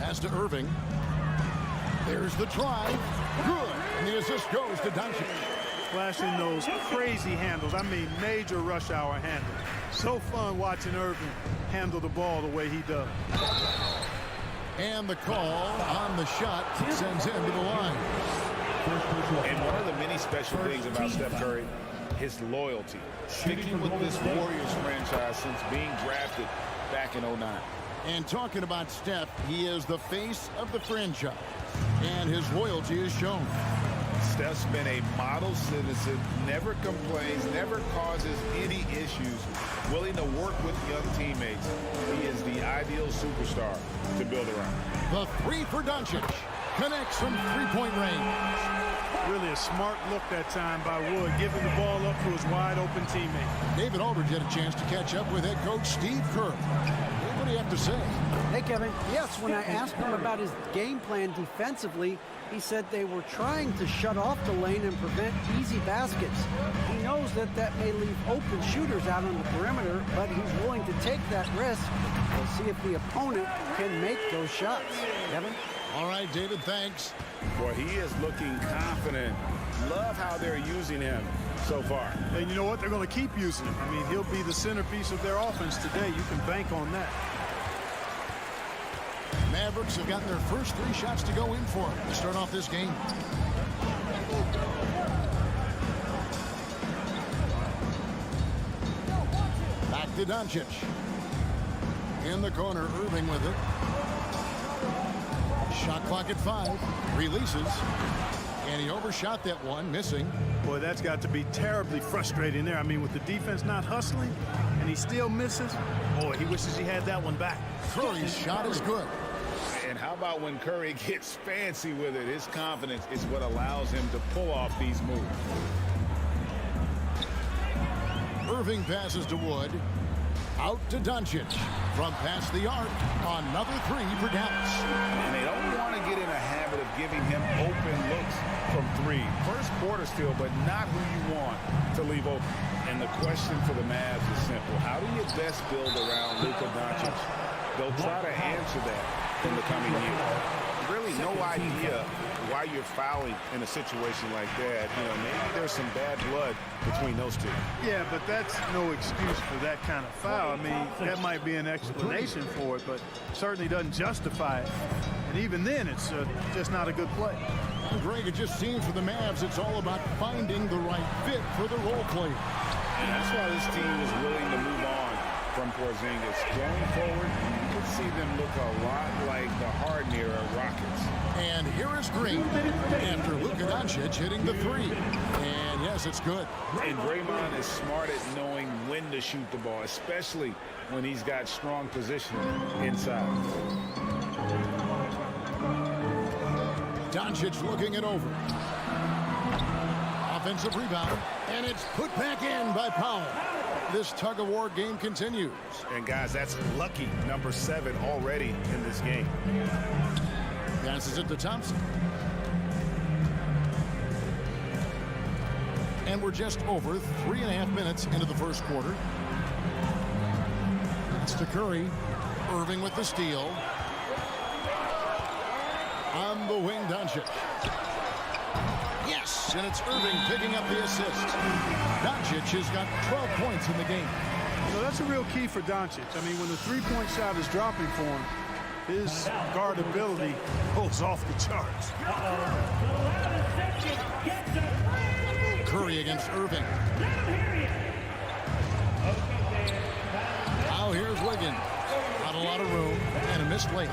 Pass to Irving. There's the drive. Good. And the assist goes to Doncic. Flashing those crazy handles. I mean, major rush hour handle. So fun watching Irving handle the ball the way he does. And the call on the shot sends him to the line. And one of the many special things about Steph Curry, his loyalty. Sticking with this Warriors franchise since being drafted back in '09. And talking about Steph, he is the face of the franchise. And his loyalty is shown. Steph's been a model citizen, never complains, never causes any issues, willing to work with young teammates. He is the ideal superstar to build around. The three for Doncic. Connects from three-point range. Really a smart look that time by Wood, giving the ball up to his wide-open teammate. David Aldridge had a chance to catch up with head coach Steve Kerr. What do you have to say? Hey, Kevin. Yes, when I asked him about his game plan defensively, he said they were trying to shut off the lane and prevent easy baskets. He knows that that may leave open shooters out on the perimeter, but he's willing to take that risk. We'll see if the opponent can make those shots. Kevin? All right, David, thanks. Boy, he is looking confident. Love how they're using him so far. And you know what? They're going to keep using him. I mean, he'll be the centerpiece of their offense today. You can bank on that. Mavericks have gotten their first three shots to go in for to start off this game. Back to Doncic. In the corner, Irving with it. Shot clock at 5. Releases. And he overshot that one, missing. Boy, that's got to be terribly frustrating there. I mean, with the defense not hustling, and he still misses. Boy, he wishes he had that one back. Curry's shot is good. And how about when Curry gets fancy with it? His confidence is what allows him to pull off these moves. Irving passes to Wood. Out to Doncic. From past the arc. Another three for Dallas. And they don't want to get in a habit of giving him open looks from three. First quarter still, but not who you want to leave open. And the question for the Mavs is simple. How do you best build around Luka Doncic? They'll try to answer that in the coming year. Really no idea why you're fouling in a situation like that. You know, maybe there's some bad blood between those two. Yeah, but that's no excuse for that kind of foul. I mean, that might be an explanation for it, but certainly doesn't justify it. And even then, it's just not a good play. Greg, it just seems for the Mavs, it's all about finding the right fit for the role player. And that's why this team is willing to move on from Porzingis. Going forward, you can see them look a lot like the Harden-era Rockets. And here is Green after Luka Doncic hitting the three. And yes, it's good. And Draymond is smart at knowing when to shoot the ball, especially when he's got strong position inside. Doncic looking it over. Offensive rebound. And it's put back in by Powell. This tug-of-war game continues. And guys, that's lucky number 7 already in this game. Passes it to Thompson. And we're just over 3.5 minutes into the first quarter. It's to Curry. Irving with the steal. On the wing, Doncic. Yes, and it's Irving picking up the assist. Doncic has got 12 points in the game. You know, that's a real key for Doncic. I mean, when the three-point shot is dropping for him, his guard ability goes off the charts. Curry against Irving. Now here's Wiggins. Not a lot of room and a missed late.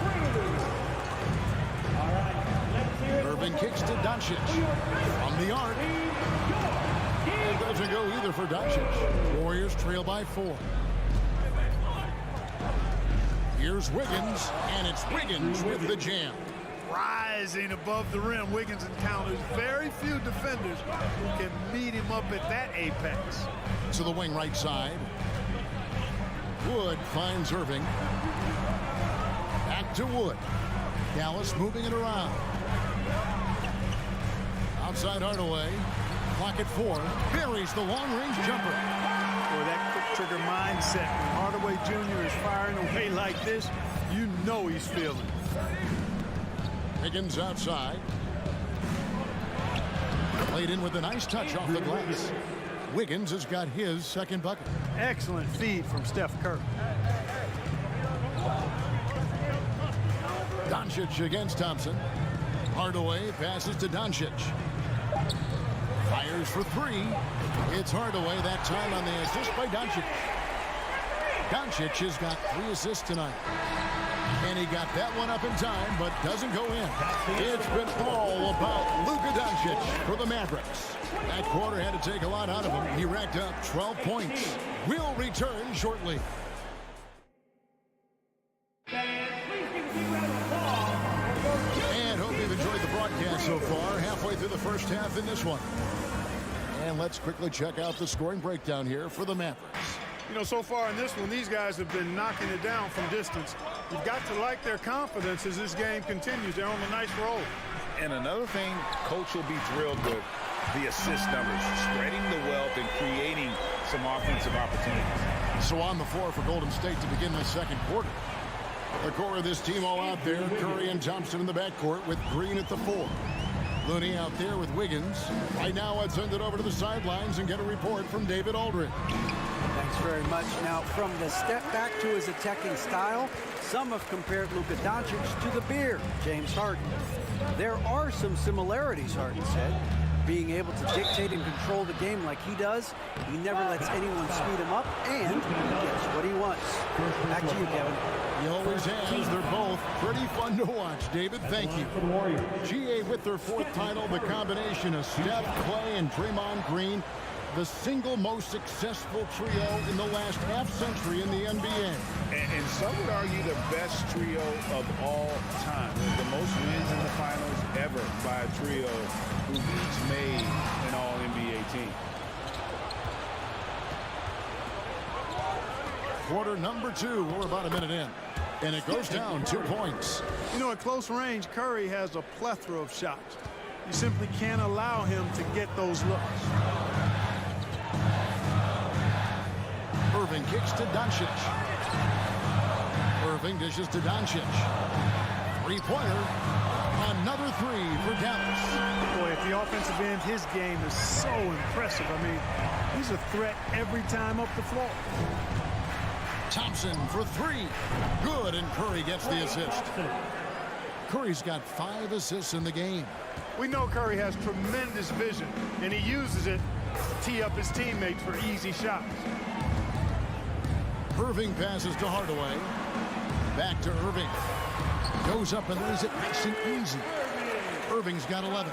Irving kicks to Doncic. From the arc. It doesn't go either for Doncic. Warriors trail by 4. Here's Wiggins, and it's Wiggins with the jam. Rising above the rim, Wiggins encounters very few defenders who can meet him up at that apex. To the wing right side. Wood finds Irving. Back to Wood. Dallas moving it around. Outside Hardaway. Clock at 4. Buries the long-range jumper. Boy, that quick trigger mindset. When Hardaway Jr. is firing away like this, you know he's feeling it. Wiggins outside. Played in with a nice touch off the glass. Wiggins has got his second bucket. Excellent feed from Steph Curry. Doncic against Thompson. Hardaway passes to Doncic. Fires for three. It's Hardaway that time on the assist by Doncic. Doncic has got 3 assists tonight. And he got that one up in time, but doesn't go in. It's been all about Luka Doncic for the Mavericks. That quarter had to take a lot out of him. He racked up 12 points. We'll return shortly. And hope you've enjoyed the broadcast so far. Halfway through the first half in this one. And let's quickly check out the scoring breakdown here for the Mavericks. You know, so far in this one, these guys have been knocking it down from distance. You've got to like their confidence as this game continues. They're on a nice roll. And another thing, coach will be thrilled with the assist numbers, spreading the wealth and creating some offensive opportunities. So on the floor for Golden State to begin the second quarter. The core of this team all out there. Curry and Thompson in the backcourt with Green at the 4. Looney out there with Wiggins. Right now, I'd send it over to the sidelines and get a report from David Aldridge. Thanks very much. Now, from the step back to his attacking style, some have compared Luka Doncic to the Bear, James Harden. There are some similarities, Harden said. Being able to dictate and control the game like he does, he never lets anyone speed him up, and he gets what he wants. Back to you, Kevin. He always has. They're both pretty fun to watch. David, thank you. GA with their 4th title, the combination of Steph, Clay, and Draymond Green, the single most successful trio in the last half-century in the NBA. And some would argue the best trio of all time. The most wins in the finals ever by a trio who each made an all-NBA team. Quarter number 2. We're about a minute in. And it goes down 2 points. You know, at close range, Curry has a plethora of shots. You simply can't allow him to get those looks. Irving kicks to Doncic. Irving dishes to Doncic. Three-pointer. Another 3 for Dallas. Boy, at the offensive end, his game is so impressive. I mean, he's a threat every time up the floor. Thompson for 3. Good, and Curry gets the assist. Curry's got 5 assists in the game. We know Curry has tremendous vision, and he uses it to tee up his teammates for easy shots. Irving passes to Hardaway. Back to Irving. Goes up and lays it nice and easy. Irving's got 11.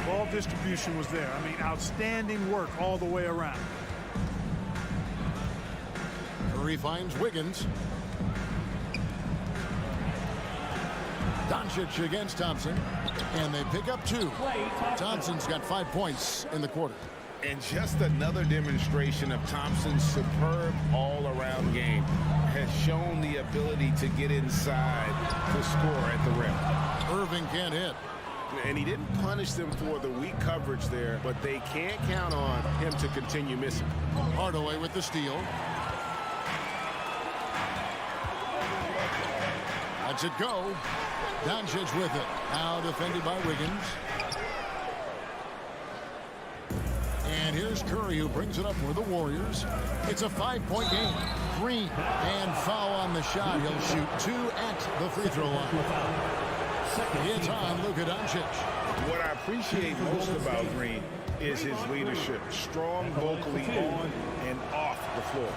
Ball distribution was there. I mean, outstanding work all the way around. Curry finds Wiggins. Doncic against Thompson. And they pick up 2. Thompson's got 5 points in the quarter. And just another demonstration of Thompson's superb all-around game. Has shown the ability to get inside to score at the rim. Irving can't hit. And he didn't punish them for the weak coverage there, but they can't count on him to continue missing. Hardaway with the steal. Lets it go. Doncic with it. Now defended by Wiggins. And here's Curry, who brings it up for the Warriors. It's a 5-point game. Green and foul on the shot. He'll shoot 2 at the free throw line. It's on Luka Doncic. What I appreciate most about Green is his leadership. Strong vocally on and off the floor.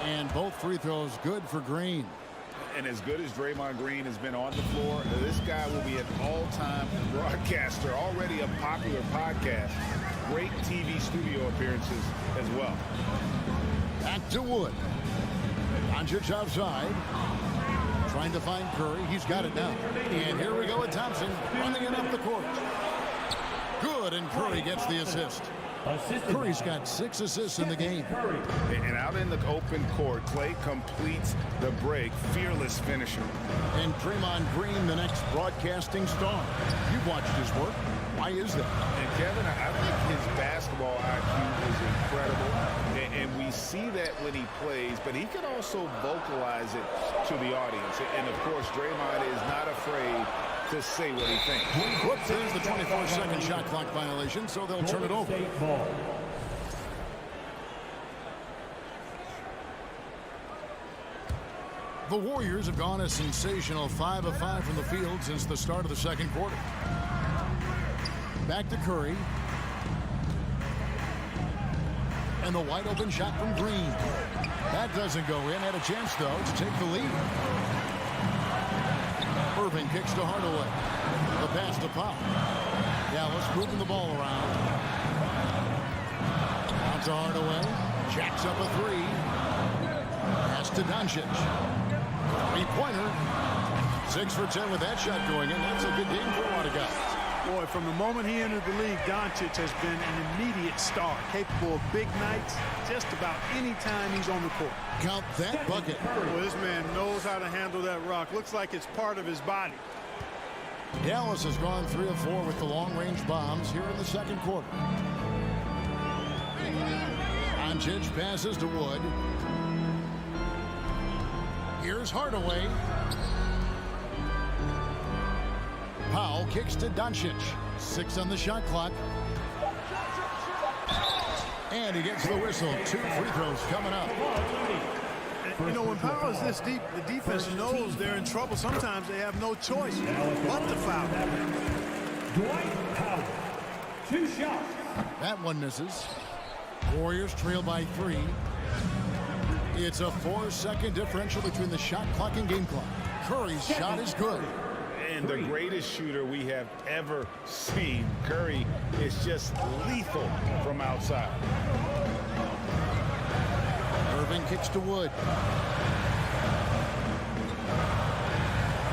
And both free throws good for Green. And as good as Draymond Green has been on the floor, this guy will be an all-time broadcaster, already a popular podcast. Great TV studio appearances as well. Back to Wood. Doncic outside. Trying to find Curry. He's got it now. And here we go with Thompson running it up the court. Good, and Curry gets the assist. Curry's got 6 assists in the game. And out in the open court, Clay completes the break. Fearless finisher. And Draymond Green, the next broadcasting star. You've watched his work. Why is that? And Kevin, I think his basketball IQ is incredible. And we see that when he plays, but he can also vocalize it to the audience. And of course, Draymond is not afraid to say what he thinks. Whoops, there's the 24-second shot clock violation, so they'll turn it over. The Warriors have gone a sensational 5 of 5 from the field since the start of the second quarter. Back to Curry. And the wide open shot from Green. That doesn't go in. Had a chance, though, to take the lead. Irving kicks to Hardaway. The pass to Pop. Dallas moving the ball around. Out to Hardaway. Jacks up a three. Pass to Doncic. Three-pointer. 6 for 10 with that shot going in. That's a good game for a lot of guys. Boy, from the moment he entered the league, Doncic has been an immediate star, capable of big nights just about any time he's on the court. Count that bucket. Well, this man knows how to handle that rock. Looks like it's part of his body. Dallas has gone 3 of 4 with the long-range bombs here in the second quarter. Doncic passes to Wood. Here's Hardaway. Powell kicks to Doncic. 6 on the shot clock. And he gets the whistle. 2 free throws coming up. You know, when Powell is this deep, the defense knows they're in trouble. Sometimes they have no choice but to foul. Dwight Powell, 2 shots. That one misses. Warriors trail by 3. It's a 4-second differential between the shot clock and game clock. Curry's shot is good. And the greatest shooter we have ever seen. Curry is just lethal from outside. Irving kicks to Wood.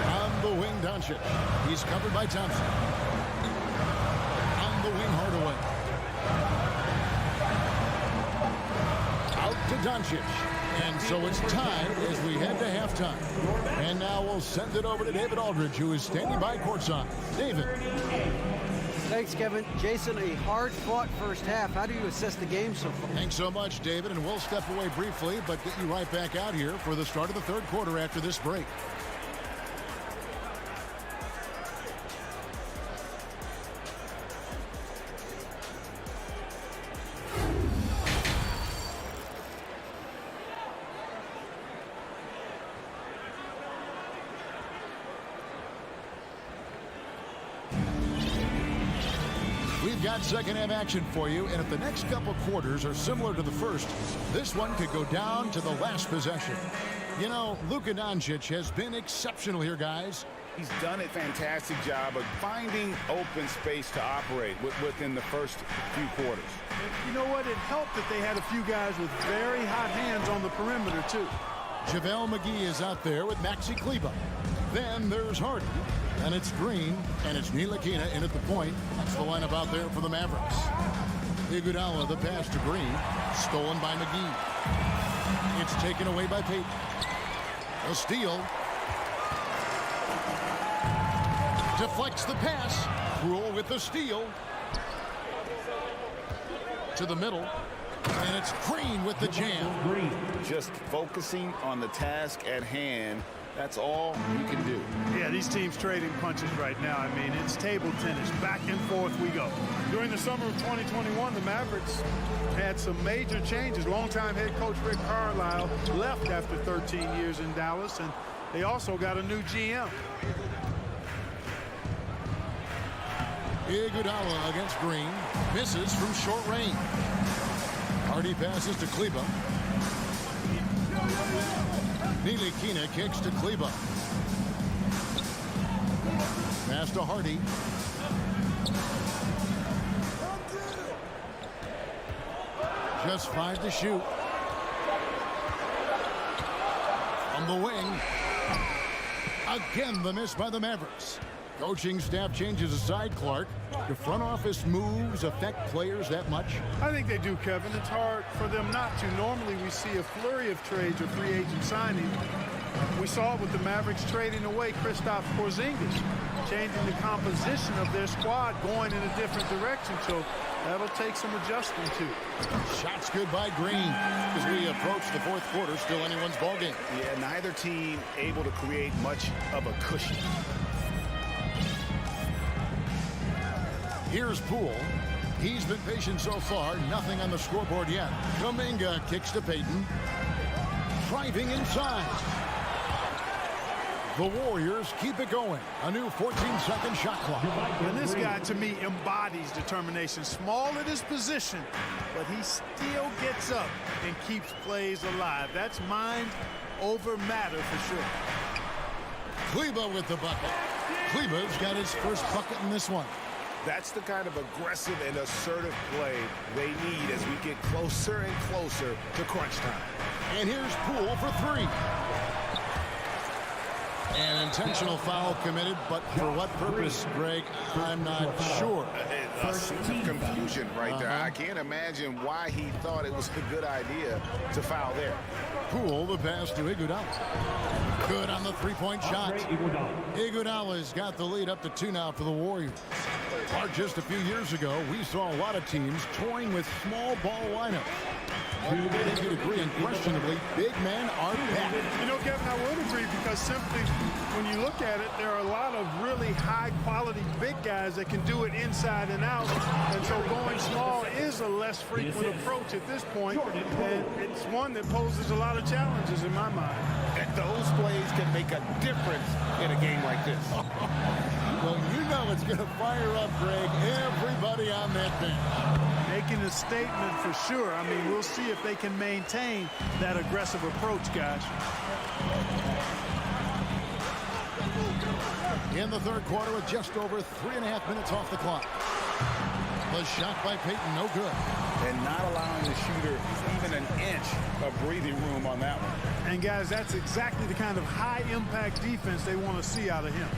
On the wing, Doncic. He's covered by Thompson. On the wing, Hardaway. Out to Doncic. And so it's tied as we head to halftime. And now we'll send it over to David Aldridge, who is standing by courtside. David. Thanks, Kevin. Jason, a hard-fought first half. How do you assess the game so far? Thanks so much, David. And we'll step away briefly, but get you right back out here for the start of the third quarter after this break. We've got second half action for you, and if the next couple quarters are similar to the first, this one could go down to the last possession. You know, Luka Doncic has been exceptional here, guys. He's done a fantastic job of finding open space to operate within the first few quarters. You know what? It helped that they had a few guys with very hot hands on the perimeter, too. JaVale McGee is out there with Maxi Kleber. Then there's Harden, and it's Green, and it's Ntilikina in at the point. That's the lineup out there for the Mavericks. Iguodala, the pass to Green, stolen by McGee. It's taken away by Payton. A steal. Deflects the pass. Rule with the steal. To the middle. And it's Green with the jam. Just focusing on the task at hand. That's all you can do. Yeah, these teams trading punches right now. I mean, it's table tennis. Back and forth we go. During the summer of 2021, the Mavericks had some major changes. Longtime head coach Rick Carlisle left after 13 years in Dallas, and they also got a new GM. Iguodala against Green. Misses from short range. Hardy passes to Kleber. Ntilikina kicks to Kleber. Pass to Hardy. Just 5 to shoot. From the wing. Again, the miss by the Mavericks. Coaching staff changes aside, Clark. Do front office moves affect players that much? I think they do, Kevin. It's hard for them not to. Normally we see a flurry of trades or free agent signings. We saw it with the Mavericks trading away Kristaps Porzingis, changing the composition of their squad, going in a different direction. So that'll take some adjusting too. Shots good by Green as we approach the fourth quarter. Still anyone's ballgame. Yeah, neither team able to create much of a cushion. Here's Poole. He's been patient so far. Nothing on the scoreboard yet. Kuminga kicks to Payton. Driving inside. The Warriors keep it going. A new 14-second shot clock. And this guy, to me, embodies determination. Small at his position, but he still gets up and keeps plays alive. That's mind over matter for sure. Kleber with the bucket. Kleber's got his first bucket in this one. That's the kind of aggressive and assertive play they need as we get closer and closer to crunch time. And here's Poole for three. An intentional foul committed, but for what purpose, Greg, I'm not sure. A sense of confusion right there. I can't imagine why he thought it was a good idea to foul there. Poole, the pass to Iguodala. Good on the three-point shot. Iguodala's got the lead up to 2 now for the Warriors. Just a few years ago, we saw a lot of teams toying with small ball lineups. But to a degree, unquestionably, big men are back. You know, Kevin, I would agree because simply when you look at it, there are a lot of really high-quality big guys that can do it inside and out. And so going small is a less frequent approach at this point, and it's one that poses a lot of challenges in my mind. And those plays can make a difference in a game like this. Well, you know it's going to fire up, Greg, everybody on that bench. Making a statement for sure. I mean, we'll see if they can maintain that aggressive approach, guys. In the third quarter with just over 3.5 minutes off the clock. The shot by Payton, no good. And not allowing the shooter even an inch of breathing room on that one. And, guys, that's exactly the kind of high-impact defense they want to see out of him.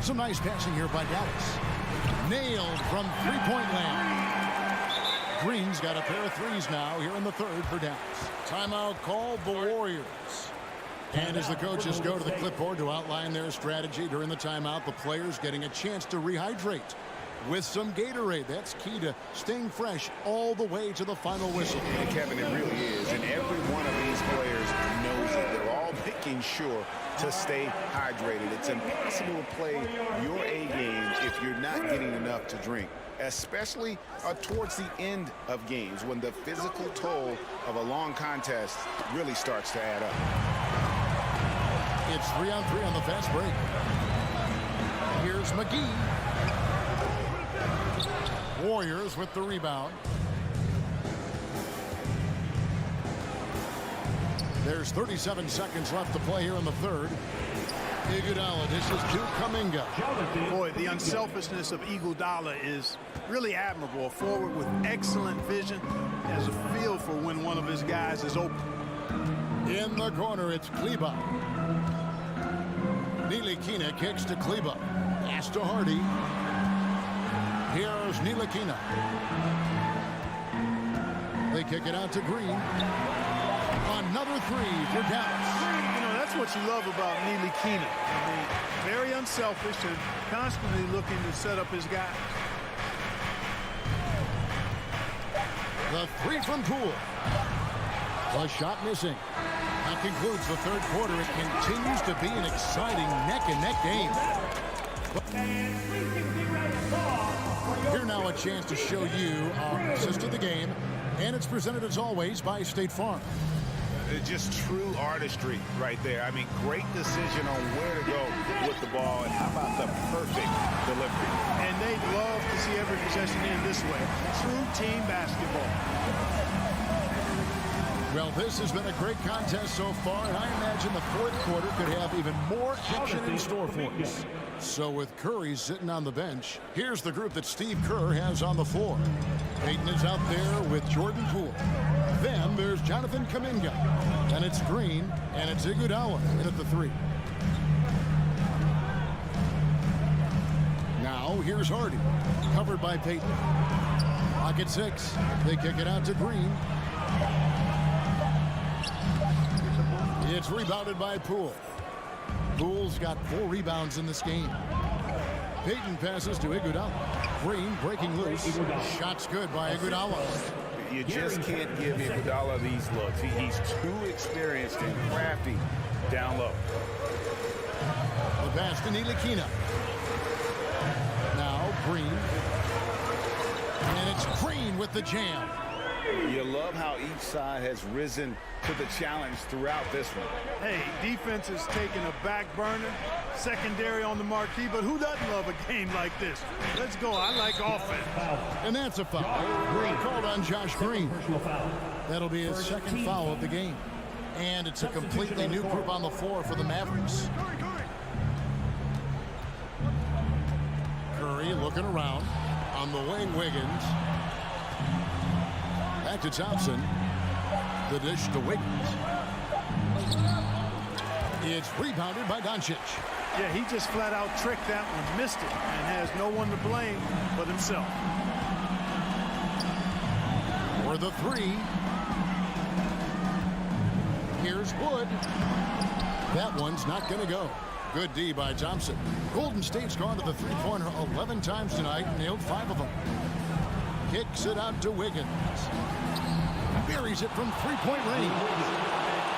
Some nice passing here by Dallas. Nailed from three-point land. Green's got a pair of threes now here in the third for Dallas. Timeout called the Warriors. And as the coaches go to the clipboard to outline their strategy during the timeout, the players getting a chance to rehydrate with some Gatorade. That's key to staying fresh all the way to the final whistle. And Kevin, it really is. And every one of these players knows it. They're all making sure to stay hydrated. It's impossible to play your A game if you're not getting enough to drink, especially towards the end of games when the physical toll of a long contest really starts to add up. It's 3-on-3 on the fast break. Here's McGee. Warriors with the rebound. There's 37 seconds left to play here in the third. Iguodala dishes to Kuminga. Boy, the unselfishness of Iguodala is really admirable. A forward with excellent vision, has a feel for when one of his guys is open. In the corner, it's Kleber. Ntilikina kicks to Kleber. Pass to Hardy. Here's Ntilikina. They kick it out to Green. Another three for Dallas. You know, that's what you love about Ntilikina. I mean, very unselfish and constantly looking to set up his guys. The three from Poole. The shot missing. That concludes the third quarter. It continues to be an exciting neck-and-neck game. Here now a chance to show you our assist of the game. And it's presented as always by State Farm. Just true artistry right there. I mean, great decision on where to go with the ball, and how about the perfect delivery. And they'd love to see every possession end this way. True team basketball. Well, this has been a great contest so far, and I imagine the fourth quarter could have even more action in store for us. So with Curry sitting on the bench, here's the group that Steve Kerr has on the floor. Payton is out there with Jordan Poole. Then there's Jonathan Kuminga. And it's Green, and it's Iguodala in at the three. Now here's Hardy, covered by Payton. Pocket six. They kick it out to Green. It's rebounded by Poole. Poole's got 4 rebounds in this game. Payton passes to Iguodala. Green breaking loose. Shot's good by Iguodala. You just can't give Iguodala these looks. He's too experienced and crafty down low. The pass to Ntilikina. Now Green. And it's Green with the jam. You love how each side has risen to the challenge throughout this one. Hey, defense is taking a back burner, secondary on the marquee, but who doesn't love a game like this? Let's go. I like offense. And that's a foul. Called on Josh Green. That'll be his second foul of the game. And it's a completely new group on the floor for the Mavericks. Curry looking around. On the wing, Wiggins. Back to Thompson. The dish to Wiggins. It's rebounded by Doncic. Yeah, he just flat out tricked that one, missed it, and has no one to blame but himself. For the three. Here's Wood. That one's not going to go. Good D by Thompson. Golden State's gone to the three-pointer 11 times tonight, nailed 5 of them. Kicks it out to Wiggins. Buries it from three-point range.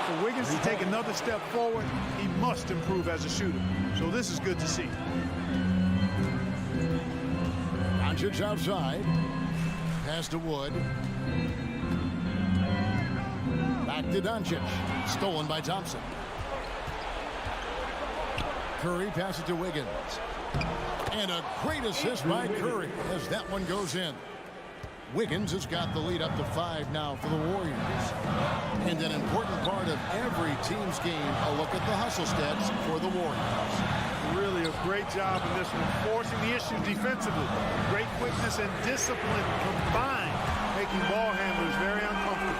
For Wiggins to take another step forward, he must improve as a shooter. So this is good to see. Doncic outside. Pass to Wood. Back to Doncic. Stolen by Thompson. Curry passes to Wiggins. And a great assist by Curry as that one goes in. Wiggins has got the lead up to 5 now for the Warriors. And an important part of every team's game, a look at the hustle stats for the Warriors. Really a great job in this one, forcing the issue defensively. Great quickness and discipline combined, making ball handlers very uncomfortable.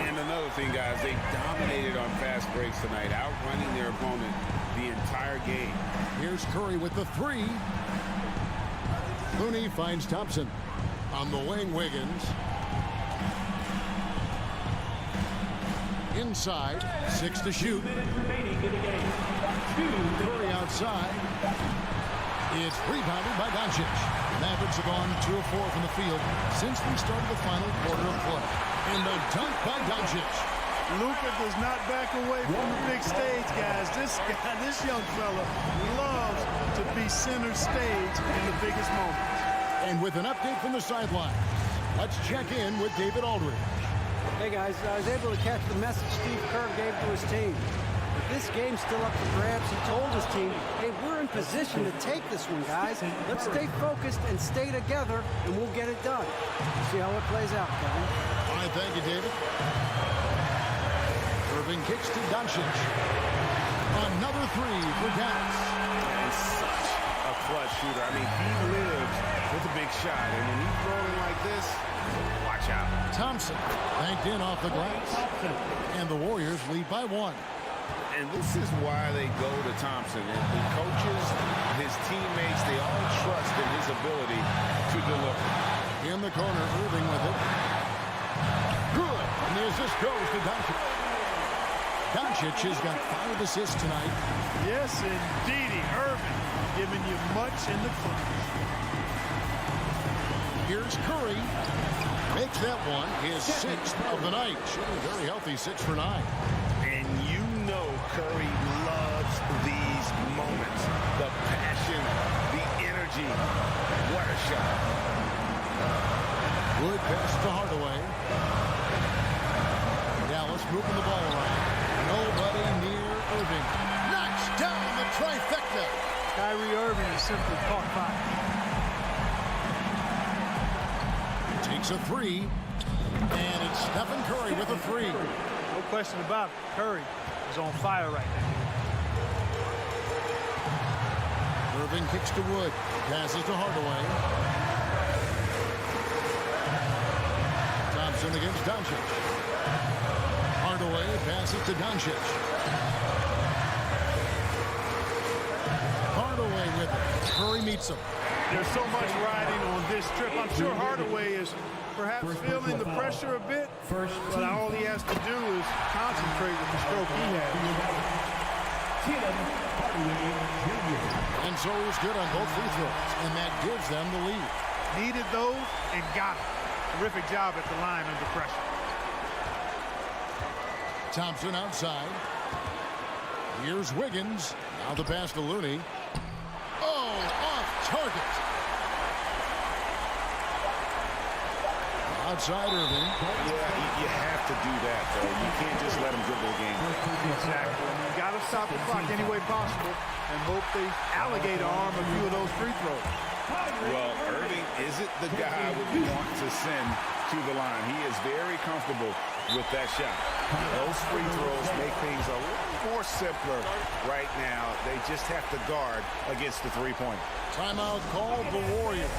And another thing, guys, they dominated on fast breaks tonight, outrunning their opponent the entire game. Here's Curry with the three. Looney finds Thompson. On the wing, Wiggins. Inside, 6 to shoot. Curry outside. It's rebounded by Doncic. Mavericks have gone 2 of 4 from the field since we started the final quarter of play. And the dunk by Doncic. Luka does not back away from the big stage, guys. This young fella loves to be center stage in the biggest moments. And with an update from the sideline, let's check in with David Aldridge. Hey guys, I was able to catch the message Steve Kerr gave to his team. But this game's still up for grabs. He told his team, hey, we're in position to take this one, guys. Let's stay focused and stay together, and we'll get it done. See how it plays out, Kevin. All right, thank you, David. Irving kicks to Doncic. Another three for Dallas. And such a clutch shooter. I mean, he lives with a big shot, and when he's rolling like this, watch out. Thompson banked in off the glass. And the Warriors lead by 1. And this is why they go to Thompson. And the coaches, his teammates, they all trust in his ability to deliver. In the corner, Irving with it. Good. And the assist goes to Doncic. Doncic has got 5 assists tonight. Yes, indeedy. Irving giving you much in the clutch. Here's Curry. Makes that one his 6th of the night. Shooting very healthy, 6 for 9. And you know Curry loves these moments. The passion, the energy. What a shot. Good pass to Hardaway. Dallas moving the ball around. Nobody near Irving. Knocks down the trifecta. Kyrie Irving is simply caught fire. Takes a three. And it's Stephen Curry with a three. No question about it. Curry is on fire right now. Irving kicks to Wood. Passes to Hardaway. Thompson against Doncic. Hardaway passes to Doncic. Hardaway with it. Curry meets him. There's so much riding on this trip. I'm sure Hardaway is perhaps feeling the pressure a bit, but all he has to do is concentrate with the stroke he has. And so he's good on both free throws, and that gives them the lead. Needed those and got it. Terrific job at the line under pressure. Thompson outside. Here's Wiggins. Now the pass to Looney. Oh, off target. outside Irving. Yeah, you have to do that, though. You can't just let him dribble the game. Exactly. You got to stop the clock any way possible and hope they alligator arm a few of those free throws. Well, Irving isn't the guy we want to send to the line. He is very comfortable with that shot. Those free throws make things a little more simpler right now. They just have to guard against the three-pointer. Timeout called the Warriors.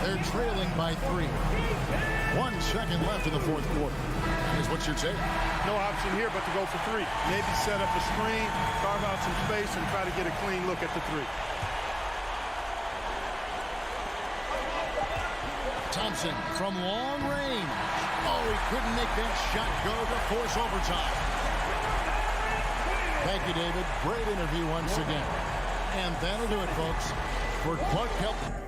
They're trailing by 3. 1 second left in the fourth quarter. Here's what you're saying. No option here but to go for 3. Maybe set up a screen, carve out some space, and try to get a clean look at the 3. Thompson from long range. Oh, he couldn't make that shot go to force overtime. Thank you, David. Great interview once again. And that'll do it, folks, for Clark Kelton.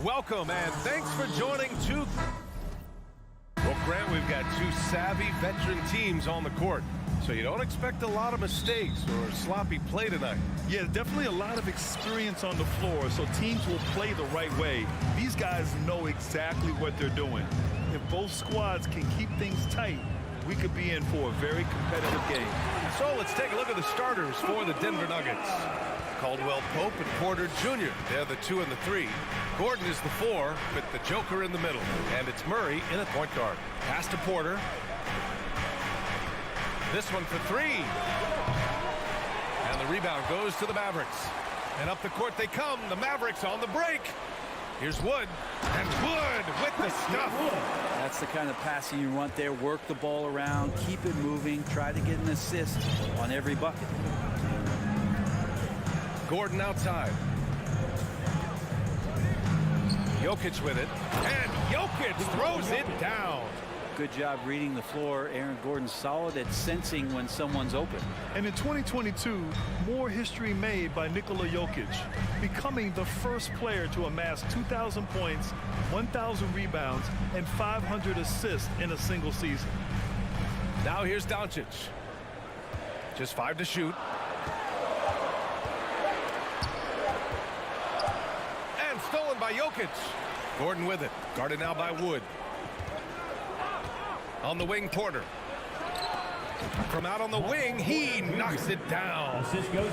Welcome and thanks for joining two. Well, Grant, we've got two savvy veteran teams on the court, so you don't expect a lot of mistakes or sloppy play tonight. Yeah, definitely a lot of experience on the floor, so teams will play the right way. These guys know exactly what they're doing. If both squads can keep things tight, we could be in for a very competitive game. So let's take a look at the starters for the Denver Nuggets. Caldwell Pope and Porter Jr. They're the 2 and the 3. Gordon is the 4, with the Joker in the middle. And it's Murray in at point guard. Pass to Porter. This one for 3. And the rebound goes to the Mavericks. And up the court they come. The Mavericks on the break. Here's Wood. And Wood with the stuff. That's the kind of passing you want there. Work the ball around, keep it moving, try to get an assist on every bucket. Gordon outside. Jokic with it. And Jokic throws it down. Good job reading the floor. Aaron Gordon's solid at sensing when someone's open. And in 2022, more history made by Nikola Jokic, becoming the first player to amass 2,000 points, 1,000 rebounds, and 500 assists in a single season. Now here's Doncic. Just 5 to shoot. And stolen by Jokic. Gordon with it. Guarded now by Wood. On the wing, Porter. From out on the wing, he knocks it down.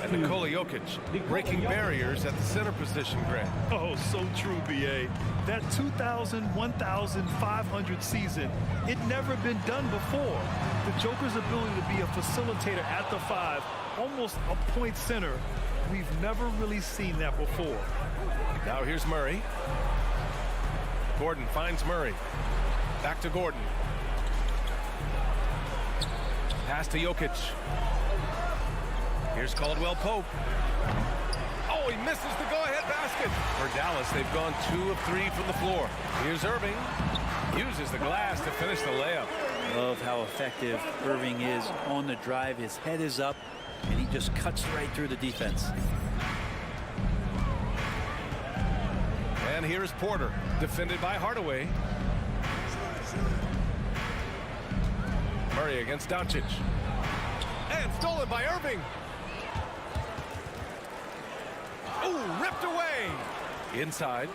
And Nikola Jokic breaking barriers at the center position, Grant. Oh, so true, B.A. That 2,000, 1,500 season, it never been done before. The Joker's ability to be a facilitator at the 5, almost a point center, we've never really seen that before. Now here's Murray. Gordon finds Murray. Back to Gordon. Pass to Jokic. Here's Caldwell Pope. Oh, he misses the go-ahead basket. For Dallas, they've gone 2 of 3 from the floor. Here's Irving. Uses the glass to finish the layup. Love how effective Irving is on the drive. His head is up, and he just cuts right through the defense. And here's Porter, defended by Hardaway. Murray against Doncic. And stolen by Irving. Oh, ripped away. Inside.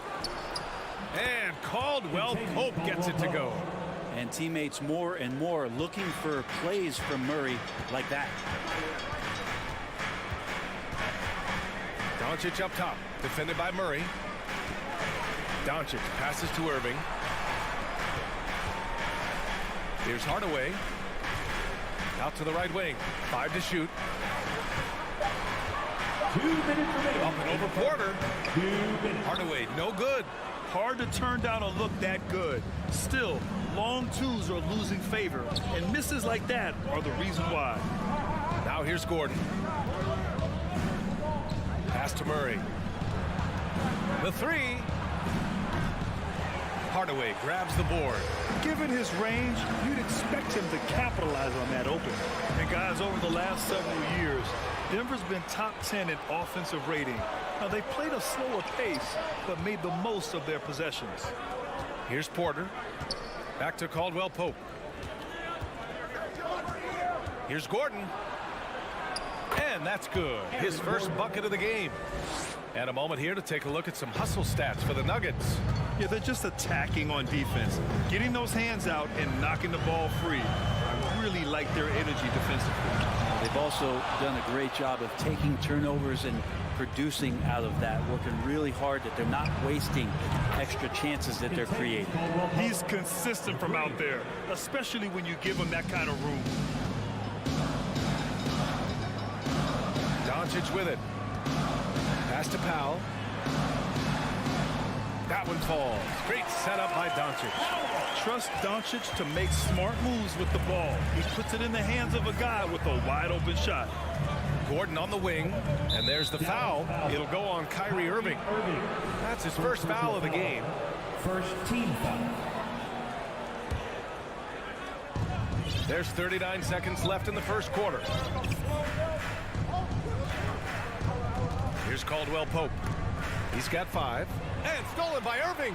And Caldwell Pope gets it to go. And teammates more and more looking for plays from Murray like that. Doncic up top, defended by Murray. Doncic passes to Irving. Here's Hardaway. Out to the right wing. 5 to shoot. 2 minutes remaining. Up and over Porter. 2 minutes. Hardaway, no good. Hard to turn down a look that good. Still, long twos are losing favor, and misses like that are the reason why. Now here's Gordon. Pass to Murray. The 3. Hardaway grabs the board. Given his range, you'd expect him to capitalize on that open. And guys, over the last several years, Denver's been top 10 in offensive rating. Now, they played a slower pace, but made the most of their possessions. Here's Porter. Back to Caldwell Pope. Here's Gordon. And that's good. His first bucket of the game. And a moment here to take a look at some hustle stats for the Nuggets. Yeah, they're just attacking on defense, getting those hands out and knocking the ball free. I really like their energy defensively. They've also done a great job of taking turnovers and producing out of that, working really hard that they're not wasting extra chances that they're creating. He's consistent from out there, especially when you give him that kind of room. Doncic with it. Pass to Powell. That one falls. Great setup by Doncic. Trust Doncic to make smart moves with the ball. He puts it in the hands of a guy with a wide open shot. Gordon on the wing, and there's the foul. It'll go on Kyrie Irving. That's his first foul of the game. First team foul. There's 39 seconds left in the first quarter. Here's Caldwell Pope. He's got 5, And stolen by Irving.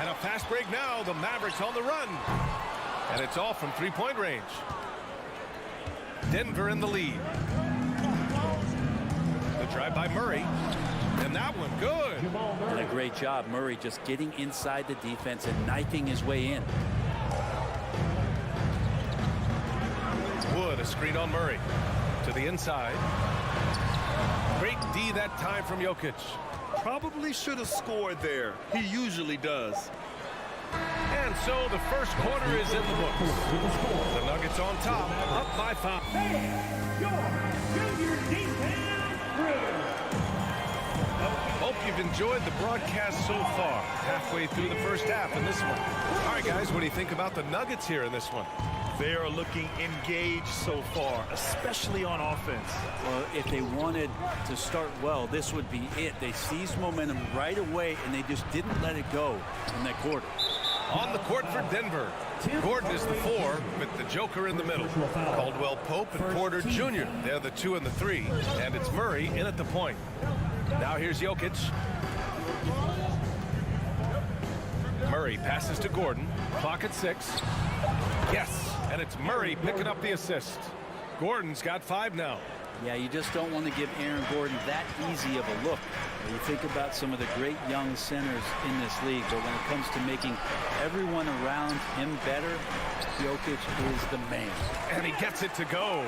And a fast break now. The Mavericks on the run. And it's all from three-point range. Denver in the lead. The drive by Murray. And that one good. And a great job. Murray just getting inside the defense and knifing his way in. Wood, a screen on Murray. To the inside. Great D that time from Jokic. Probably should have scored there. He usually does. And so the first quarter is in the books. The Nuggets on top, up by 5. Hope you've enjoyed the broadcast so far. Halfway through the first half in this one. All right, guys, what do you think about the Nuggets here in this one? They are looking engaged so far, especially on offense. Well, if they wanted to start well, this would be it. They seized momentum right away, and they just didn't let it go in that quarter. On the court for Denver, Gordon is the 4 with the Joker in the middle. Caldwell Pope and Porter Jr. They're the 2 and the 3. And it's Murray in at the point. Now here's Jokic. Murray passes to Gordon. Clock at 6. Yes, and it's Murray picking up the assist. Gordon's got 5 now. Yeah, you just don't want to give Aaron Gordon that easy of a look. You think about some of the great young centers in this league, but when it comes to making everyone around him better, Jokic is the man. And he gets it to go.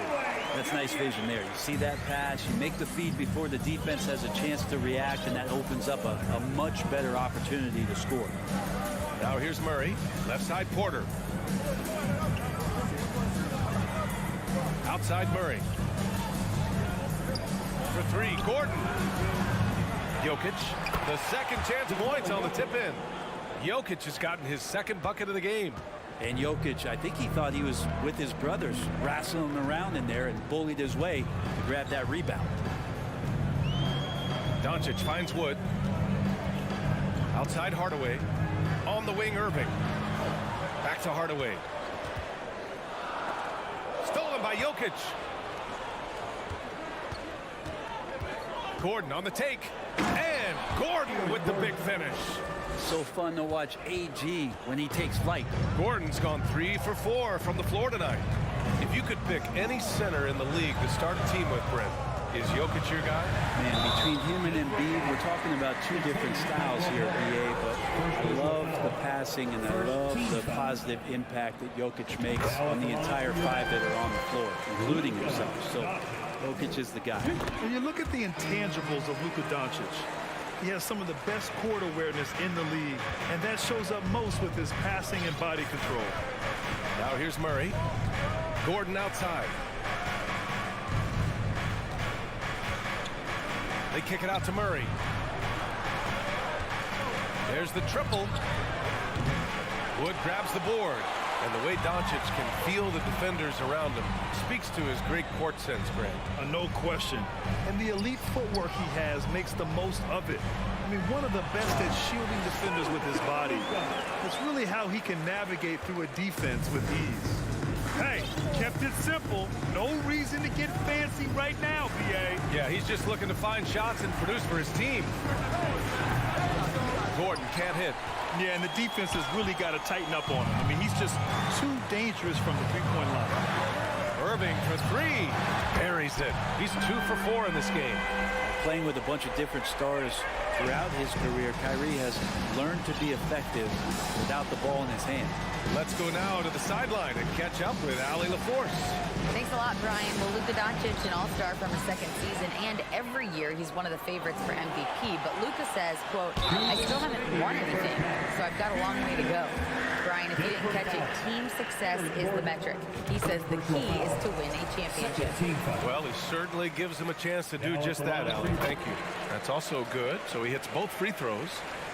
That's nice vision there. You see that pass, you make the feed before the defense has a chance to react, and that opens up a much better opportunity to score. Now here's Murray, left side Porter. Outside Murray. For 3, Gordon. Jokic, the second chance points on the tip in. Jokic has gotten his second bucket of the game. And Jokic, I think he thought he was with his brothers, wrestling around in there and bullied his way to grab that rebound. Doncic finds Wood. Outside Hardaway. On the wing, Irving. Back to Hardaway. Stolen by Jokic. Gordon on the take. And Gordon with the big finish. So fun to watch AG when he takes flight. Gordon's gone 3 for 4 from the floor tonight. If you could pick any center in the league to start a team with, Brent, is Jokic your guy? Man, between him and Embiid, we're talking about 2 different styles here at BA, but I love the passing and I love the positive impact that Jokic makes on the entire 5 that are on the floor, including himself. So Jokic is the guy. When you look at the intangibles of Luka Doncic, he has some of the best court awareness in the league, and that shows up most with his passing and body control. Now here's Murray. Gordon outside. They kick it out to Murray. There's the triple. Wood grabs the board. And the way Doncic can feel the defenders around him speaks to his great court sense, Grant. No question. And the elite footwork he has makes the most of it. I mean, one of the best at shielding defenders with his body. It's really how he can navigate through a defense with ease. Hey, kept it simple. No reason to get fancy right now, BA. Yeah, he's just looking to find shots and produce for his team. Gordon can't hit. Yeah, and the defense has really got to tighten up on him. I mean, he's just too dangerous from the three-point line. Irving for 3. Buries it. He's 2 for 4 in this game. Playing with a bunch of different stars throughout his career, Kyrie has learned to be effective without the ball in his hand. Let's go now to the sideline and catch up with Allie LaForce. Thanks a lot, Brian. Well, Luka Doncic, an all-star from his second season, and every year he's one of the favorites for MVP. But Luka says, quote, I still haven't won anything, so I've got a long way to go. Brian, if you didn't catch it, team success is the metric. He says the key is to win a championship. Well, he certainly gives him a chance to do just that, Allie. Thank you. That's also good. So he hits both free throws.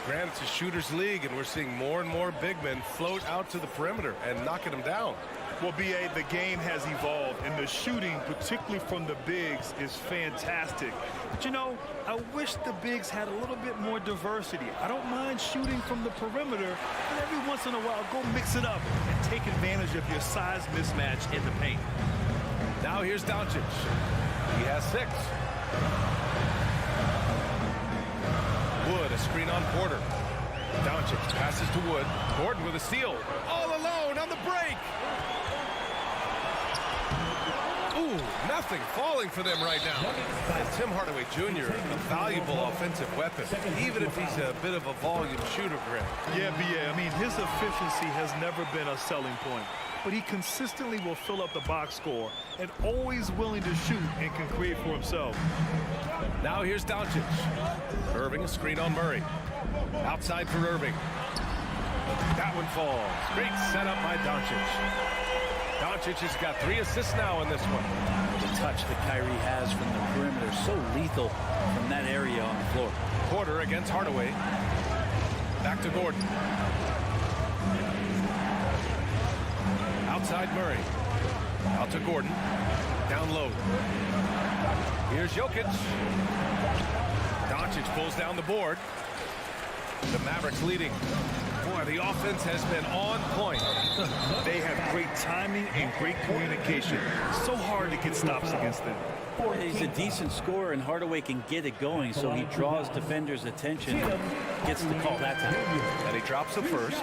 Granted, it's a shooter's league, and we're seeing more and more big men float out to the perimeter and knocking them down. Well, BA, the game has evolved, and the shooting, particularly from the bigs, is fantastic. But, you know, I wish the bigs had a little bit more diversity. I don't mind shooting from the perimeter, but every once in a while, go mix it up and take advantage of your size mismatch in the paint. Now here's Doncic. He has 6. Wood, a screen on Porter. Doncic passes to Wood. Gordon with a steal. All alone on the break. Ooh, nothing falling for them right now. And Tim Hardaway Jr., a valuable offensive weapon, even if he's a bit of a volume shooter, Greg. Yeah, BA. I mean, his efficiency has never been a selling point, but he consistently will fill up the box score and always willing to shoot and can create for himself. Now here's Doncic. Irving, a screen on Murray. Outside for Irving. That one falls. Great setup by Doncic. Doncic has got 3 assists now in this one. The touch that Kyrie has from the perimeter, so lethal from that area on the floor. Porter against Hardaway. Back to Gordon. Outside Murray. Out to Gordon. Down low. Here's Jokic. Doncic pulls down the board. The Mavericks leading. Boy, the offense has been on point. They have great timing and great communication. So hard to get stops against them. He's a decent scorer, and Hardaway can get it going, so he draws defenders' attention, gets the call that time. And he drops the first.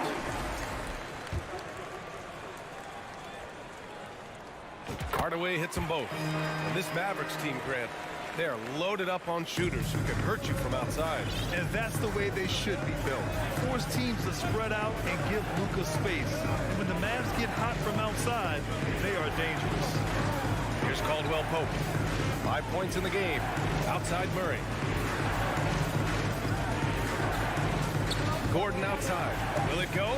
Hardaway hits them both. And this Mavericks team, Grant, they are loaded up on shooters who can hurt you from outside. And that's the way they should be built. Force teams to spread out and give Luka space. When the Mavs get hot from outside, they are dangerous. Here's Caldwell Pope. 5 points in the game. Outside Murray. Gordon outside. Will it go?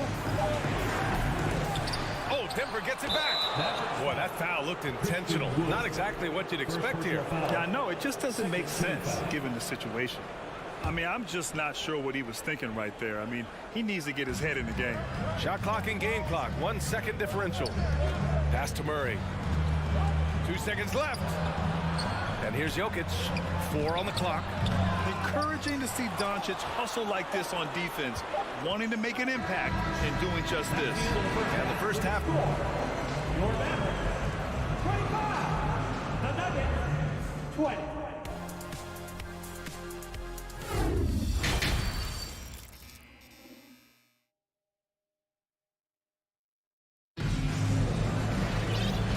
Oh, Denver gets it back. Boy, that foul looked intentional. Not exactly what you'd expect here. Yeah, I know. It just doesn't make sense given the situation. I mean, I'm just not sure what he was thinking right there. I mean, he needs to get his head in the game. Shot clock and game clock. 1 second differential. Pass to Murray. 2 seconds left. And here's Jokic. 4 on the clock. Encouraging to see Doncic hustle like this on defense, wanting to make an impact and doing just this. And the first half. Your Mavericks, 25. The Nuggets, 20.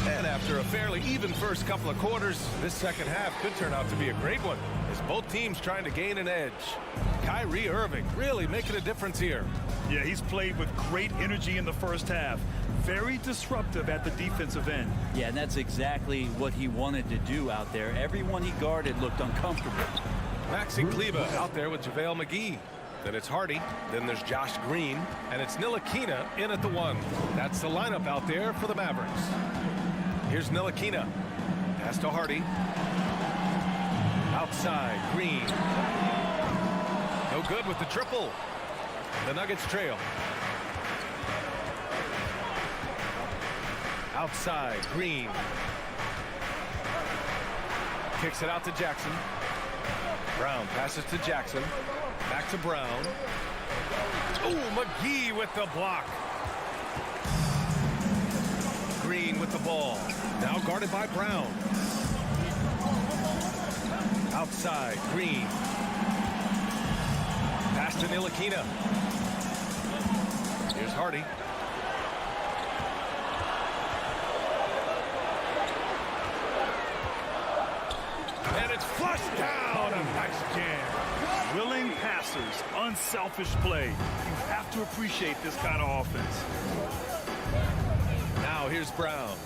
And after a fairly even first couple of quarters, this second half could turn out to be a great one, as both teams trying to gain an edge. Kyrie Irving really making a difference here. Yeah, he's played with great energy in the first half. Very disruptive at the defensive end. Yeah, and that's exactly what he wanted to do out there. Everyone he guarded looked uncomfortable. Maxi Kleber out there with JaVale McGee. Then it's Hardy. Then there's Josh Green. And it's Ntilikina in at the 1. That's the lineup out there for the Mavericks. Here's Ntilikina. Pass to Hardy. Outside, Green. No good with the triple. The Nuggets trail. Outside, Green. Kicks it out to Jackson. Brown passes to Jackson. Back to Brown. Oh, McGee with the block. Green with the ball. Now guarded by Brown. Outside, Green. Pass to Ntilikina. Here's Hardy. And it's flushed down. A nice jam. Willing passers, unselfish play. You have to appreciate this kind of offense. Now here's Brown.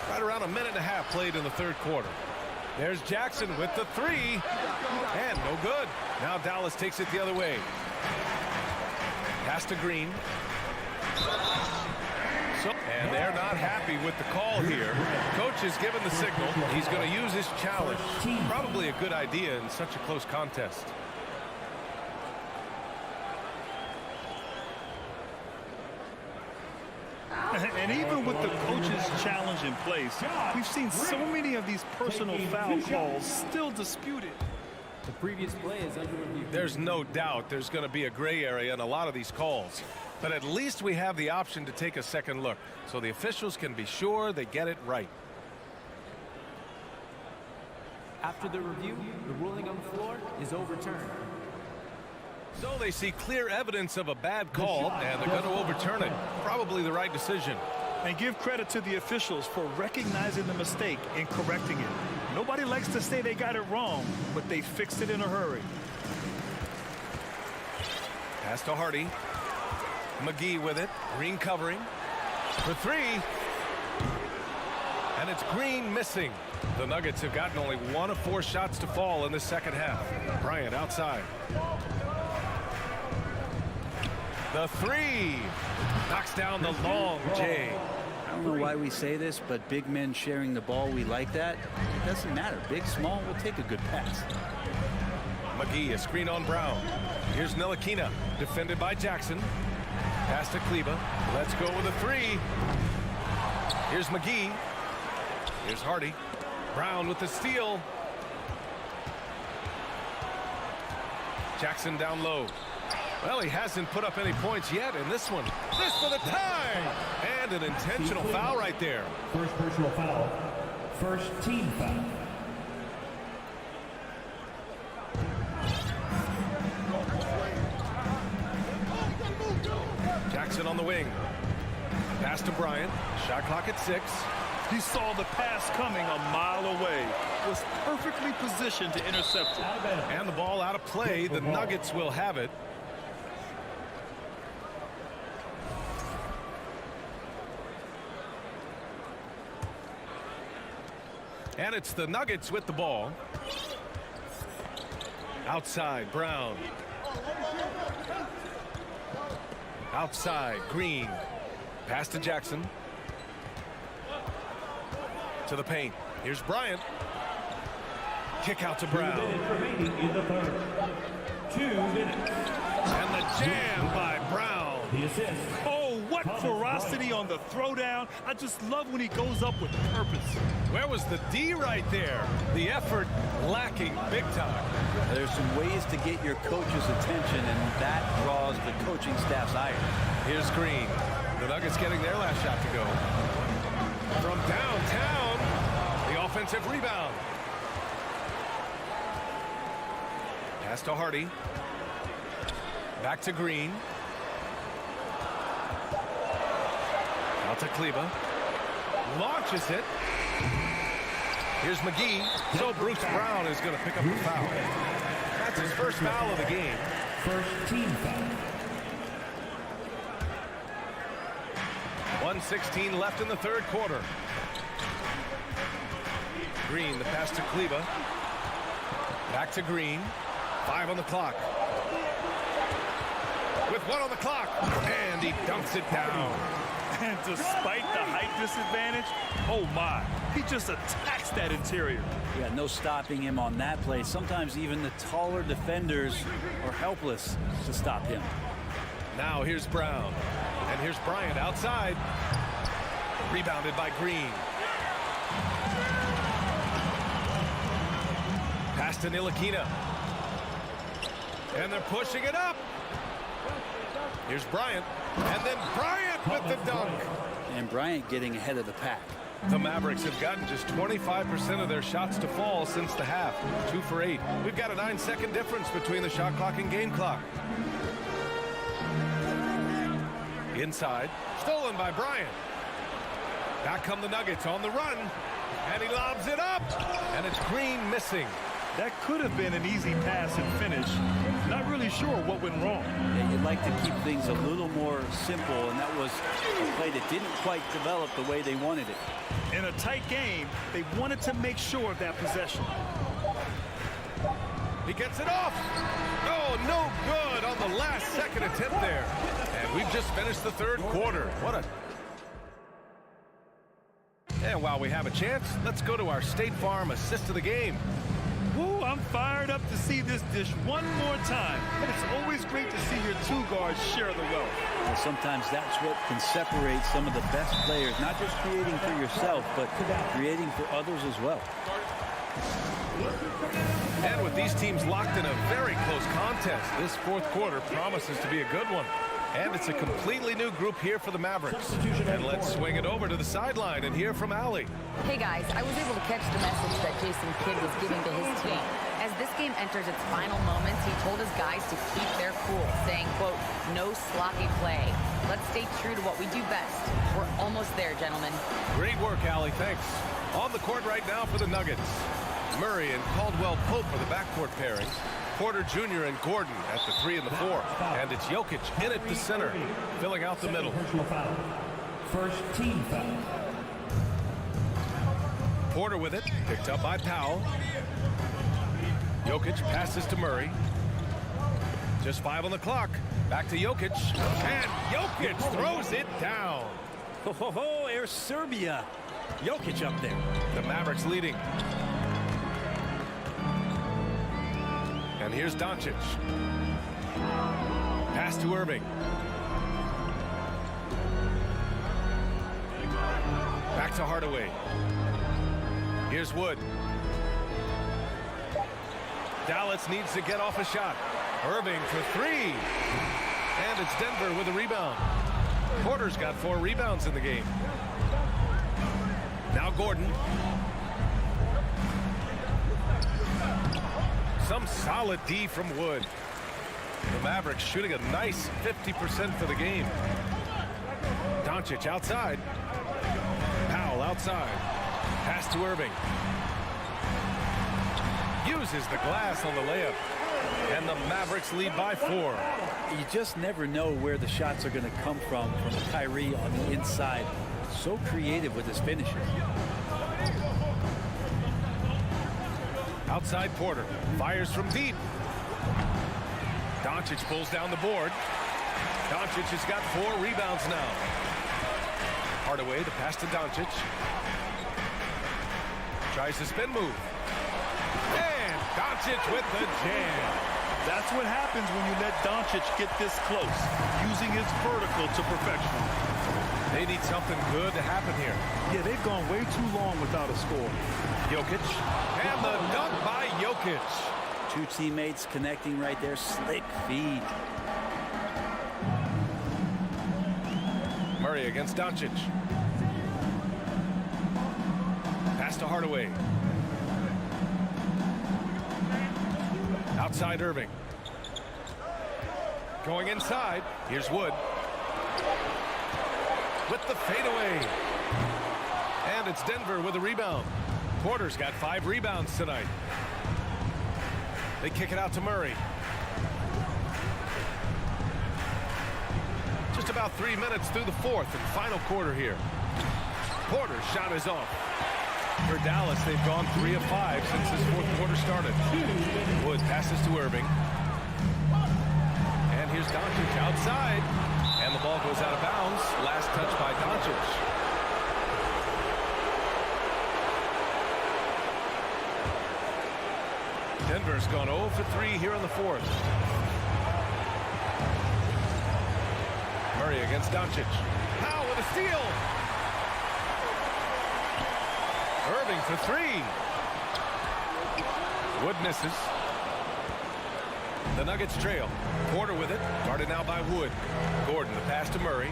Right around a minute and a half played in the third quarter. There's Jackson with the 3. And no good. Now Dallas takes it the other way. Pass to Green. And they're not happy with the call here. Coach has given the signal. He's going to use his challenge. Probably a good idea in such a close contest. And even with the coach's challenge in place, we've seen so many of these personal foul calls still disputed. The previous play is under review. There's no doubt there's going to be a gray area in a lot of these calls. But at least we have the option to take a second look, so the officials can be sure they get it right. After the review, the ruling on the floor is overturned. So they see clear evidence of a bad call, and they're going to overturn it. Probably the right decision. And give credit to the officials for recognizing the mistake and correcting it. Nobody likes to say they got it wrong, but they fixed it in a hurry. Pass to Hardy. McGee with it. Green covering. For three. And it's Green missing. The Nuggets have gotten only 1 of 4 shots to fall in the second half. Bryant outside. The three. Knocks down the long J. I don't know why we say this, but big men sharing the ball, we like that. It doesn't matter. Big, small, we'll take a good pass. McGee, a screen on Brown. Here's Ntilikina, defended by Jackson. Pass to Kleba. Let's go with a three. Here's McGee. Here's Hardy. Brown with the steal. Jackson down low. Well, he hasn't put up any points yet in this one. This for the tie! And an intentional foul right there. First personal foul. First team foul. Jackson on the wing. Pass to Bryant. Shot clock at 6. He saw the pass coming a mile away. Was perfectly positioned to intercept it. And the ball out of play. The Nuggets will have it. And it's the Nuggets with the ball. Outside, Brown. Outside, Green. Pass to Jackson. To the paint. Here's Bryant. Kick out to Brown. 2 minutes remaining in the third. 2 minutes. And the jam by Brown. The assist. Oh, what ferocity on the throwdown. I just love when he goes up with purpose. Where was the D right there? The effort lacking big time. There's some ways to get your coach's attention, and that draws the coaching staff's ire. Here's Green. The Nuggets getting their last shot to go. From downtown, the offensive rebound. Pass to Hardy. Back to Green. Out to Kleba. Launches it. Here's McGee. So Bruce Brown is going to pick up the foul. That's his first foul of the game. First team foul. 1:16 left in the third quarter. Green, the pass to Kleba. Back to Green. 5 on the clock. With 1 on the clock. And he dunks it down. And despite the height disadvantage, oh my, he just attacks that interior. Yeah, no stopping him on that play. Sometimes even the taller defenders are helpless to stop him. Now here's Brown. And here's Bryant outside. Rebounded by Green. Pass to Ntilikina. And they're pushing it up. Here's Bryant. And then Bryant with the dunk. And Bryant getting ahead of the pack. The Mavericks have gotten just 25% of their shots to fall since the half. 2 for 8. We've got a 9-second difference between the shot clock and game clock. Inside. Stolen by Bryant. Back come the Nuggets on the run. And he lobs it up. And it's Green missing. That could have been an easy pass and finish. Not really sure what went wrong. Yeah, you'd like to keep things a little more simple, and that was a play that didn't quite develop the way they wanted it. In a tight game, they wanted to make sure of that possession. He gets it off. Oh, no good on the last second attempt there. And we've just finished the third quarter. What a... And while we have a chance, let's go to our State Farm assist of the game. Woo, I'm fired up to see this dish one more time. It's always great to see your two guards share the wealth. Well, sometimes that's what can separate some of the best players, not just creating for yourself, but creating for others as well. And with these teams locked in a very close contest, this fourth quarter promises to be a good one. And it's a completely new group here for the Mavericks. And let's swing it over to the sideline and hear from Allie. Hey guys, I was able to catch the message that Jason Kidd was giving to his team. As this game enters its final moments, he told his guys to keep their cool, saying, quote, no sloppy play. Let's stay true to what we do best. We're almost there, gentlemen. Great work, Allie. Thanks. On the court right now for the Nuggets. Murray and Caldwell-Pope are the backcourt pairings. Porter Jr. and Gordon at the 3 and the 4. And it's Jokic in at the center, filling out the middle. First team foul. Porter with it, picked up by Powell. Jokic passes to Murray. Just 5 on the clock. Back to Jokic. And Jokic throws it down. Ho, ho, ho, Air Serbia. Jokic up there. The Mavericks leading. And here's Doncic. Pass to Irving. Back to Hardaway. Here's Wood. Dallas needs to get off a shot. Irving for 3. And it's Denver with a rebound. Porter's got 4 rebounds in the game. Now Gordon. Some solid D from Wood. The Mavericks shooting a nice 50% for the game. Doncic outside. Powell outside. Pass to Irving. Uses the glass on the layup. And the Mavericks lead by 4. You just never know where the shots are going to come from Kyrie on the inside. So creative with his finishes. Outside Porter. Fires from deep. Doncic pulls down the board. Doncic has got 4 rebounds now. Hardaway to pass to Doncic. Tries the spin move. And Doncic with the jam. That's what happens when you let Doncic get this close, using his vertical to perfection. They need something good to happen here. Yeah, they've gone way too long without a score. Jokic. And the dunk by Jokic. 2 teammates connecting right there. Slick feed. Murray against Doncic. Pass to Hardaway. Outside Irving. Going inside. Here's Wood. With the fadeaway. And it's Denver with a rebound. Porter's got 5 rebounds tonight. They kick it out to Murray. Just about 3 minutes through the 4th and final quarter here. Porter's shot is off. For Dallas, they've gone 3 of 5 since this 4th quarter started. Wood passes to Irving. And here's Doncic outside. And the ball goes out of bounds. Last touch by Doncic. Denver's gone 0 for 3 here in the 4th. Murray against Doncic. Powell with a steal. Irving for 3. Wood misses. The Nuggets trail. Porter with it. Guarded now by Wood. Gordon the pass to Murray.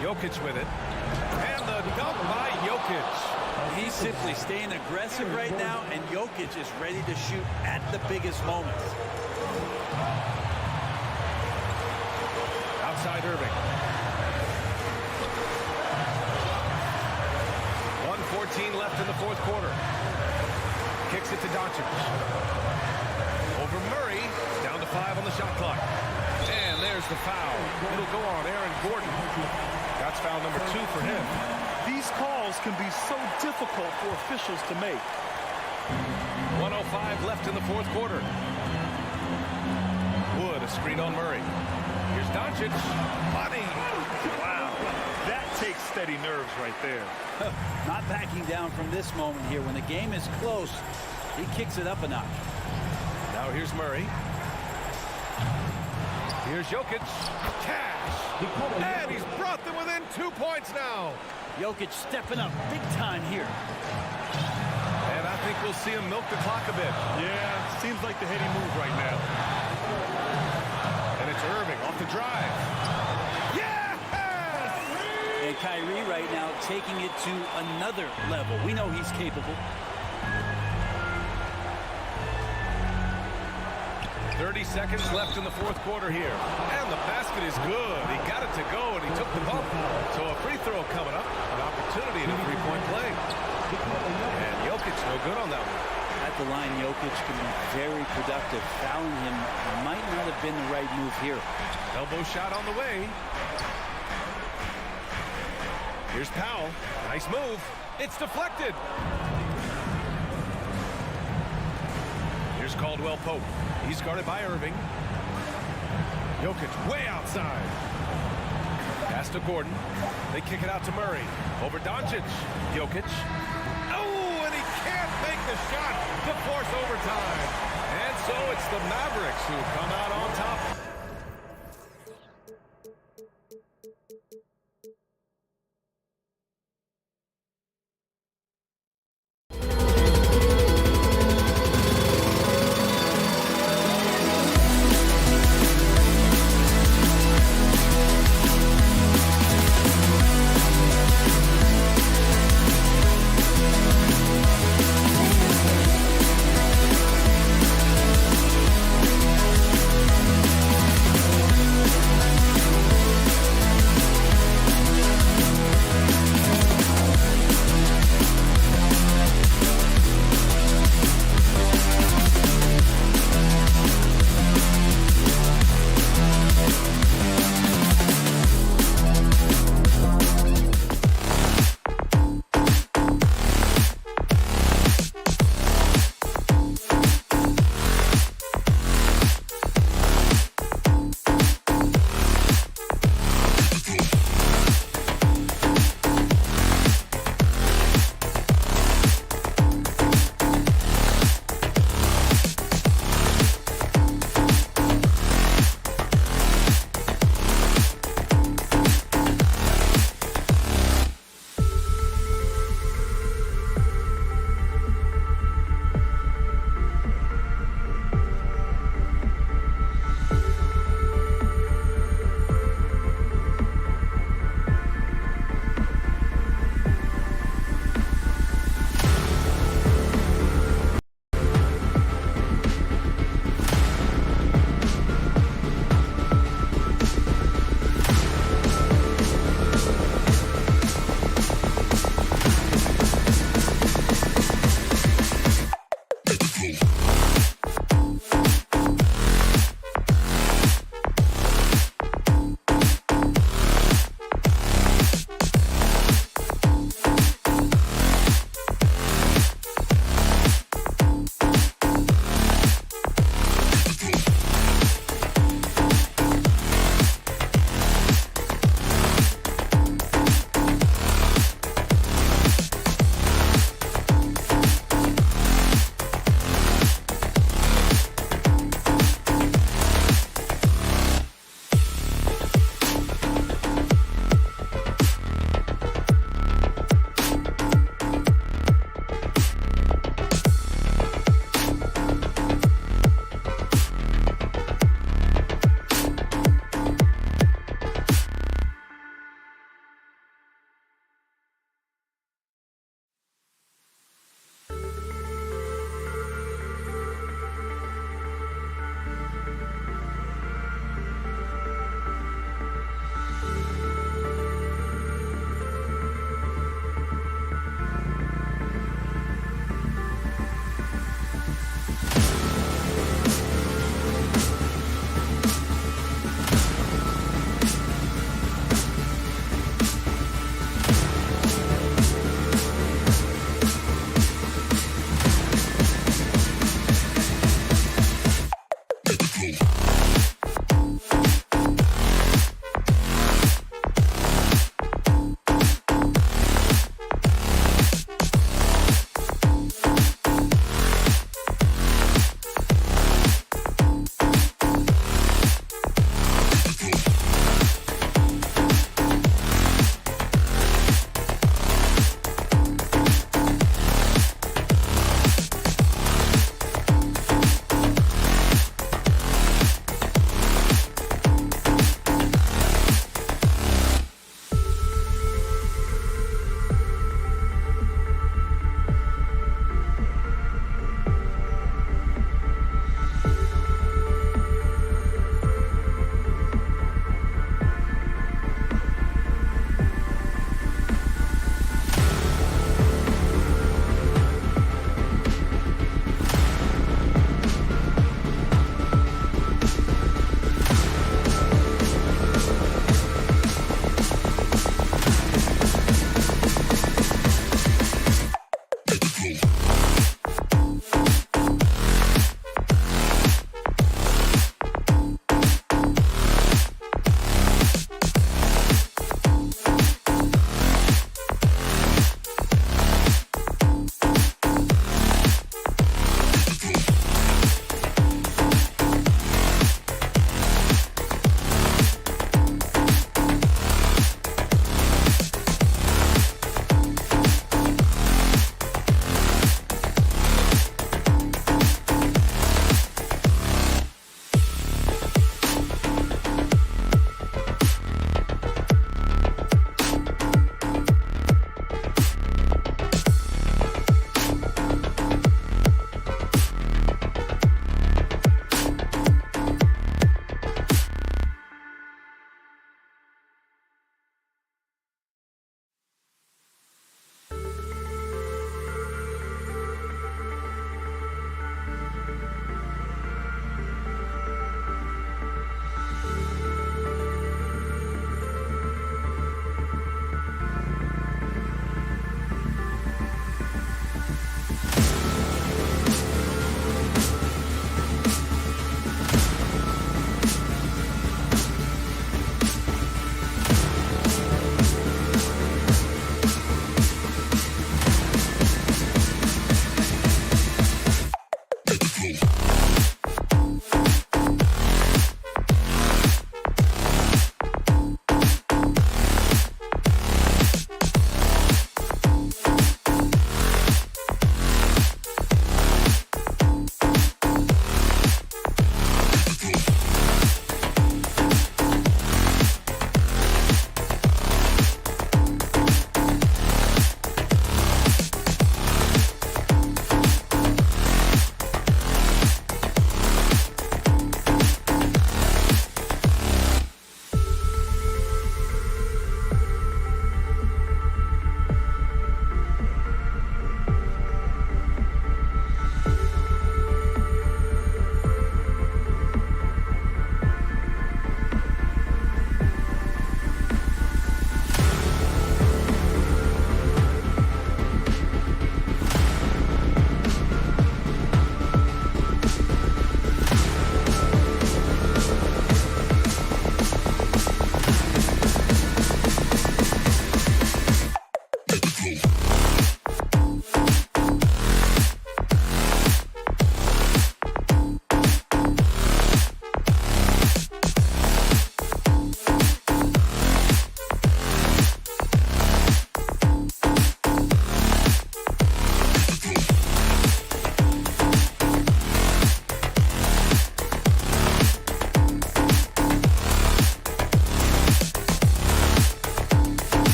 Jokic with it. And the dunk by Jokic. He's simply staying aggressive right now, and Jokic is ready to shoot at the biggest moments. Outside Irving. 1:14 left in the 4th quarter. Kicks it to Doncic. Over Murray. Down to 5 on the shot clock. And there's the foul. It'll go on Aaron Gordon. That's foul number 2 for him. These calls can be so difficult for officials to make. 1:05 left in the 4th quarter. Wood, a screen on Murray. Here's Doncic. Money. Wow. That takes steady nerves right there. Not backing down from this moment here. When the game is close, he kicks it up a notch. Now here's Murray. Here's Jokic. Cash. And he's brought them within 2 points now. Jokic stepping up big time here. And I think we'll see him milk the clock a bit. Yeah, seems like the heady move right now. And it's Irving off the drive. Yes! And Kyrie right now taking it to another level. We know he's capable. 30 seconds left in the fourth quarter here. And the basket is good. He got it to go, and he took the bump. So a free throw coming up. An opportunity in a three-point play. And Jokic no good on that one. At the line, Jokic can be very productive. Fouling him might not have been the right move here. Elbow shot on the way. Here's Powell. Nice move. It's deflected. Here's Caldwell Pope. He's guarded by Irving. Jokic way outside. Pass to Gordon. They kick it out to Murray. Over Doncic. Jokic. Oh, and he can't make the shot to force overtime. And so it's the Mavericks who come out on top.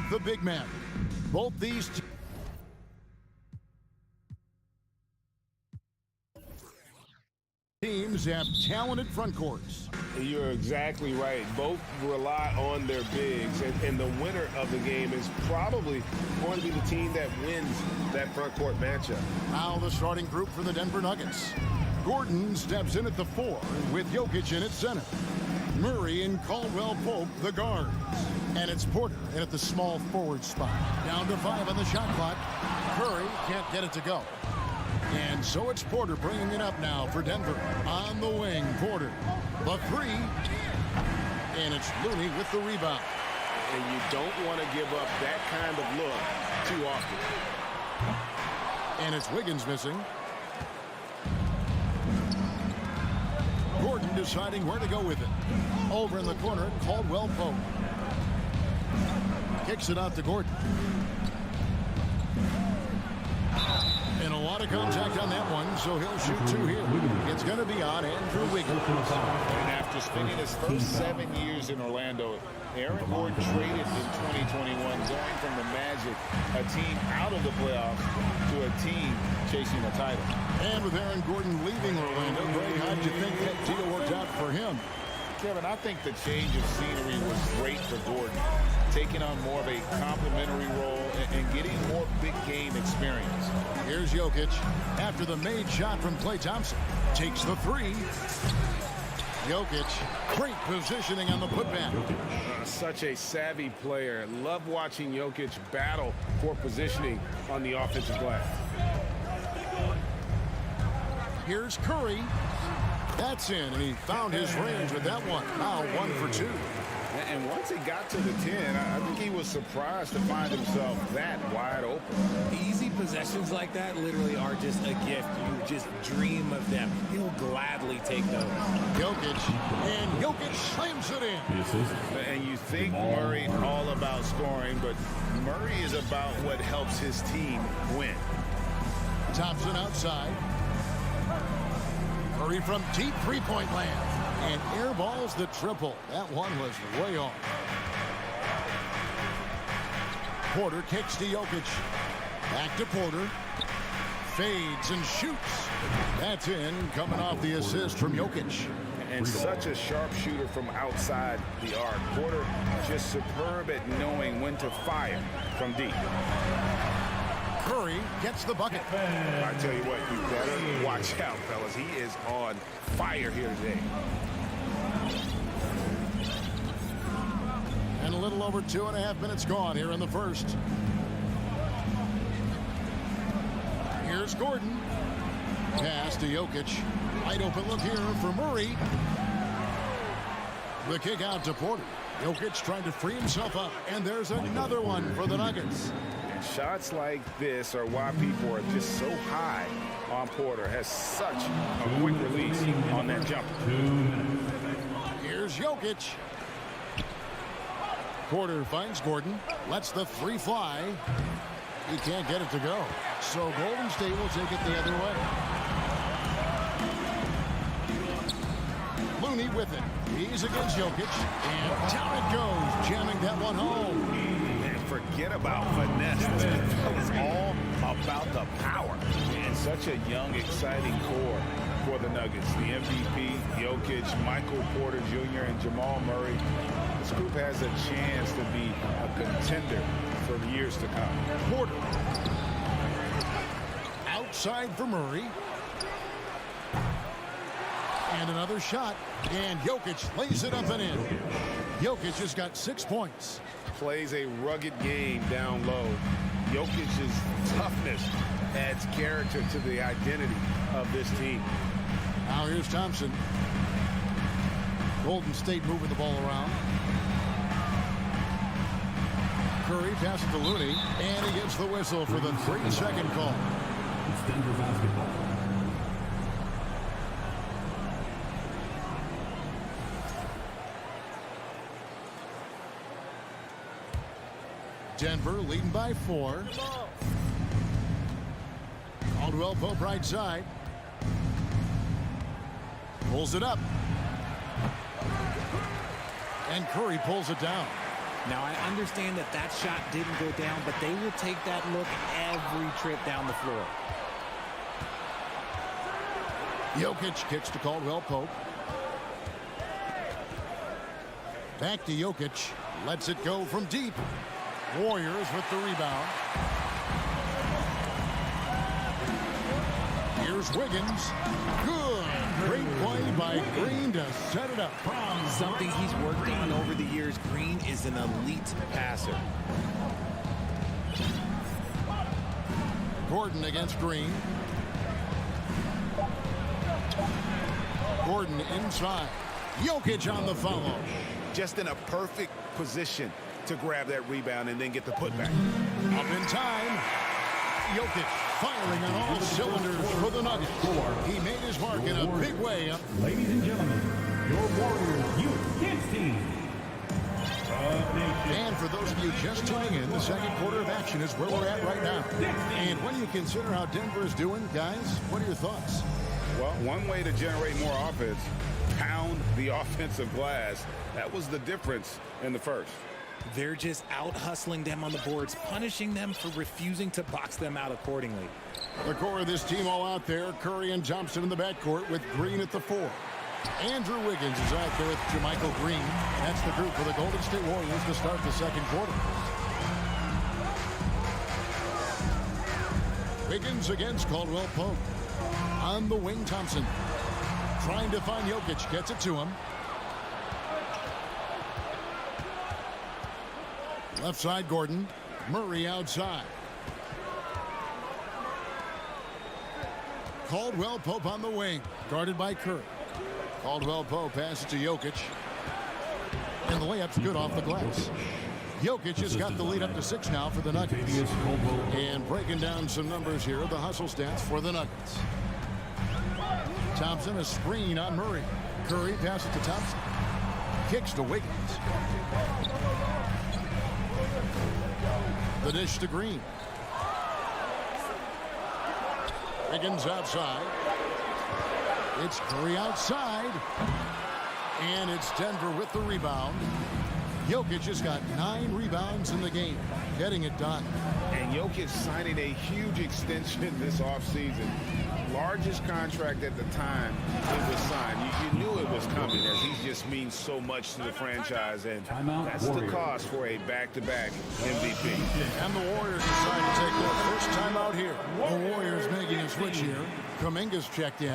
The big man. Both these teams have talented front courts. You're exactly right. Both rely on their bigs, and the winner of the game is probably going to be the team that wins that front court matchup. Now the starting group for the Denver Nuggets. Gordon steps in at the 4 with Jokic in at center. Murray and Caldwell Pope, the guards. And it's Porter in at the small forward spot. Down to 5 on the shot clock. Curry can't get it to go. And so it's Porter bringing it up now for Denver. On the wing, Porter. The 3. And it's Looney with the rebound. And you don't want to give up that kind of look too often. And it's Wiggins missing. Gordon deciding where to go with it. Over in the corner, Caldwell Pope. Kicks it out to Gordon. And a lot of contact on that one, so he'll shoot 2 here. It's going to be on Andrew Wiggins. And after spending his first 7 years in Orlando, Aaron Gordon traded in 2021, going from the Magic, a team out of the playoffs, to a team chasing a title. And with Aaron Gordon leaving Orlando, Greg, how did you think that deal worked out for him? Kevin, I think the change of scenery was great for Gordon, taking on more of a complimentary role and getting more big game experience. Here's Jokic after the made shot from Klay Thompson. Takes the 3. Jokic, great positioning on the putback. Such a savvy player. Love watching Jokic battle for positioning on the offensive glass. Here's Curry. That's in, and he found his range with that one. Now 1 for 2. And once he got to the 10, I think he was surprised to find himself that wide open. Easy possessions like that literally are just a gift. You just dream of them. He'll gladly take those. Jokic, and Jokic slams it in. And you think Murray all about scoring, but Murray is about what helps his team win. Thompson outside. Curry from deep three-point land. And airballs the triple. That one was way off. Porter kicks to Jokic. Back to Porter. Fades and shoots. That's in, coming off the assist from Jokic. And such a sharp shooter from outside the arc. Porter just superb at knowing when to fire from deep. Curry gets the bucket. I tell you what, you better watch out, fellas. He is on fire here today. And a little over 2.5 minutes gone here in the first. Here's Gordon. Pass to Jokic. Wide open look here for Murray. The kick out to Porter. Jokic trying to free himself up. And there's another one for the Nuggets. Shots like this are why people are just so high on Porter. Has such a quick release on that jumper. Here's Jokic. Porter finds Gordon. Lets the three fly. He can't get it to go. So Golden State will take it the other way. Looney with it. He's against Jokic. And down it goes. Jamming that one home. Forget about finesse. This is all about the power. And such a young, exciting core for the Nuggets. The MVP, Jokic, Michael Porter Jr., and Jamal Murray. This group has a chance to be a contender for years to come. Porter. Outside for Murray. And another shot. And Jokic lays it up and in. Jokic has got 6 points. Plays a rugged game down low. Jokic's toughness adds character to the identity of this team. Now here's Thompson. Golden State moving the ball around. Curry passes to Looney, and he gets the whistle for the 3-second call. It's Denver basketball. Denver leading by 4. Caldwell Pope right side. Pulls it up. And Curry pulls it down. Now, I understand that that shot didn't go down, but they will take that look every trip down the floor. Jokic kicks to Caldwell Pope. Back to Jokic. Lets it go from deep. Warriors with the rebound. Here's Wiggins. Good. Great play by Green to set it up. Something he's worked on over the years. Green is an elite passer. Gordon against Green. Gordon inside. Jokic on the follow. Just in a perfect position to grab that rebound and then get the putback. Up in time. Jokic firing on all cylinders for the Nuggets. He made his mark in a big way. Ladies and gentlemen, your Warriors Youth Kids team. And for those of you just tuning in, the second quarter of action is where we're at right now. And when you consider how Denver is doing, guys, what are your thoughts? Well, one way to generate more offense, pound the offensive glass. That was the difference in the first. They're just out hustling them on the boards, punishing them for refusing to box them out accordingly. The core of this team all out there. Curry and Thompson in the backcourt with Green at the 4. Andrew Wiggins is out there with Jermichael Green. That's the group for the Golden State Warriors to start the second quarter. Wiggins against Caldwell Pope. On the wing, Thompson. Trying to find Jokic. Gets it to him. Left side, Gordon. Murray outside. Caldwell Pope on the wing. Guarded by Curry. Caldwell Pope passes to Jokic. And the layup's good off the glass. Jokic has got the lead up to 6 now for the Nuggets. And breaking down some numbers here, the hustle stats for the Nuggets. Thompson, a screen on Murray. Curry passes to Thompson. Kicks to Wiggins. The dish to Green. Wiggins outside. It's Curry outside. And it's Denver with the rebound. Jokic has got 9 rebounds in the game, getting it done. And Jokic signing a huge extension this offseason. Largest contract at the time it was signed. You knew it was coming, as he just means so much to the franchise, and that's the cost for a back-to-back MVP. And the Warriors decide to take their first time out here. The Warriors making a switch here. Kuminga's checked in.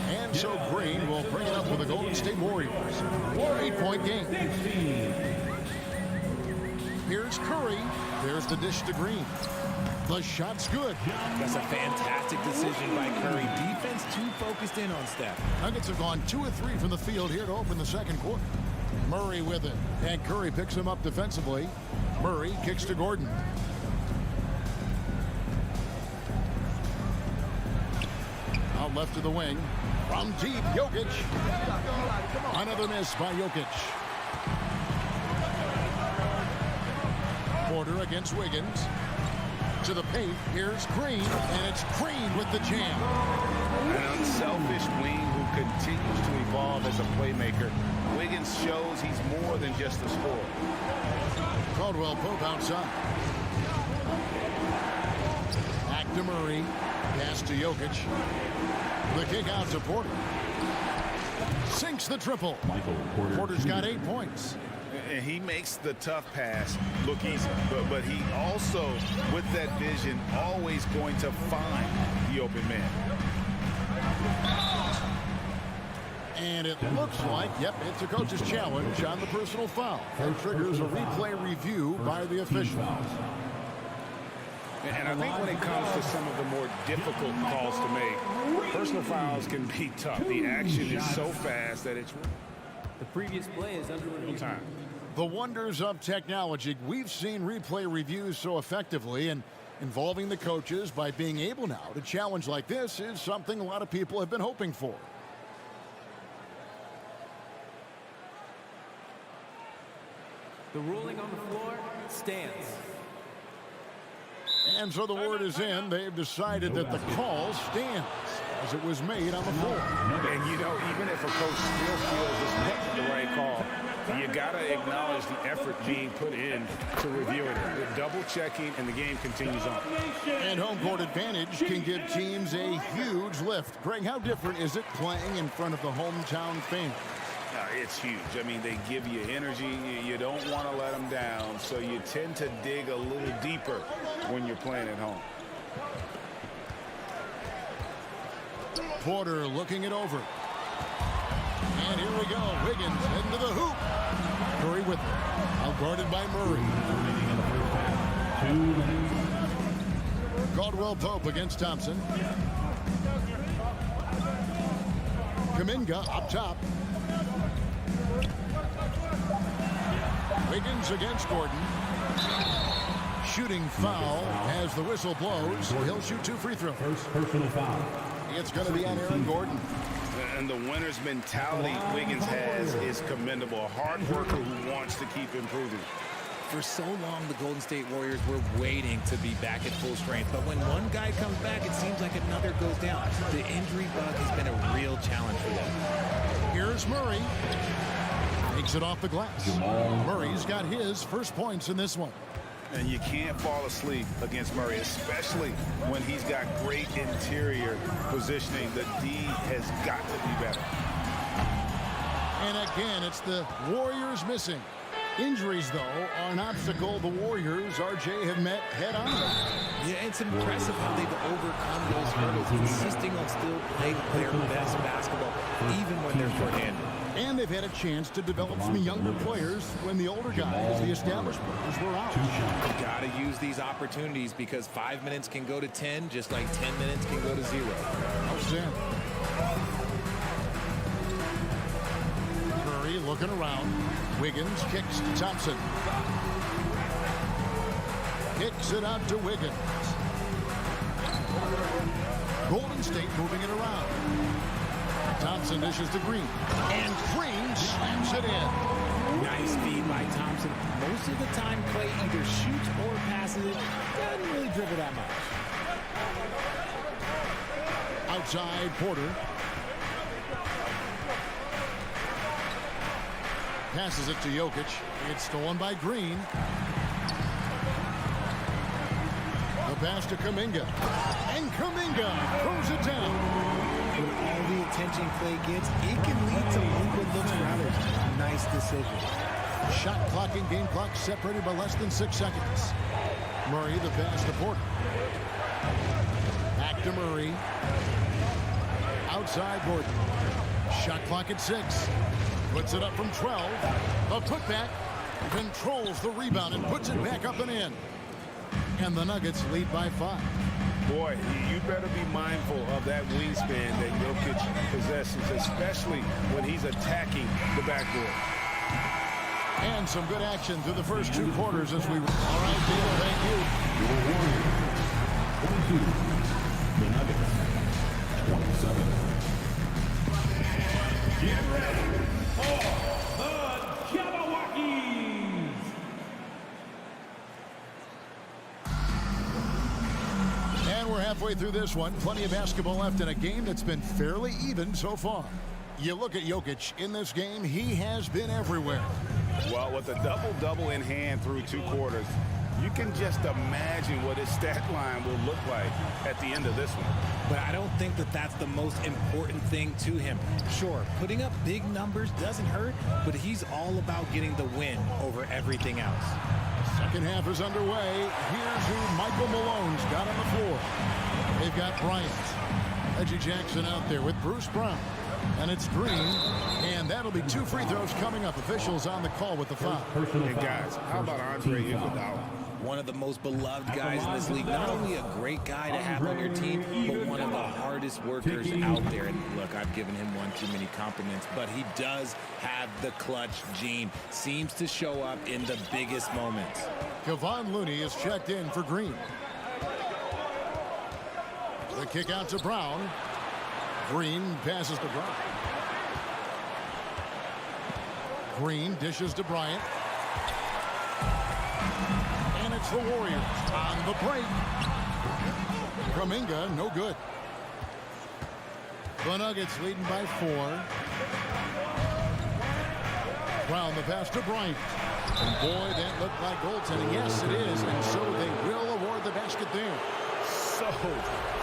And so Green will bring it up for the Golden State Warriors. 8-point game. Here's Curry. There's the dish to Green. The shot's good. That's a fantastic decision by Curry. Defense too focused in on Steph. Nuggets have gone 2 of 3 from the field here to open the second quarter. Murray with it. And Curry picks him up defensively. Murray kicks to Gordon. Out left to the wing. From deep, Jokic. Another miss by Jokic. Porter against Wiggins. To the paint, here's Green, and it's Green with the jam. An unselfish wing who continues to evolve as a playmaker. Wiggins shows he's more than just a scorer. Caldwell Pope outside. Back to Murray. Pass to Jokic. The kick out to Porter. Sinks the triple. Porter's got 8 points. And he makes the tough pass look easy, but he also, with that vision, always going to find the open man. And it looks like, yep, it's a coach's challenge on the personal foul. That triggers a replay review by the official. And I think when it comes to some of the more difficult calls to make, personal fouls can be tough. The action is so fast that it's... The previous play is under review. Time. The wonders of technology. We've seen replay reviews so effectively, and involving the coaches by being able now to challenge like this is something a lot of people have been hoping for. The ruling on the floor stands. And so the word is in. They've decided that the call stands as it was made on the floor. And, you know, even if a coach still feels this wasn't the right call, you got to acknowledge the effort being put in to reviewing it. The double checking, and the game continues on. And home court advantage can give teams a huge lift. Greg, how different is it playing in front of the hometown fans? It's huge. I mean, they give you energy. You don't want to let them down, so you tend to dig a little deeper when you're playing at home. Porter looking it over. And here we go. Wiggins into the hoop. Curry with it. Out guarded by Murray. 2 minutes. Caldwell Pope against Thompson. Kuminga up top. Wiggins against Gordon. Shooting foul as the whistle blows. He'll shoot 2 free throws. First personal foul. It's going to be on Aaron Gordon. And the winner's mentality Wiggins has is commendable. A hard worker who wants to keep improving. For so long, the Golden State Warriors were waiting to be back at full strength. But when one guy comes back, it seems like another goes down. The injury bug has been a real challenge for them. Here's Murray. Takes it off the glass. Murray's got his first points in this one. And you can't fall asleep against Murray, especially when he's got great interior positioning. The D has got to be better. And again, it's the Warriors missing. Injuries, though, are an obstacle the Warriors, RJ, have met head-on. Yeah, it's impressive how they've overcome those hurdles, insisting on still playing their best basketball, even when they're short-handed. And they've had a chance to develop some younger players when the older guys, the established players, were out. You've got to use these opportunities because 5 minutes can go to 10, just like 10 minutes can go to 0. Outstanding. Curry looking around. Wiggins kicks to Thompson. Kicks it out to Wiggins. Golden State moving it around. Thompson dishes to Green. And Green slams it in. Nice feed by Thompson. Most of the time, Clay either shoots or passes it. Doesn't really dribble that much. Outside Porter. Passes it to Jokic. It's stolen by Green. The pass to Kuminga. And Kuminga throws it down. With all the attention Clay gets, it can lead to liquid looks for others. Nice decision. Shot clock and game clock separated by less than 6 seconds. Murray, the pass to Porter. Back to Murray. Outside Gordon. Shot clock at 6. Puts it up from 12. A putback. Controls the rebound and puts it back up and in. And the Nuggets lead by 5. Boy, you better be mindful of that wingspan that Jokic possesses, especially when he's attacking the backboard. And some good action through the first 2 quarters as we... All right, Dale, thank you. Your Warriors, 22. The Nuggets, 27. Get ready for the Jabberwockies. And we're halfway through this one. Plenty of basketball left in a game that's been fairly even so far. You look at Jokic in this game, he has been everywhere. Well, with a double-double in hand through 2 quarters, you can just imagine what his stat line will look like at the end of this one. But I don't think that that's the most important thing to him. Sure, putting up big numbers doesn't hurt, but he's all about getting the win over everything else. Second half is underway. Here's who Michael Malone's got on the floor. They've got Bryant. Reggie Jackson out there with Bruce Brown. And it's Green. And that'll be 2 free throws coming up. Officials on the call with the foul. Hey, guys, how about Andre Iguodala? One of the most beloved guys in this league. Not only a great guy to have on your team, but one of the hardest workers out there. And look, I've given him one too many compliments, but he does have the clutch gene. Seems to show up in the biggest moments. Kevon Looney is checked in for Green. The kick out to Brown. Green passes to Brown. Green dishes to Bryant. And it's the Warriors on the break. Kuminga, no good. The Nuggets leading by 4. Brown, the pass to Bryant. And boy, that looked like goaltending. Yes, it is. And so they will award the basket there. So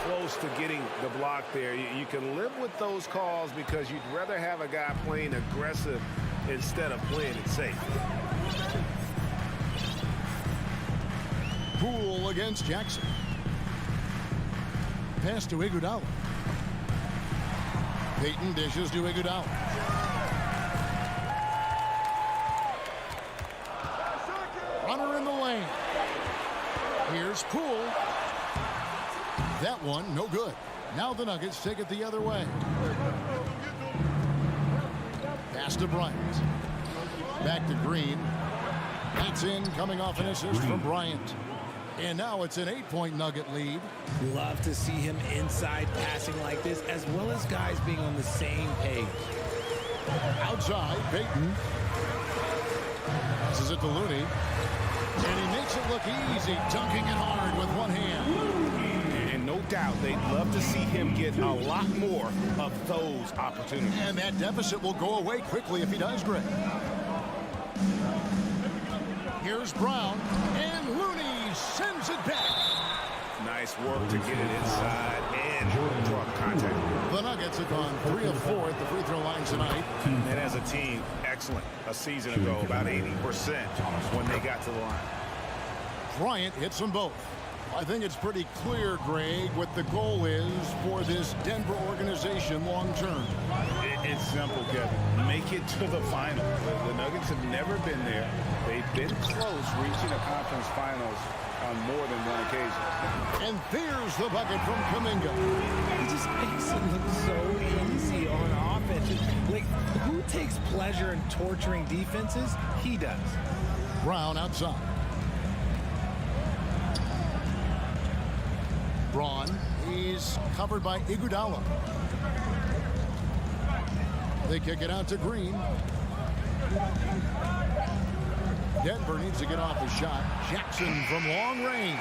close to getting the block there. You can live with those calls because you'd rather have a guy playing aggressive instead of playing it safe. Poole against Jackson. Pass to Iguodala. Payton dishes to Iguodala. Runner in the lane. Here's Poole. That one, no good. Now the Nuggets take it the other way. Pass to Bryant. Back to Green. That's in, coming off an assist from Bryant. And now it's an 8-point Nugget lead. Love to see him inside passing like this, as well as guys being on the same page. Outside, Payton. Passes it to Looney. And he makes it look easy, dunking it hard with one hand. And no doubt they'd love to see him get a lot more of those opportunities. And that deficit will go away quickly if he does, Greg. Here's Brown, and Looney sends it back. Nice work to get it inside and draw contact. The Nuggets have gone 3 of 4 at the free throw line tonight. And as a team, excellent. A season ago, about 80% when they got to the line. Bryant hits them both. I think it's pretty clear, Greg, what the goal is for this Denver organization long term. It's simple, Kevin. Make it to the final. The Nuggets have never been there. They've been close reaching a conference finals on more than one occasion. And there's the bucket from Kuminga. He just makes it look so easy on offense. Like, who takes pleasure in torturing defenses? He does. Brown outside. Braun, he's covered by Iguodala. They kick it out to Green. Denver needs to get off the shot. Jackson from long range.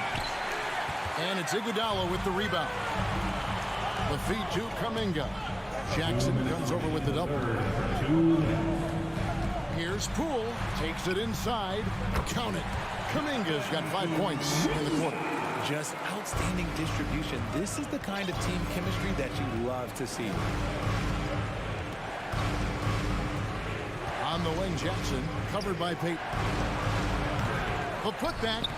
And it's Iguodala with the rebound. The feed to Kuminga. Jackson comes over with the double. Here's Poole. Takes it inside. Count it. Kuminga's got 5 points in the quarter. Just outstanding distribution. This is the kind of team chemistry that you love to see. On the wing, Jackson, covered by Peyton. The putback.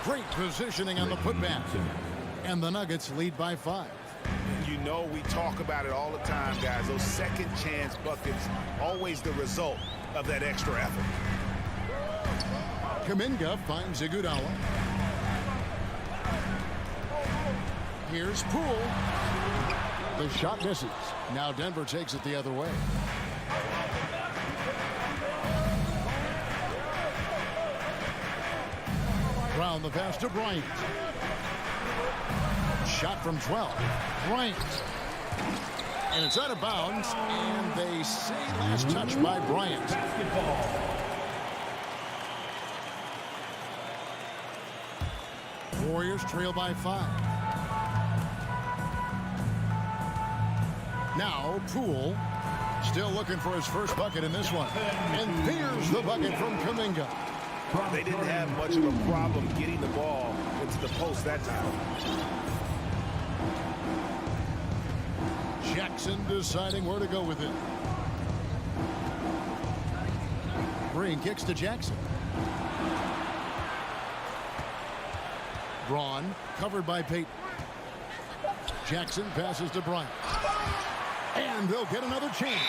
Great positioning on the putback. And the Nuggets lead by 5. You know, we talk about it all the time, guys. Those second chance buckets, always the result of that extra effort. Kuminga finds Iguodala. Here's Poole. The shot misses. Now Denver takes it the other way. Brown the pass to Bryant. Shot from 12. Bryant. And it's out of bounds. And they say last touch by Bryant. Warriors trail by 5. Now Poole still looking for his first bucket in this one. And there's the bucket from Kuminga. They didn't have much of a problem getting the ball into the post that time. Jackson deciding where to go with it. Green kicks to Jackson. Braun covered by Peyton. Jackson passes to Bryant. And they'll get another chance.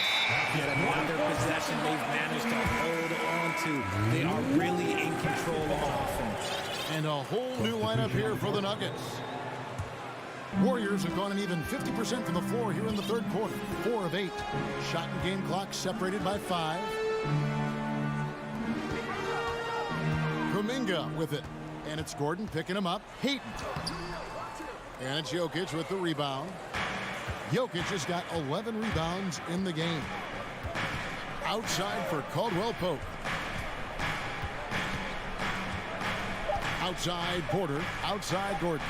Yet another possession they've managed to hold on to. They are really in control on offense. And a whole new lineup here for the Nuggets. Warriors have gone an even 50% from the floor here in the third quarter. 4 of 8. Shot and game clock separated by 5. Kuminga with it. And it's Gordon picking him up. Hayton. And it's Jokic with the rebound. Jokic has got 11 rebounds in the game. Outside for Caldwell Pope. Outside Porter. Outside Gordon.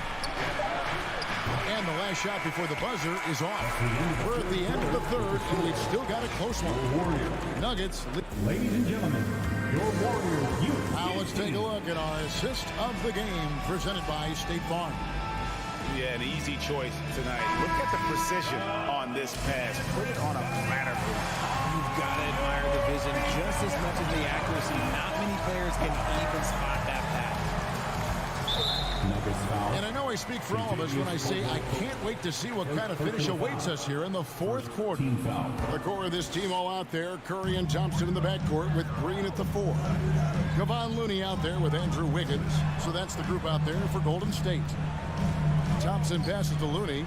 And the last shot before the buzzer is off. We're at the end of the third, and we've still got a close one. Nuggets. Ladies and gentlemen, your Warriors. Now let's take a look at our assist of the game presented by State Farm. Yeah, an easy choice tonight. Look at the precision on this pass. Put it on a platter. You've got to admire the vision just as much as the accuracy. Not many players can even spot that pass. And I know I speak for all of us when I say I can't wait to see what kind of finish awaits us here in the fourth quarter. The core of this team all out there. Curry and Thompson in the backcourt with Green at the 4. Kevon Looney out there with Andrew Wiggins. So that's the group out there for Golden State. Thompson passes to Looney.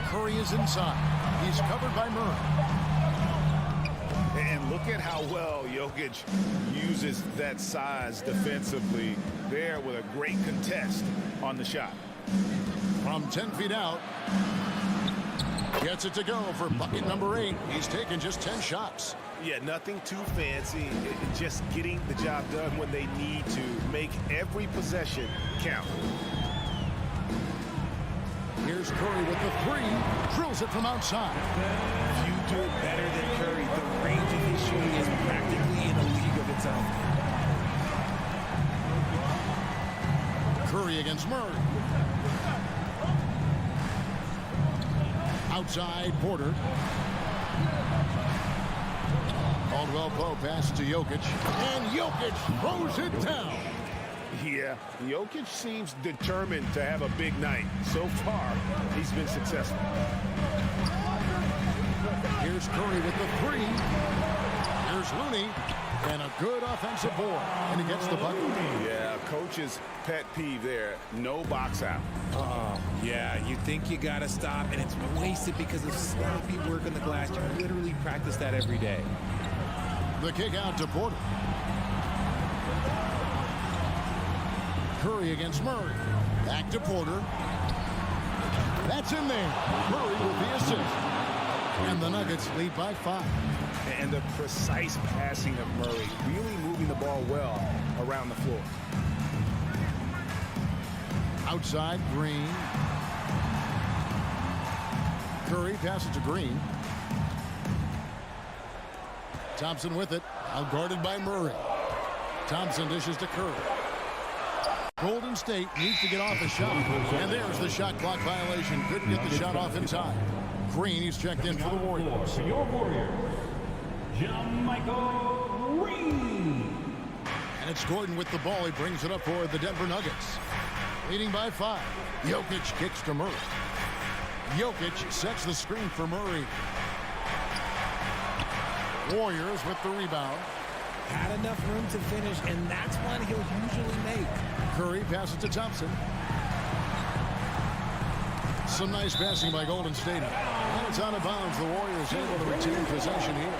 Curry is inside. He's covered by Murray. And look at how well Jokic uses that size defensively there with a great contest on the shot. From 10 feet out. Gets it to go for bucket number 8. He's taken just 10 shots. Yeah, nothing too fancy. Just getting the job done when they need to. Make every possession count. Here's Curry with the 3. Drills it from outside. You do it better than Curry. The range of his shooting is practically in a league of its own. Curry against Murray. Outside Porter. Caldwell Pope passes to Jokic. And Jokic throws it down. Yeah, Jokic seems determined to have a big night. So far, he's been successful. Here's Curry with the 3. Here's Looney. And a good offensive board. And he gets the bucket. Yeah, coach's pet peeve there. No box out. Yeah, you think you got to stop, and it's wasted because of sloppy work on the glass. You literally practice that every day. The kick out to Porter. Curry against Murray. Back to Porter. That's in there. Murray with the assist. And the Nuggets lead by 5. And the precise passing of Murray, really moving the ball well around the floor. Outside, Green. Curry passes to Green. Thompson with it. Outguarded by Murray. Thompson dishes to Curry. Golden State needs to get off a shot. And there's the shot clock violation. Couldn't get the shot off in time. Green, he's checked in for the Warriors. For your Warriors, Michael Green. And it's Gordon with the ball. He brings it up for the Denver Nuggets. Leading by 5. Jokic kicks to Murray. Jokic sets the screen for Murray. Warriors with the rebound. Had enough room to finish, and that's one he'll usually make. Curry passes to Thompson. Some nice passing by Golden State. And it's out of bounds. The Warriors able to retain possession here.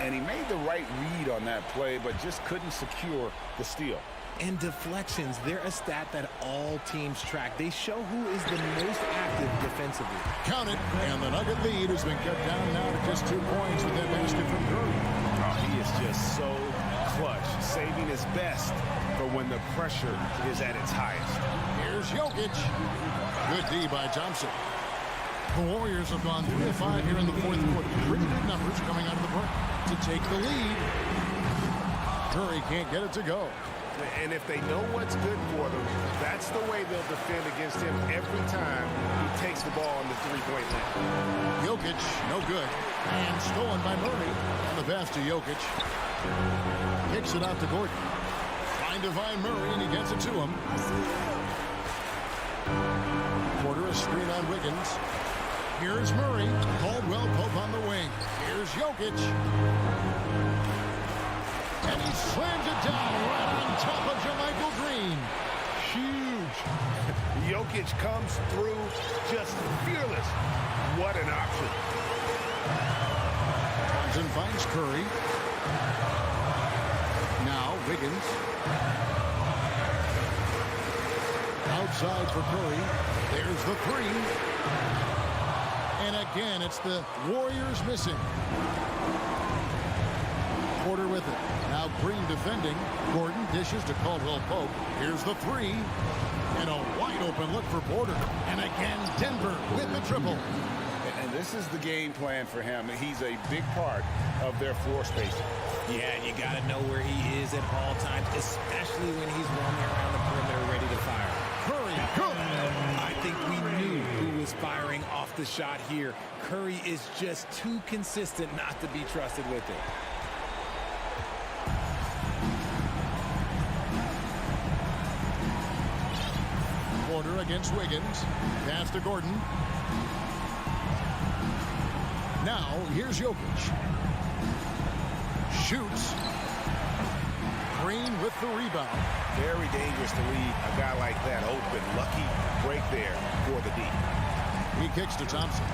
And he made the right read on that play, but just couldn't secure the steal. And deflections, they're a stat that all teams track. They show who is the most active defensively. Count it, and the Nugget lead has been cut down now to just 2 points with that basket from Curry. Oh, he is just so clutch, saving his best for when the pressure is at its highest. Here's Jokic. Good D by Thompson. The Warriors have gone 3 of 5 here in the fourth quarter. Pretty good numbers coming out of the break to take the lead. Curry can't get it to go. And if they know what's good for them, that's the way they'll defend against him every time he takes the ball in the three-point line. Jokic, no good. And stolen by Murray. On the pass to Jokic. Kicks it out to Gordon. Trying to find Murray, and he gets it to him. Porter a screen on Wiggins. Here's Murray. Caldwell Pope on the wing. Here's Jokic. And he slams it down right on top of JaMychal Green. Huge. Jokic comes through just fearless. What an option. Thompson finds Curry. Now Wiggins. Outside for Curry. There's the 3. And again, it's the Warriors missing. Porter with it. Now Green defending. Gordon dishes to Caldwell Pope. Here's the 3. And a wide open look for Porter. And again, Denver with the triple. And this is the game plan for him. He's a big part of their floor spacing. Yeah, and you got to know where he is at all times, especially when he's roaming around the perimeter ready to fire. Curry, good. I think we knew who was firing off the shot here. Curry is just too consistent not to be trusted with it. Porter against Wiggins. Pass to Gordon. Now, here's Jokic. Shoots. Green with the rebound. Very dangerous to leave a guy like that open. Lucky break there for the D. He kicks to Thompson.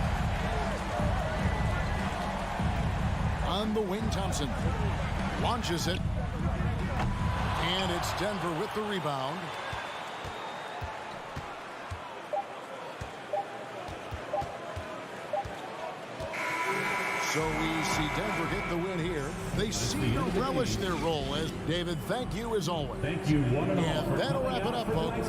On the wing, Thompson. Launches it. And it's Denver with the rebound. So we see Denver get the win here. They seem to relish their role. As David, thank you as always. Thank you, one and all. And that'll wrap it up, folks.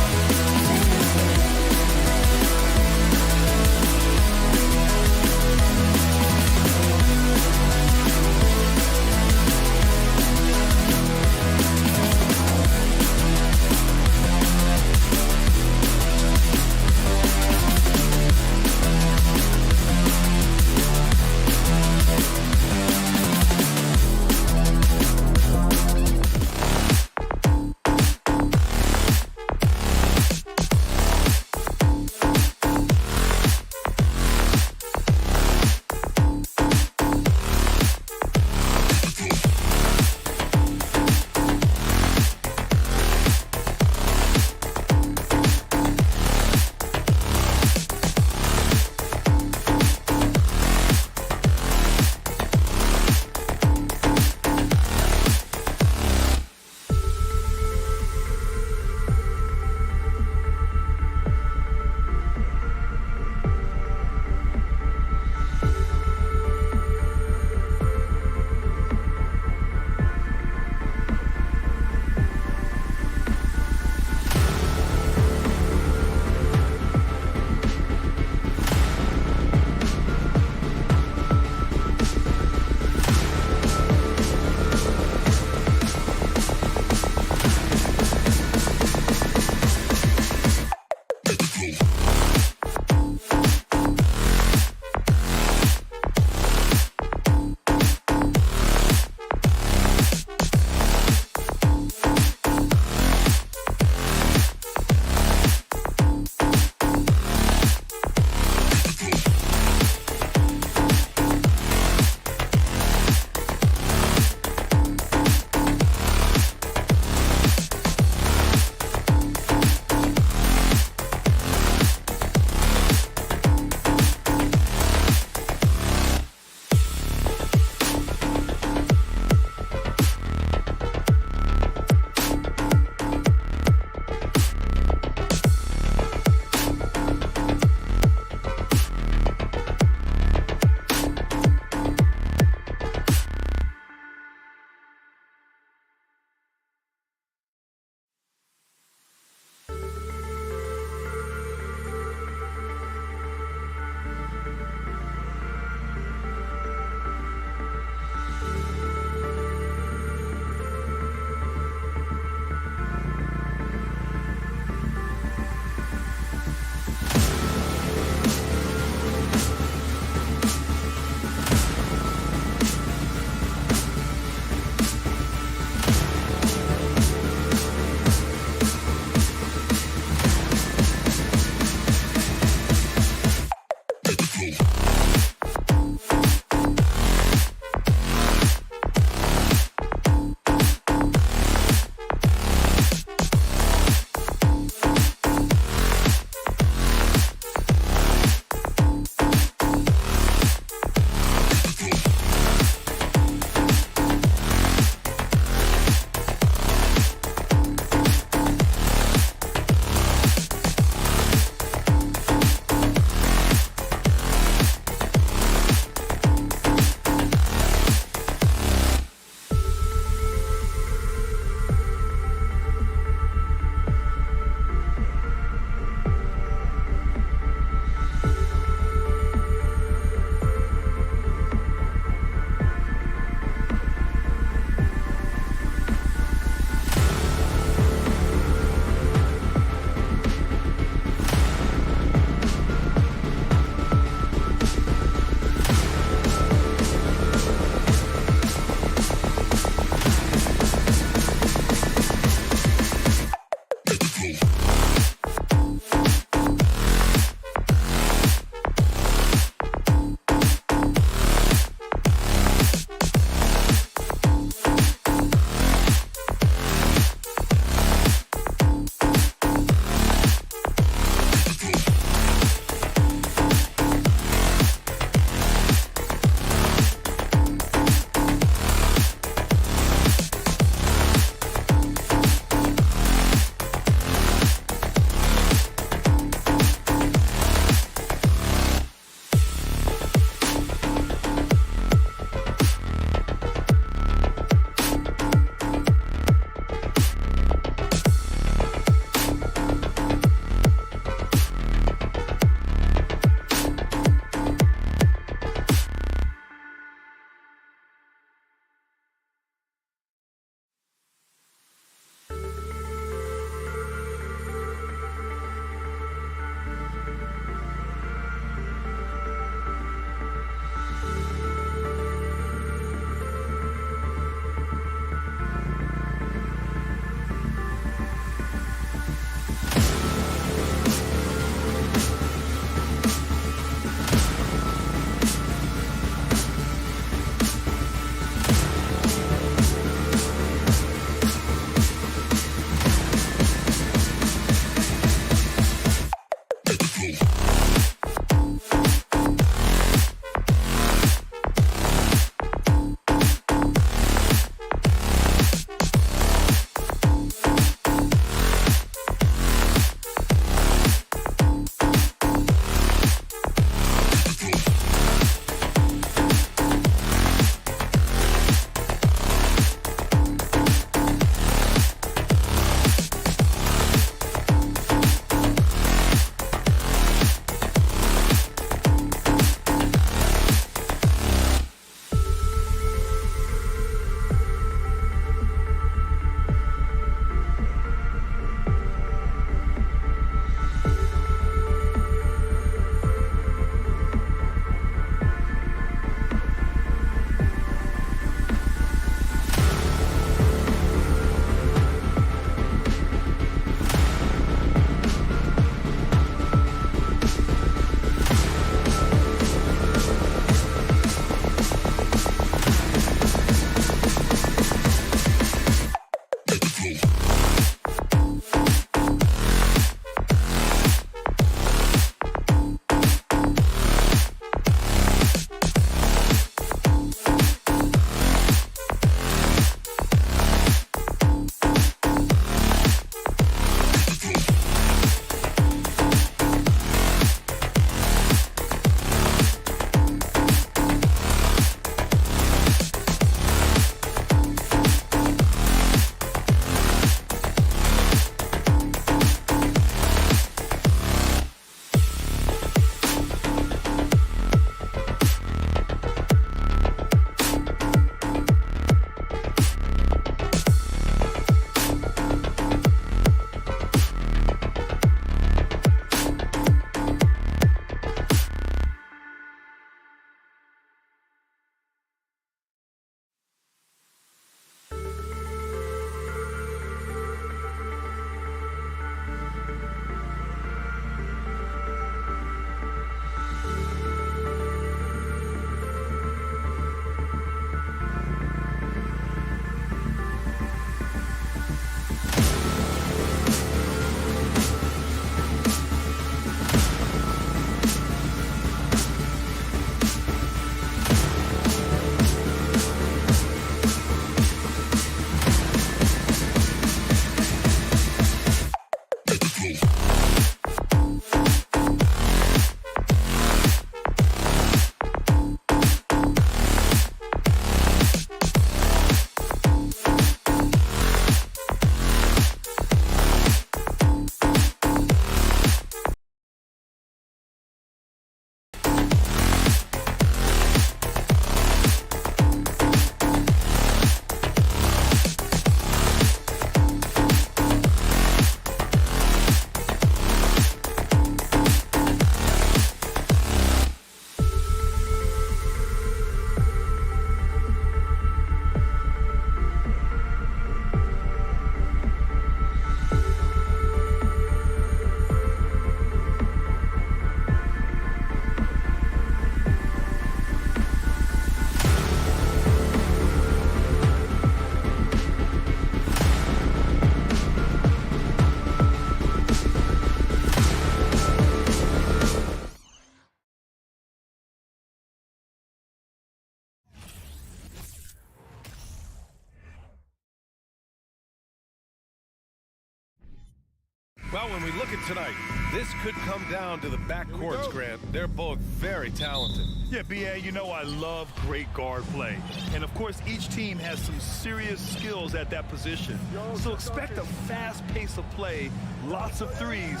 Well, when we look at tonight, this could come down to the backcourts, Grant. They're both very talented. Yeah, B.A., you know I love great guard play. And, of course, each team has some serious skills at that position. So expect a fast pace of play, lots of threes.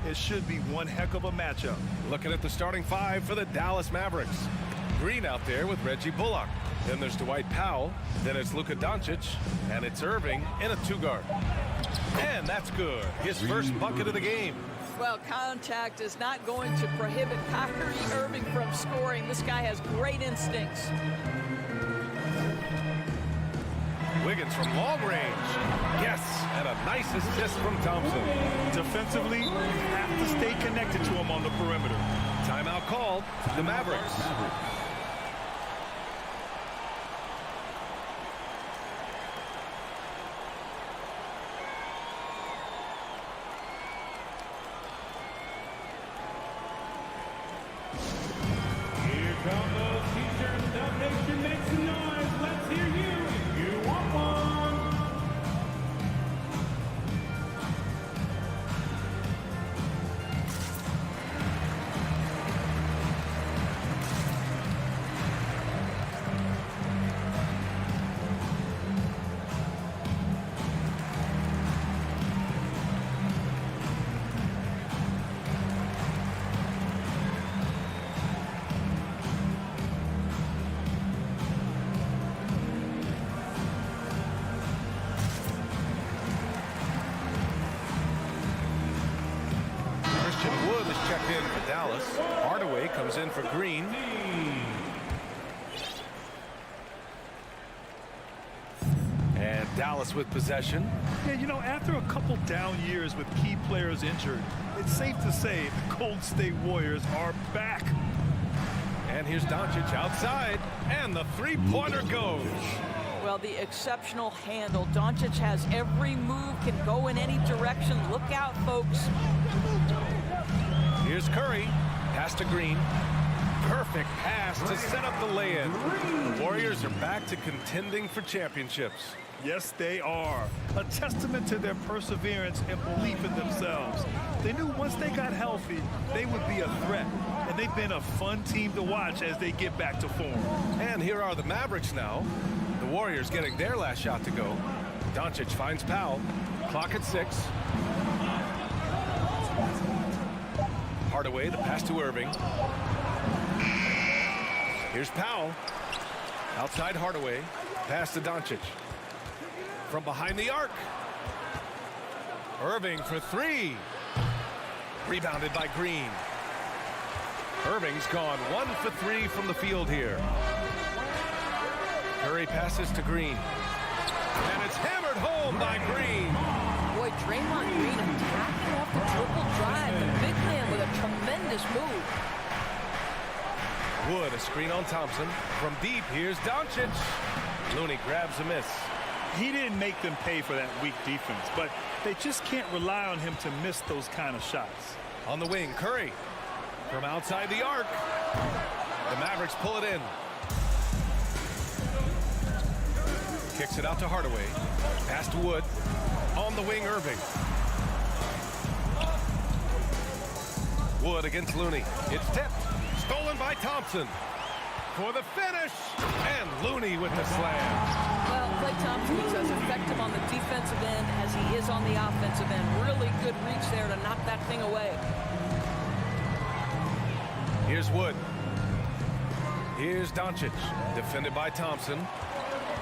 It should be one heck of a matchup. Looking at the starting five for the Dallas Mavericks. Green out there with Reggie Bullock. Then there's Dwight Powell. Then it's Luka Doncic. And it's Irving in a two-guard. And that's good. His first bucket of the game. Well, contact is not going to prohibit Kyrie Irving from scoring. This guy has great instincts. Wiggins from long range. Yes, and a nice assist from Thompson. Defensively, you have to stay connected to him on the perimeter. Timeout called. The Mavericks. Checked in for Dallas. Hardaway comes in for Green. And Dallas with possession. Yeah, you know, after a couple down years with key players injured, it's safe to say the Golden State Warriors are back. And here's Doncic outside, and the three-pointer goes. Well, the exceptional handle. Doncic has every move, can go in any direction. Look out, folks. Here's Curry. Pass to Green. Perfect pass to set up the lay-in. The Warriors are back to contending for championships. Yes, they are. A testament to their perseverance and belief in themselves. They knew once they got healthy, they would be a threat. And they've been a fun team to watch as they get back to form. And here are the Mavericks now. The Warriors getting their last shot to go. Doncic finds Powell. Clock at 6. Hardaway, the pass to Irving. Here's Powell. Outside Hardaway. Pass to Doncic. From behind the arc. Irving for 3. Rebounded by Green. Irving's gone 1 for 3 from the field here. Curry passes to Green. And it's hammered home by Green. Boy, Draymond Green attacking off the triple drive. The big man with a tremendous move. Wood, a screen on Thompson. From deep, here's Doncic. Looney grabs a miss. He didn't make them pay for that weak defense, but they just can't rely on him to miss those kind of shots. On the wing, Curry. From outside the arc. The Mavericks pull it in. Kicks it out to Hardaway. Pass to Wood. On the wing, Irving. Wood against Looney. It's tipped. Stolen by Thompson. For the finish. And Looney with the slam. Well, Klay Thompson is as effective on the defensive end as he is on the offensive end. Really good reach there to knock that thing away. Here's Wood. Here's Doncic. Defended by Thompson.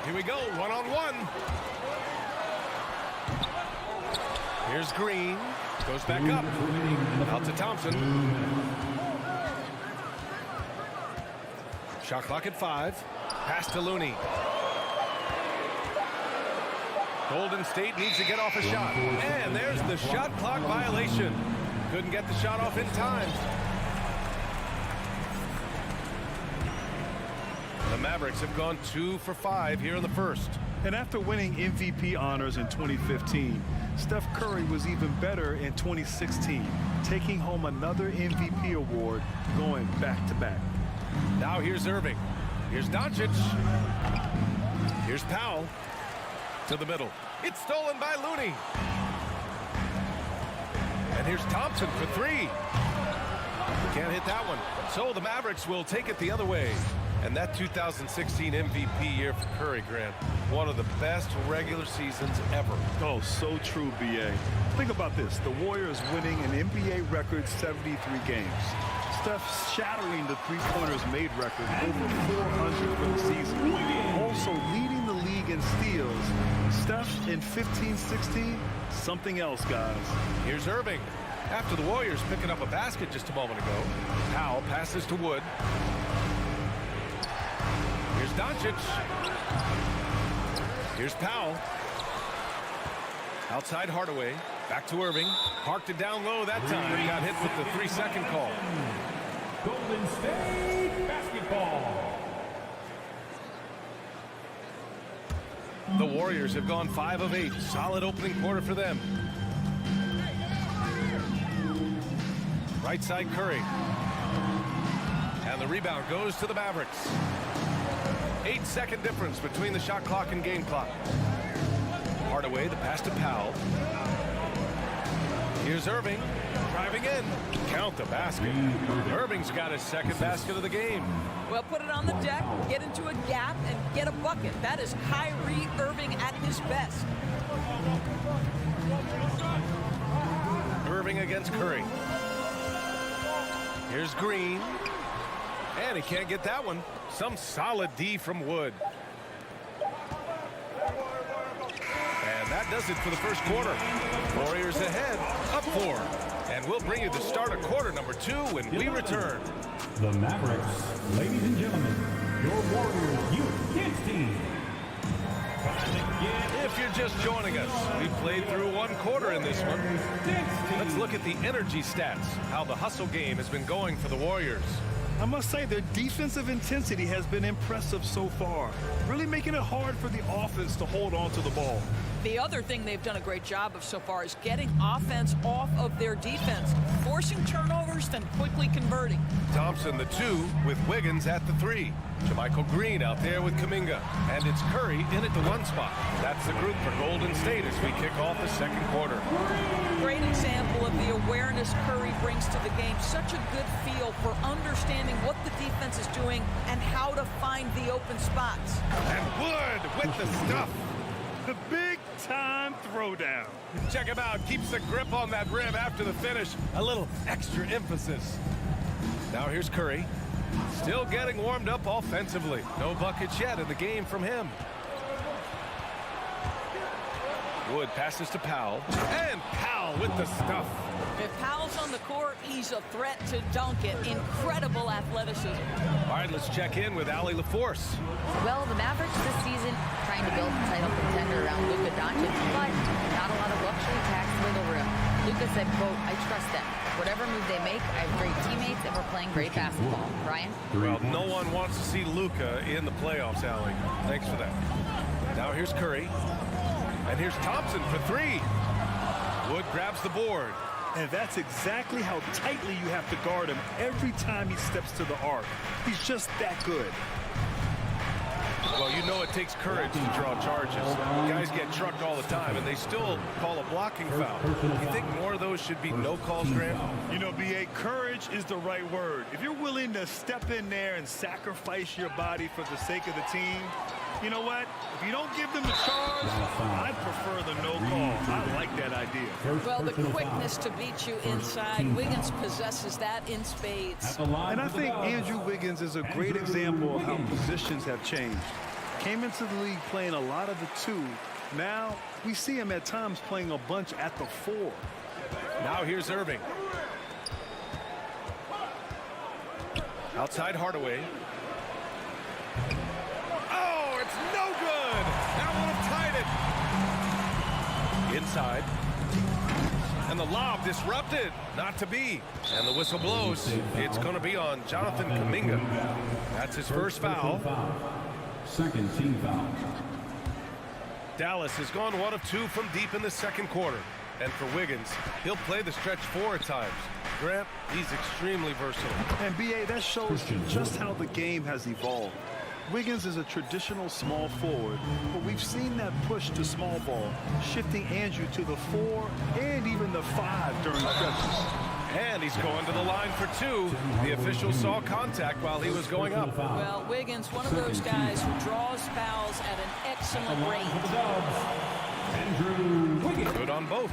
Here we go, one-on-one. Here's Green. Goes back up. Out to Thompson. Shot clock at 5. Pass to Looney. Golden State needs to get off a shot. And there's the shot clock violation. Couldn't get the shot off in time. The Mavericks have gone 2 for 5 here in the first. And after winning MVP honors in 2015, Steph Curry was even better in 2016, taking home another MVP award, going back-to-back. Now here's Irving. Here's Doncic. Here's Powell. To the middle. It's stolen by Looney. And here's Thompson for three. Can't hit that one. So the Mavericks will take it the other way. And that 2016 MVP year for Curry, Grant, one of the best regular seasons ever. Oh, so true, B.A. Think about this. The Warriors winning an NBA record 73 games. Steph shattering the three-pointers made record, over 400 for the season. Also leading the league in steals. Steph in 15-16, something else, guys. Here's Irving. After the Warriors picking up a basket just a moment ago. Powell passes to Wood. Here's Doncic. Here's Powell. Outside Hardaway. Back to Irving. Parked it down low that time. He got hit with the 3-second call. Golden State basketball. The Warriors have gone 5 of 8. Solid opening quarter for them. Right side Curry. And the rebound goes to the Mavericks. 8-second difference between the shot clock and game clock. Hardaway, the pass to Powell. Here's Irving, driving in. Count the basket. Irving's got his second basket of the game. Well, put it on the deck, get into a gap, and get a bucket. That is Kyrie Irving at his best. Irving against Curry. Here's Green. And he can't get that one. Some solid D from Wood. And that does it for the first quarter. Warriors ahead, up 4. And we'll bring you the start of quarter number 2 when we return. The Mavericks, ladies and gentlemen, your Warriors Youth Kids team. If you're just joining us, we played through one quarter in this one. Let's look at the energy stats, how the hustle game has been going for the Warriors. I must say their defensive intensity has been impressive so far, really making it hard for the offense to hold on to the ball. The other thing they've done a great job of so far is getting offense off of their defense, forcing turnovers, then quickly converting. Thompson, the 2, with Wiggins at the 3. JaMychal Green out there with Kuminga. And it's Curry in at the 1 spot. That's the group for Golden State as we kick off the second quarter. Great example of the awareness Curry brings to the game. Such a good feel for understanding what the defense is doing and how to find the open spots. And Wood with the stuff. The big-time throwdown. Check him out. Keeps the grip on that rim after the finish. A little extra emphasis. Now here's Curry. Still getting warmed up offensively. No buckets yet in the game from him. Wood passes to Powell. And Powell with the stuff. If Powell's on the court, he's a threat to dunk it. Incredible athleticism. All right, let's check in with Allie LaForce. Well, the Mavericks this season trying to build a title contender around Luka Doncic, but not a lot of luxury tax wiggle room. Luka said, quote, I trust them. Whatever move they make, I have great teammates, and we're playing great basketball. Ryan? Well, no one wants to see Luka in the playoffs, Allie. Thanks for that. Now here's Curry. And here's Thompson for 3. Wood grabs the board. And that's exactly how tightly you have to guard him every time he steps to the arc. He's just that good. Well, you know it takes courage to draw charges. Guys get trucked all the time, and they still call a blocking foul. You think more of those should be no calls, Grant? You know, B.A., courage is the right word. If you're willing to step in there and sacrifice your body for the sake of the team, you know what? If you don't give them the charge, I'd prefer the no call. I like that idea. Well, the quickness to beat you inside, Wiggins possesses that in spades. And I think Andrew Wiggins is a great example of how positions have changed. Came into the league playing a lot of the 2. Now, we see him at times playing a bunch at the 4. Now here's Irving. Outside Hardaway. Oh, it's no good. That would have tied it. Inside. And the lob disrupted. Not to be. And the whistle blows. It's going to be on Jonathan Kuminga. That's his first foul. Second team foul. Dallas has gone 1 of 2 from deep in the second quarter. And for Wiggins, he'll play the stretch 4 at times. Grant, he's extremely versatile. And B.A., that shows just how the game has evolved. Wiggins is a traditional small forward, but we've seen that push to small ball, shifting Andrew to the 4 and even the 5 during stretches. And he's going to the line for 2. The official saw contact while he was going up. Well, Wiggins, one of those guys who draws fouls at an excellent rate. Good on both.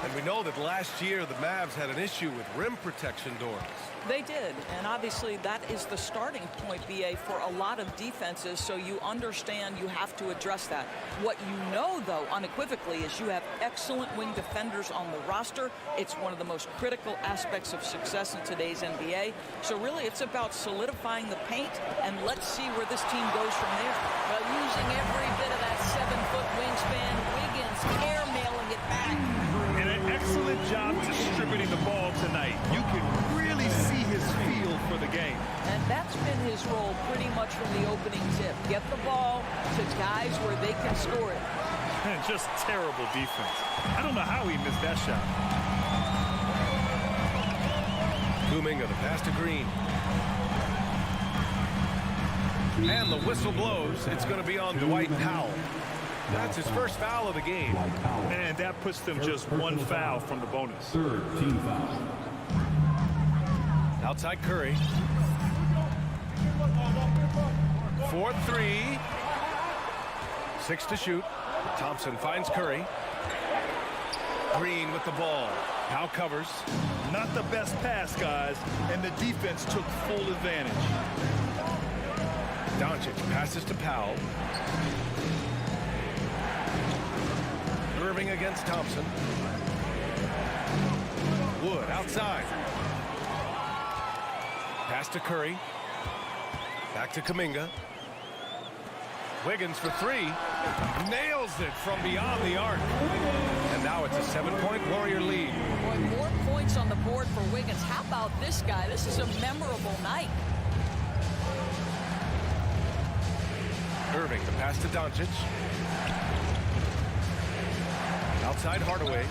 And we know that last year the Mavs had an issue with rim protection doors. They did, and obviously that is the starting point, BA, for a lot of defenses, so you understand you have to address that. What you know, though, unequivocally, is you have excellent wing defenders on the roster. It's one of the most critical aspects of success in today's NBA. So really, it's about solidifying the paint, and let's see where this team goes from there. Well, using every bit of that 7-foot wingspan, Wiggins airmailing it back. And an excellent job distributing the ball tonight. You can really see his feel for the game. And that's been his role pretty much from the opening tip. Get the ball to guys where they can score it. And just terrible defense. I don't know how he missed that shot. Kuminga, the pass to Green. And the whistle blows. It's going to be on Dwight Powell. That's his first foul of the game. And that puts them just one foul from the bonus. Third team foul. Outside Curry. 4-3. 6 to shoot. Thompson finds Curry. Green with the ball. Powell covers. Not the best pass, guys, and the defense took full advantage. Doncic passes to Powell. Irving against Thompson. Wood outside. Pass to Curry. Back to Kuminga. Wiggins for 3. Nails it from beyond the arc. And now it's a 7-point Warrior lead. Boy, more points on the board for Wiggins. How about this guy? This is a memorable night. Irving, the pass to Doncic. Outside Hardaway.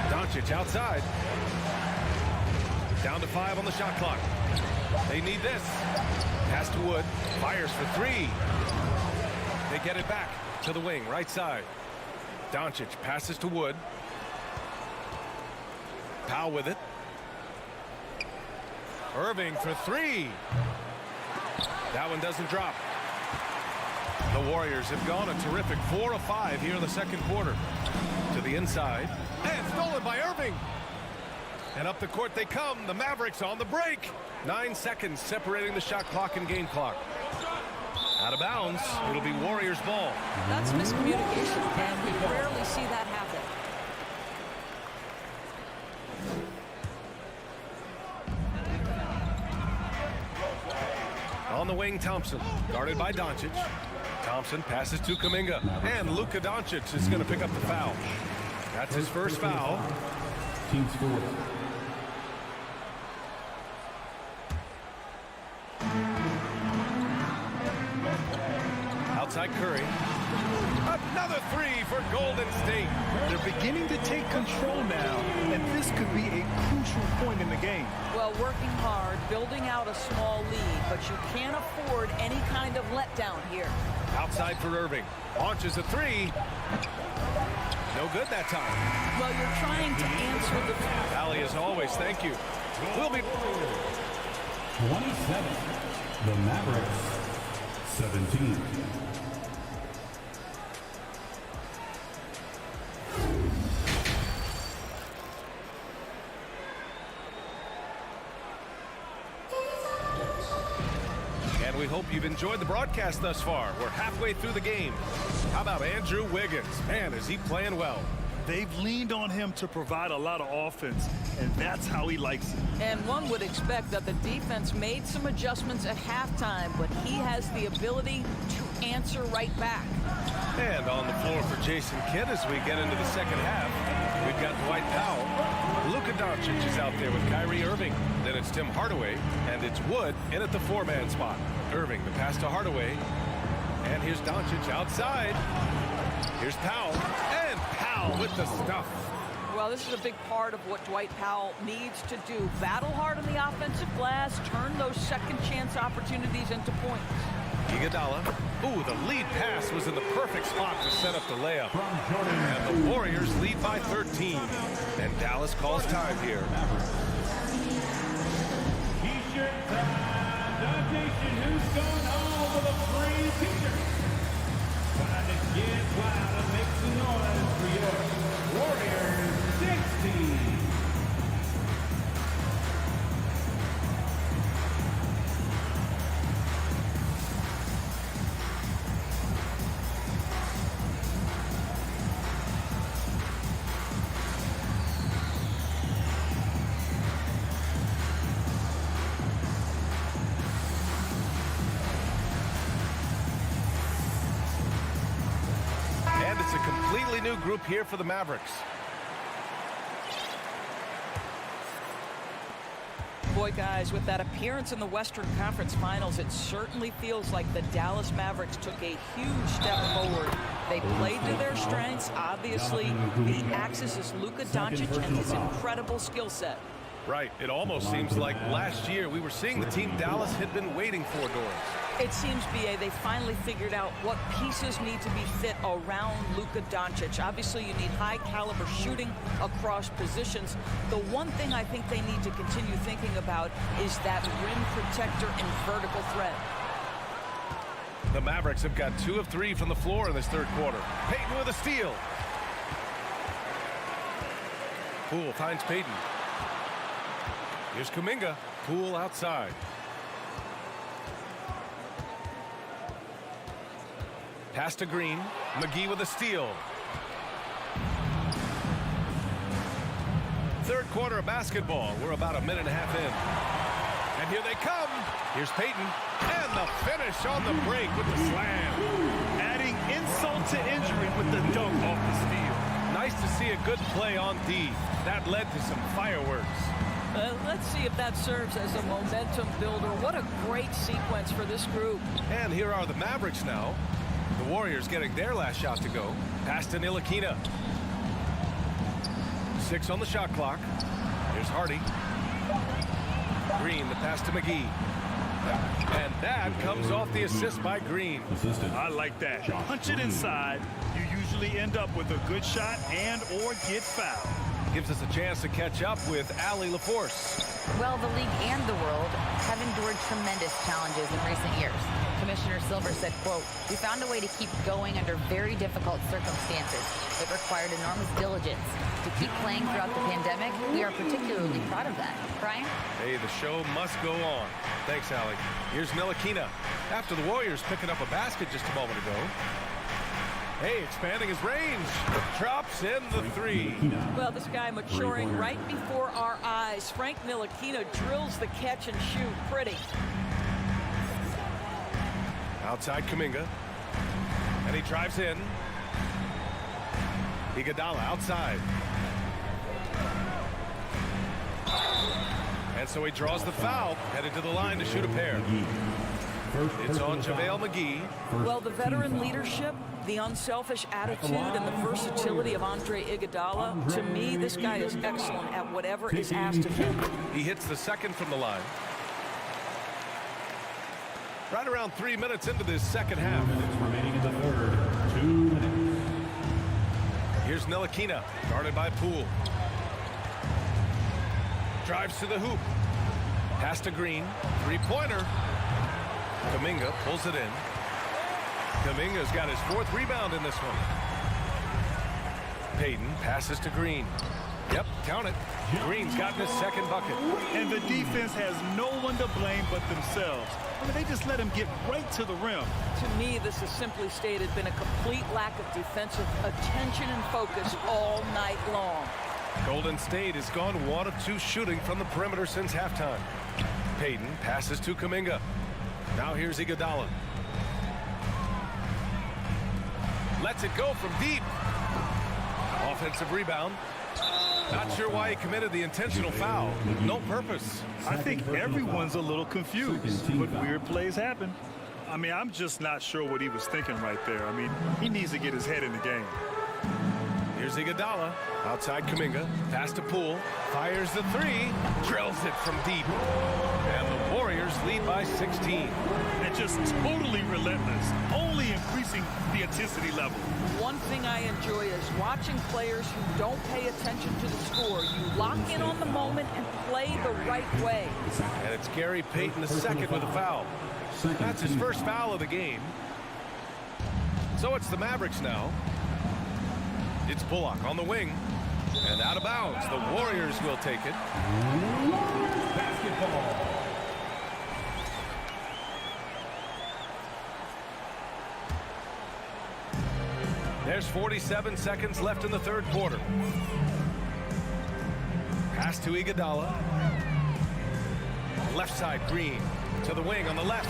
Doncic outside. Down to 5 on the shot clock. They need this. Pass to Wood. Fires for 3. They get it back to the wing, right side. Doncic passes to Wood. Powell with it. Irving for 3. That one doesn't drop. The Warriors have gone a terrific 4 of 5 here in the second quarter. To the inside. And stolen by Irving. And up the court they come. The Mavericks on the break. 9 seconds separating the shot clock and game clock. Out of bounds. It'll be Warriors ball. That's miscommunication, and we rarely see that happen. On the wing, Thompson. Guarded by Doncic. Thompson passes to Kuminga. And Luka Doncic is going to pick up the foul. That's his first foul. Team score. Outside Curry. Another 3 for Golden State. They're beginning to take control now, and this could be a crucial point in the game. Well, working hard, building out a small lead, but you can't afford any kind of letdown here. Outside for Irving. Launches a 3. No good that time. Well, you're trying to answer the... Allie, as always, thank you. We'll be... 27. The Mavericks. 17. And we hope you've enjoyed the broadcast thus far. We're halfway through the game. How about Andrew Wiggins? Man, is he playing well. They've leaned on him to provide a lot of offense, and that's how he likes it. And one would expect that the defense made some adjustments at halftime, but he has the ability to answer right back. And on the floor for Jason Kidd as we get into the second half, we've got Dwight Powell. Luka Doncic is out there with Kyrie Irving. Then it's Tim Hardaway, and it's Wood in at the 4-man spot. Irving, the pass to Hardaway. And here's Doncic outside. Here's Powell. And Powell with the stuff. Well, this is a big part of what Dwight Powell needs to do. Battle hard on the offensive glass, turn those second chance opportunities into points. Iguodala. Ooh, the lead pass was in the perfect spot to set up the layup. And the Warriors lead by 13. And Dallas calls time here. T-shirt time. The nation who's going home with a free t-shirt. Trying to get wild and make some noise for your Warriors 16. It's a completely new group here for the Mavericks. Boy, guys, with that appearance in the Western Conference Finals, it certainly feels like the Dallas Mavericks took a huge step forward. They played to their strengths. Obviously, the axis is Luka Doncic and his incredible skill set. Right. It almost seems like last year we were seeing the team Dallas had been waiting for, Doris. It seems, B.A., they finally figured out what pieces need to be fit around Luka Doncic. Obviously, you need high-caliber shooting across positions. The one thing I think they need to continue thinking about is that rim protector and vertical threat. The Mavericks have got 2 of 3 from the floor in this third quarter. Payton with a steal. Poole finds Payton. Here's Kuminga. Poole outside. Pass to Green. McGee with a steal. Third quarter of basketball. We're about a minute and a half in. And here they come. Here's Payton. And the finish on the break with the slam. Adding insult to injury with the dunk off the steal. Nice to see a good play on D. That led to some fireworks. Let's see if that serves as a momentum builder. What a great sequence for this group. And here are the Mavericks now. The Warriors getting their last shot to go. Pass to Ntilikina. 6 on the shot clock. Here's Hardy. Green, the pass to McGee. And that comes off the assist by Green. I like that. Punch it inside. You usually end up with a good shot and or get fouled. Gives us a chance to catch up with Allie LaForce. Well, the league and the world have endured tremendous challenges in recent years. Commissioner Silver said, quote, "We found a way to keep going under very difficult circumstances. It required enormous diligence. To keep playing throughout the pandemic, we are particularly proud of that." Brian? Hey, the show must go on. Thanks, Allie. Here's Ntilikina. After the Warriors picking up a basket just a moment ago. Hey, expanding his range. Drops in the 3. Well, this guy maturing right before our eyes. Frank Ntilikina drills the catch and shoot. Pretty. Outside Kuminga. And he drives in. Iguodala outside. And so he draws the foul. Headed to the line to shoot a pair. It's on JaVale McGee. Well, the veteran leadership, the unselfish attitude, and the versatility of Andre Iguodala, to me, this guy is excellent at whatever is asked of him. He hits the second from the line. Right around 3 minutes into this second half. 2 minutes remaining in the third. 2 minutes. Here's Ntilikina, guarded by Poole. Drives to the hoop. Pass to Green. Three-pointer. Kuminga pulls it in. Kuminga's got his 4th rebound in this one. Payton passes to Green. Yep, count it. Green's gotten his 2nd bucket. And the defense has no one to blame but themselves. I mean, they just let him get right to the rim. To me, this has simply stated been a complete lack of defensive attention and focus all night long. Golden State has gone 1 of 2 shooting from the perimeter since halftime. Payton passes to Kuminga. Now here's Iguodala. Lets it go from deep. Offensive rebound. Not sure why he committed the intentional foul. No purpose. I think everyone's a little confused, but weird plays happen. I mean, I'm just not sure what he was thinking right there. I mean, he needs to get his head in the game. Here's Here's Iguodala. Outside Kuminga. Pass to Poole. Fires the three. Drills it from deep. And the Warriors lead by 16. And just totally relentless, only increasing the intensity level. One thing I enjoy is watching players who don't pay attention to the score. You lock in on the moment and play the right way. And it's Gary Payton II with a foul. That's his first foul of the game. So it's the Mavericks now. It's Bullock on the wing. And out of bounds. The Warriors will take it. Basketball. There's 47 seconds left in the third quarter. Pass to Iguodala. Left side, Green. To the wing on the left.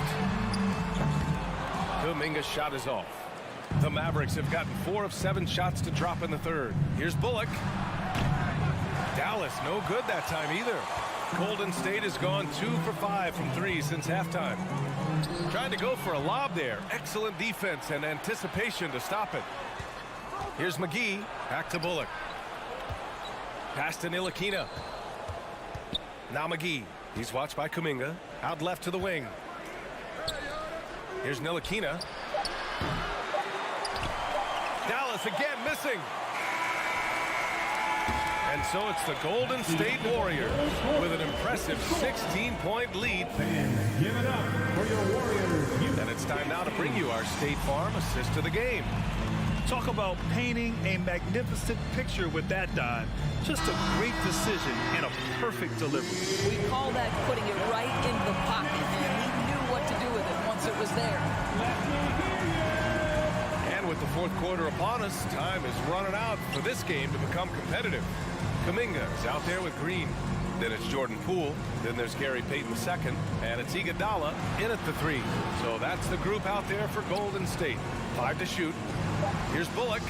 Kuminga's shot is off. The Mavericks have gotten 4 of 7 shots to drop in the third. Here's Bullock. Dallas, no good that time either. Golden State has gone 2 for 5 from 3 since halftime. Trying to go for a lob there. Excellent defense and anticipation to stop it. Here's McGee. Back to Bullock. Pass to Ntilikina. Now McGee. He's watched by Kuminga. Out left to the wing. Here's Ntilikina. Dallas again missing. And so it's the Golden State Warriors with an impressive 16-point lead. Give it up for your Warriors. And it's time now to bring you our State Farm assist of the game. Talk about painting a magnificent picture with that dive. Just a great decision and a perfect delivery. We call that putting it right in the pocket. And he knew what to do with it once it was there. And with the fourth quarter upon us, time is running out for this game to become competitive. Kuminga is out there with Green. Then it's Jordan Poole. Then there's Gary Payton II. And it's Iguodala in at the 3. So that's the group out there for Golden State. 5 to shoot. Here's Bullock.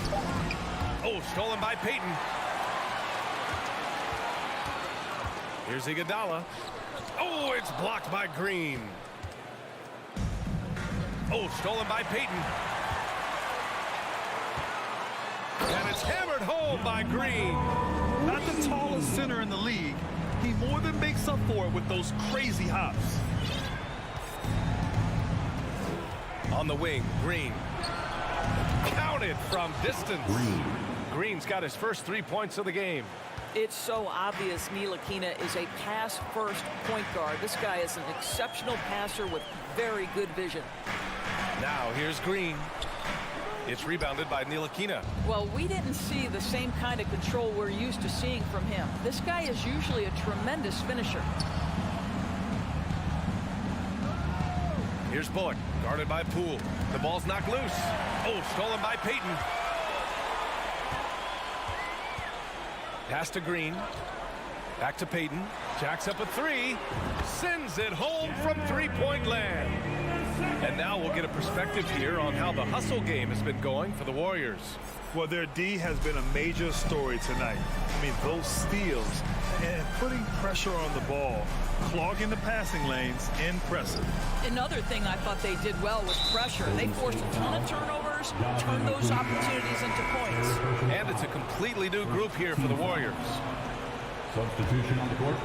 Oh, stolen by Payton. Here's Iguodala. Oh, it's blocked by Green. Oh, stolen by Payton. And it's hammered home by Green. Not the tallest center in the league. He more than makes up for it with those crazy hops. On the wing, Green. Counted from distance. Green's got his first 3 points of the game. It's so obvious Ntilikina is a pass-first point guard. This guy is an exceptional passer with very good vision. Now here's Green. It's rebounded by Ntilikina. Well, we didn't see the same kind of control we're used to seeing from him. This guy is usually a tremendous finisher. Here's Bullock, guarded by Poole. The ball's knocked loose. Oh, stolen by Payton. Pass to Green. Back to Payton. Jacks up a 3. Sends it home from three-point land. And now we'll get a perspective here on how the hustle game has been going for the Warriors. Well, their D has been a major story tonight. I mean, those steals and putting pressure on the ball, clogging the passing lanes, impressive. Another thing I thought they did well was pressure. They forced a ton of turnovers, turned those opportunities into points. And it's a completely new group here for the Warriors. Substitution on the court.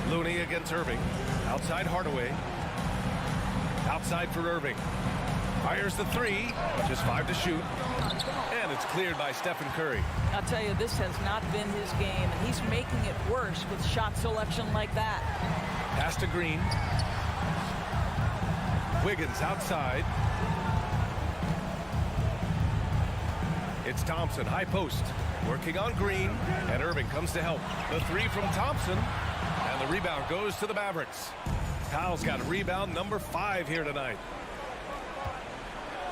Looney against Irving. Outside Hardaway. Outside for Irving. Fires the 3. Just 5 to shoot. And it's cleared by Stephen Curry. I'll tell you, this has not been his game, and he's making it worse with shot selection like that. Pass to Green. Wiggins outside. It's Thompson, high post. Working on Green. And Irving comes to help. The 3 from Thompson. And the rebound goes to the Mavericks. Powell's got rebound number 5 here tonight.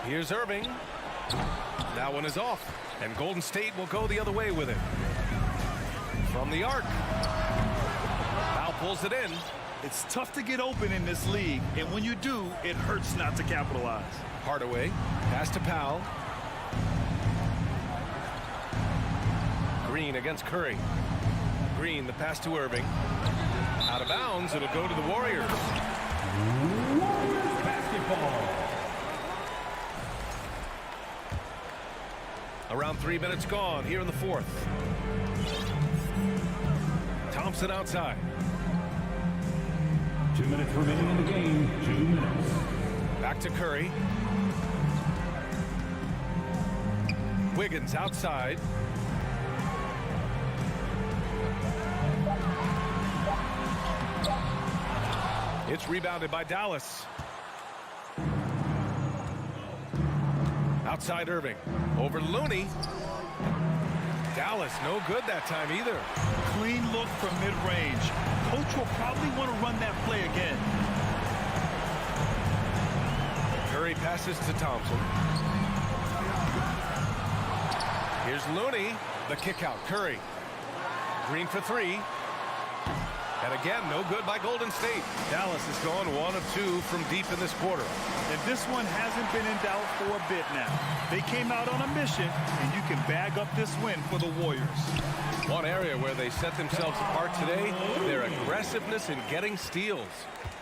Here's Irving. That one is off. And Golden State will go the other way with it. From the arc. Powell pulls it in. It's tough to get open in this league, and when you do, it hurts not to capitalize. Hardaway. Pass to Powell. Green against Curry. Green, the pass to Irving. Out of bounds, it'll go to the Warriors. Basketball. Around 3 minutes gone here in the fourth. Thompson outside. 2 minutes remaining in the game. 2 minutes. Back to Curry. Wiggins outside. It's rebounded by Dallas. Outside Irving. Over Looney. Dallas no good that time either. Clean look from mid-range. Coach will probably want to run that play again. Curry passes to Thompson. Here's Looney. The kick out. Curry. Green for three. And again, no good by Golden State. Dallas has gone 1 of 2 from deep in this quarter. And this one hasn't been in doubt for a bit now. They came out on a mission, and you can bag up this win for the Warriors. One area where they set themselves apart today, their aggressiveness in getting steals.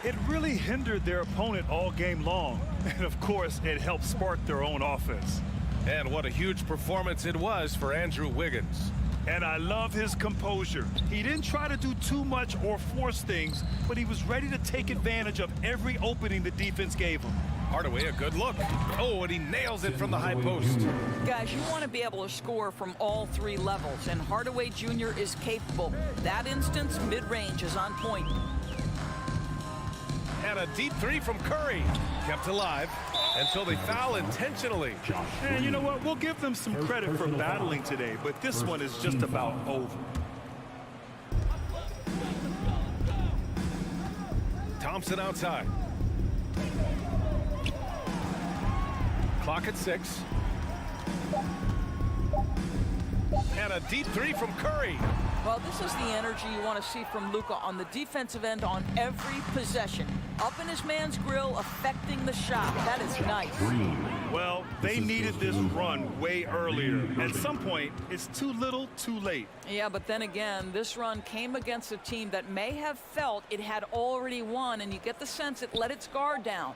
It really hindered their opponent all game long. And, of course, it helped spark their own offense. And what a huge performance it was for Andrew Wiggins. And I love his composure. He didn't try to do too much or force things, but he was ready to take advantage of every opening the defense gave him. Hardaway, a good look. Oh, and he nails it from the high post. Guys, you want to be able to score from all 3 levels, and Hardaway Jr. is capable. That instance, mid-range is on point. And a deep three from Curry. Kept alive. And so they foul intentionally. And you know what? We'll give them some credit for battling today, but this one is just about over. Thompson outside. Clock at 6. And a deep three from Curry. Well, this is the energy you want to see from Luka on the defensive end on every possession. Up in his man's grill, affecting the shot. That is nice. Well, they needed this run way earlier. At some point, it's too little, too late. Yeah, but then again, this run came against a team that may have felt it had already won, and you get the sense it let its guard down.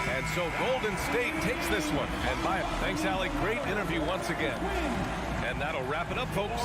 And so Golden State takes this one. And by it. Thanks, Allie. Great interview once again. And that'll wrap it up, folks.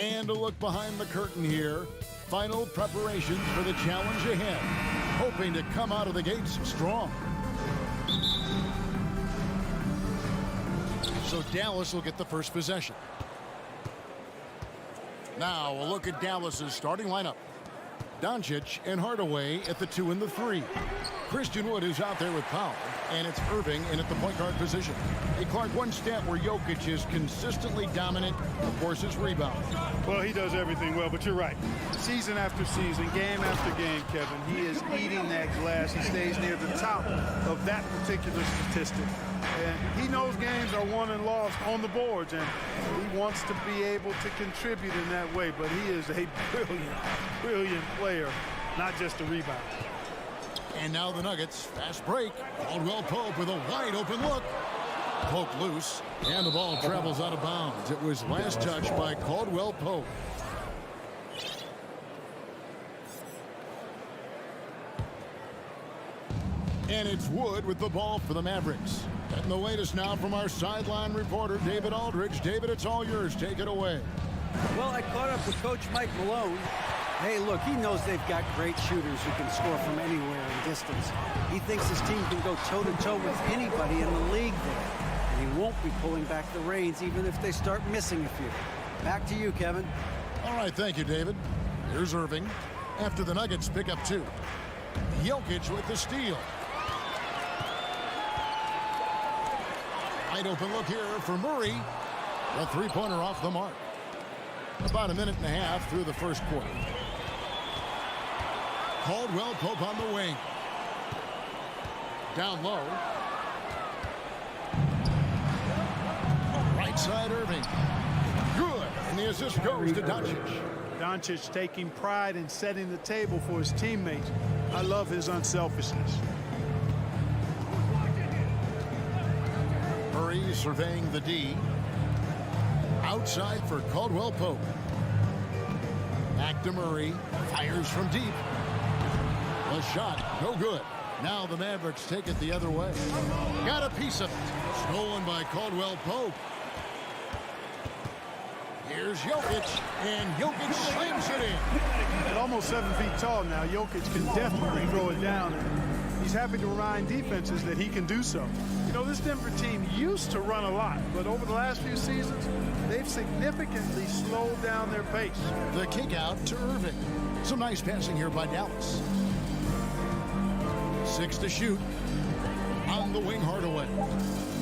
And a look behind the curtain here. Final preparations for the challenge ahead. Hoping to come out of the gates strong. So Dallas will get the first possession. Now a look at Dallas's starting lineup. Doncic and Hardaway at the 2 and the 3. Christian Wood is out there with Powell, and it's Irving in at the point guard position. Hey, Clark, one stat where Jokic is consistently dominant, of course, is rebounds. Well, he does everything well, but you're right. Season after season, game after game, Kevin, he is eating that glass. He stays near the top of that particular statistic. And he knows games are won and lost on the boards, and he wants to be able to contribute in that way. But he is a brilliant player, not just a rebounder. And now the Nuggets, fast break. Caldwell Pope with a wide open look. Pope loose, and the ball travels out of bounds. It was last touched by Caldwell Pope. And it's Wood with the ball for the Mavericks. And the latest now from our sideline reporter, David Aldridge. David, it's all yours. Take it away. Well, I caught up with Coach Mike Malone. Hey, look, he knows they've got great shooters who can score from anywhere in distance. He thinks his team can go toe-to-toe with anybody in the league there. And he won't be pulling back the reins even if they start missing a few. Back to you, Kevin. All right, thank you, David. Here's Irving after the Nuggets pick up 2. Jokic with the steal. Wide open look here for Murray. A three-pointer off the mark. About a minute and a half through the first quarter. Caldwell Pope on the wing. Down low. Right side Irving. Good. And the assist goes to Doncic. Doncic taking pride in setting the table for his teammates. I love his unselfishness. Murray surveying the D. Outside for Caldwell Pope. Back to Murray. Fires from deep. A shot. No good. Now the Mavericks take it the other way. Got a piece of it. Stolen by Caldwell Pope. Here's Jokic. And Jokic slams it in. At almost 7 feet tall now, Jokic can definitely throw it down. And he's happy to remind defenses that he can do so. You know, this Denver team used to run a lot, but over the last few seasons, they've significantly slowed down their pace. The kick out to Irving. Some nice passing here by Dallas. 6 to shoot. On the wing, Hardaway.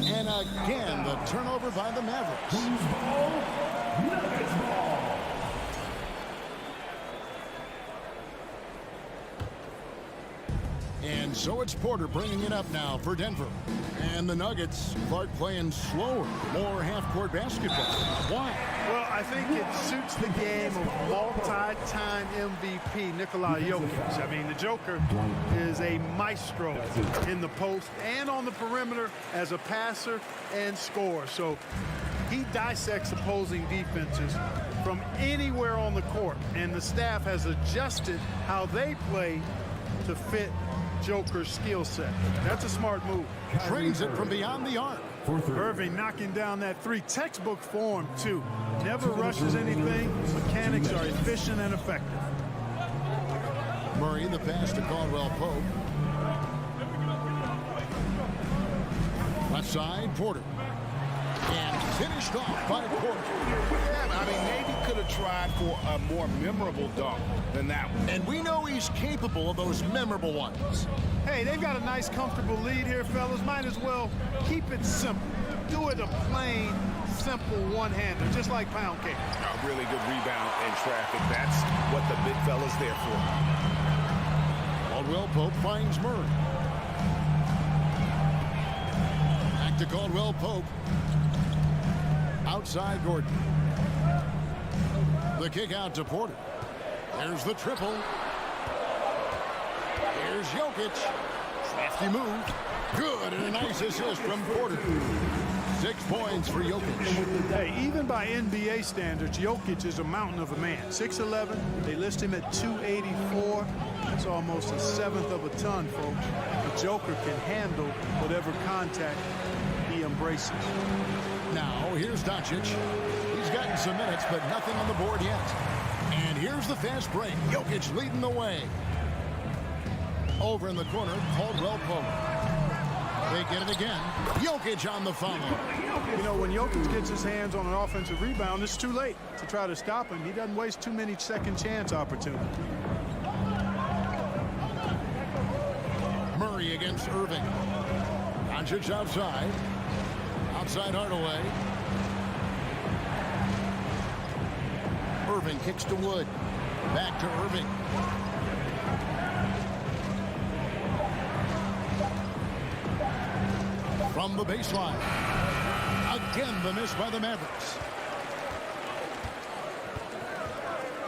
And again, the turnover by the Mavericks. And so it's Porter bringing it up now for Denver. And the Nuggets, Clark playing slower, more half-court basketball. Why? Well, I think it suits the game of multi-time MVP Nikola Jokic. I mean, the Joker is a maestro in the post and on the perimeter as a passer and scorer. So he dissects opposing defenses from anywhere on the court, and the staff has adjusted how they play to fit Joker's skill set. That's a smart move. Trains it from beyond the arc. Irving knocking down that 3. Textbook form, too. Never rushes anything. Mechanics are efficient and effective. Murray, the pass to Caldwell Pope. Left side, Porter. And finished off by Porter. Yeah, I mean, maybe could have tried for a more memorable dunk than that one. And we know he's capable of those memorable ones. Hey, they've got a nice, comfortable lead here, fellas. Might as well keep it simple. Do it a plain, simple one-hander, just like pound cake. A really good rebound in traffic. That's what the big fella's there for. Caldwell Pope finds Murray. Back to Caldwell Pope. Outside Gordon. The kick out to Porter. There's the triple. Here's Jokic. Crafty move. Good, and a nice assist from Porter. 6 points for Jokic. Hey, even by NBA standards, Jokic is a mountain of a man. 6'11", they list him at 284. That's almost a 1/7 of a ton, folks. The Joker can handle whatever contact he embraces. Now, here's Doncic. He's He's gotten some minutes, but nothing on the board yet. And here's the fast break. Jokic leading the way. Over in the corner, Caldwell Pope. They get it again. Jokic on the follow. You know, when Jokic gets his hands on an offensive rebound, it's too late to try to stop him. He doesn't waste too many second chance opportunities. Murray against Irving. Doncic outside. Outside Hardaway. Irving kicks to Wood. Back to Irving. From the baseline. Again, the miss by the Mavericks.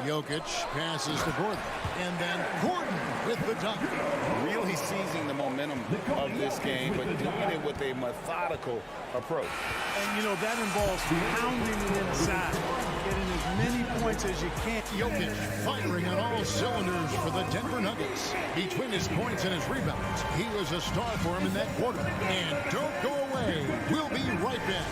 Jokic passes to Gordon. And then Gordon with the dunk. Really seizing the momentum of this game, but doing it with a methodical approach. And, you know, that involves pounding it inside, getting as many points as you can. Jokic firing on all cylinders for the Denver Nuggets. Between his points and his rebounds, he was a star for him in that quarter. And don't go away. We'll be right back.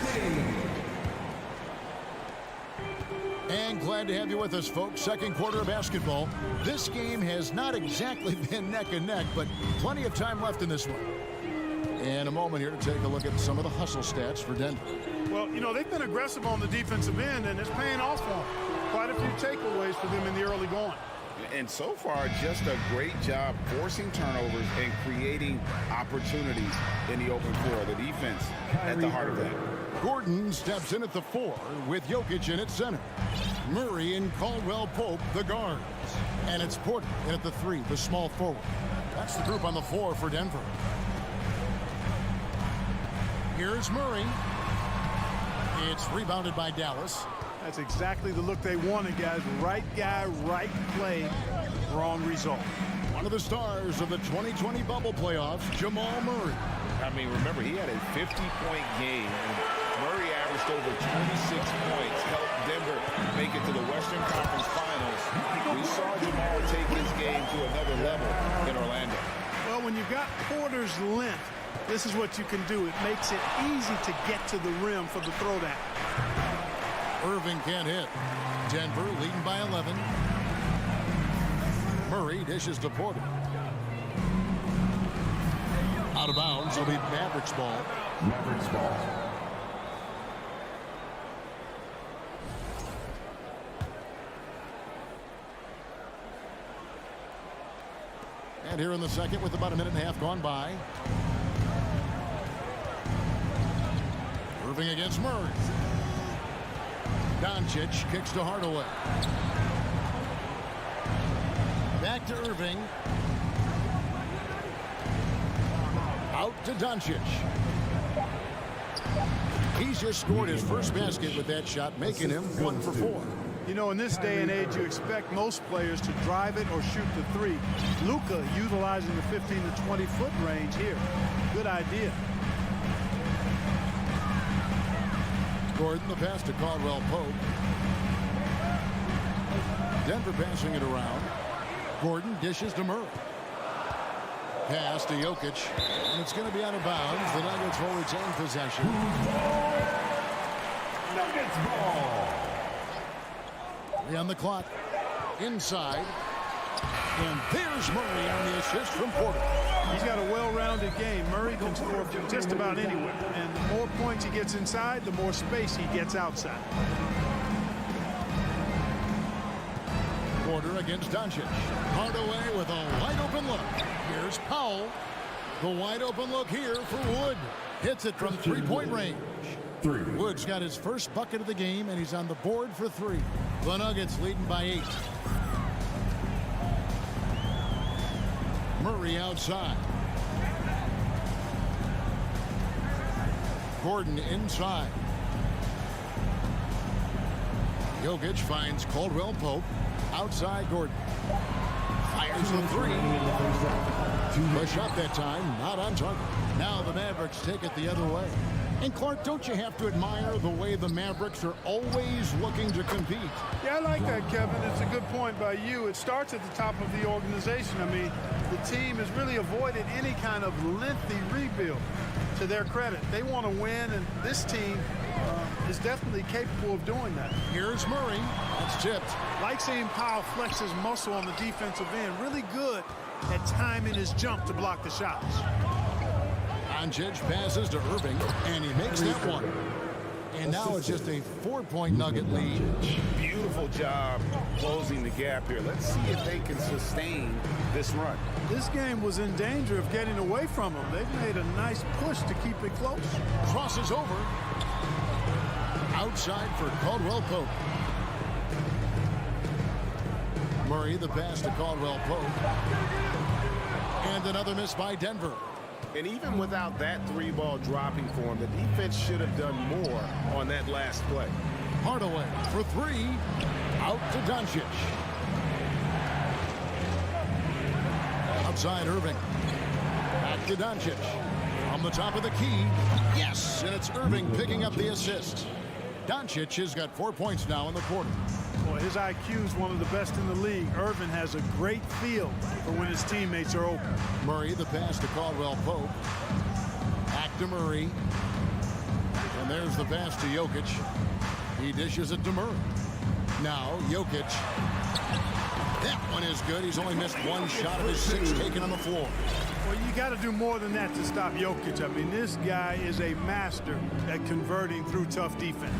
And glad to have you with us, folks. Second quarter of basketball. This game has not exactly been neck and neck, but plenty of time left in this one. And a moment here to take a look at some of the hustle stats for Denver. Well, you know, they've been aggressive on the defensive end, and it's paying off for them. Quite a few takeaways for them in the early going. And so far, just a great job forcing turnovers and creating opportunities in the open floor. The defense at the heart of that. Gordon steps in at the 4 with Jokic in at center. Murray and Caldwell Pope, the guards. And it's Porter in at the 3, the small forward. That's the group on the floor for Denver. Here's Murray. It's rebounded by Dallas. That's exactly the look they wanted, guys. Right guy, right play, wrong result. One of the stars of the 2020 bubble playoffs, Jamal Murray. I mean, remember, he had a 50-point game. Murray averaged over 26 points, helped Denver make it to the Western Conference Finals. We saw Jamal take his game to another level in Orlando. Well, when you've got Porter's length, this is what you can do. It makes it easy to get to the rim for the throwdown. Irving can't hit. Denver leading by 11. Murray dishes to Porter. Out of bounds, it'll be Mavericks ball. Mavericks ball. And here in the second with about a minute and a half gone by. Irving against Murray. Doncic kicks to Hardaway. Back to Irving. Out to Doncic. He's just scored his first basket with that shot, making him 1 for 4. You know, in this day and age, you expect most players to drive it or shoot the 3. Luka utilizing the 15 to 20-foot range here. Good idea. Gordon, the pass to Caldwell Pope. Denver passing it around. Gordon dishes to Murray. Pass to Jokic. And it's going to be out of bounds. The Nuggets will retain possession. Nuggets ball. 3 on the clock. Inside. And there's Murray on the assist from Porter. He's got a well-rounded game. Murray can score from just about anywhere. And the more points he gets inside, the more space he gets outside. Porter against Doncic. Hardaway with a wide-open look. Here's Powell. The wide-open look here for Wood. Hits it from three-point range. Wood's got his first bucket of the game, and he's on the board for 3. The Nuggets leading by 8. Murray outside. Gordon inside. Jokic finds Caldwell Pope. Outside Gordon. Fires the 3. Push up that time, not on target. Now the Mavericks take it the other way. And Clark, don't you have to admire the way the Mavericks are always looking to compete? Yeah, I like that, Kevin. It's a good point by you. It starts at the top of the organization. I mean, the team has really avoided any kind of lengthy rebuild. To their credit, they want to win, and this team is definitely capable of doing that. Here's Murray. That's tipped. Like seeing Powell flex his muscle on the defensive end. Really good at timing his jump to block the shots. Doncic passes to Irving, and he makes that one. And now it's just a 4-point Nugget lead. Beautiful job closing the gap here. Let's see if they can sustain this run. This game was in danger of getting away from them. They've made a nice push to keep it close. Crosses over. Outside for Caldwell Pope. Murray, the pass to Caldwell Pope. And another miss by Denver. And even without that three-ball dropping for him, the defense should have done more on that last play. Hardaway for three. Out to Doncic. Outside Irving. Back to Doncic. From the top of the key. Yes, and it's Irving picking up the assist. Doncic has got 4 points now in the quarter. Boy, his IQ is one of the best in the league. Irvin has a great feel for when his teammates are open. Murray, the pass to Caldwell Pope. Back to Murray. And there's the pass to Jokic. He dishes it to Murray. Now, Jokic. That one is good. He's only missed one shot of his 6 taken on the floor. Well, you got to do more than that to stop Jokic. I mean, this guy is a master at converting through tough defense.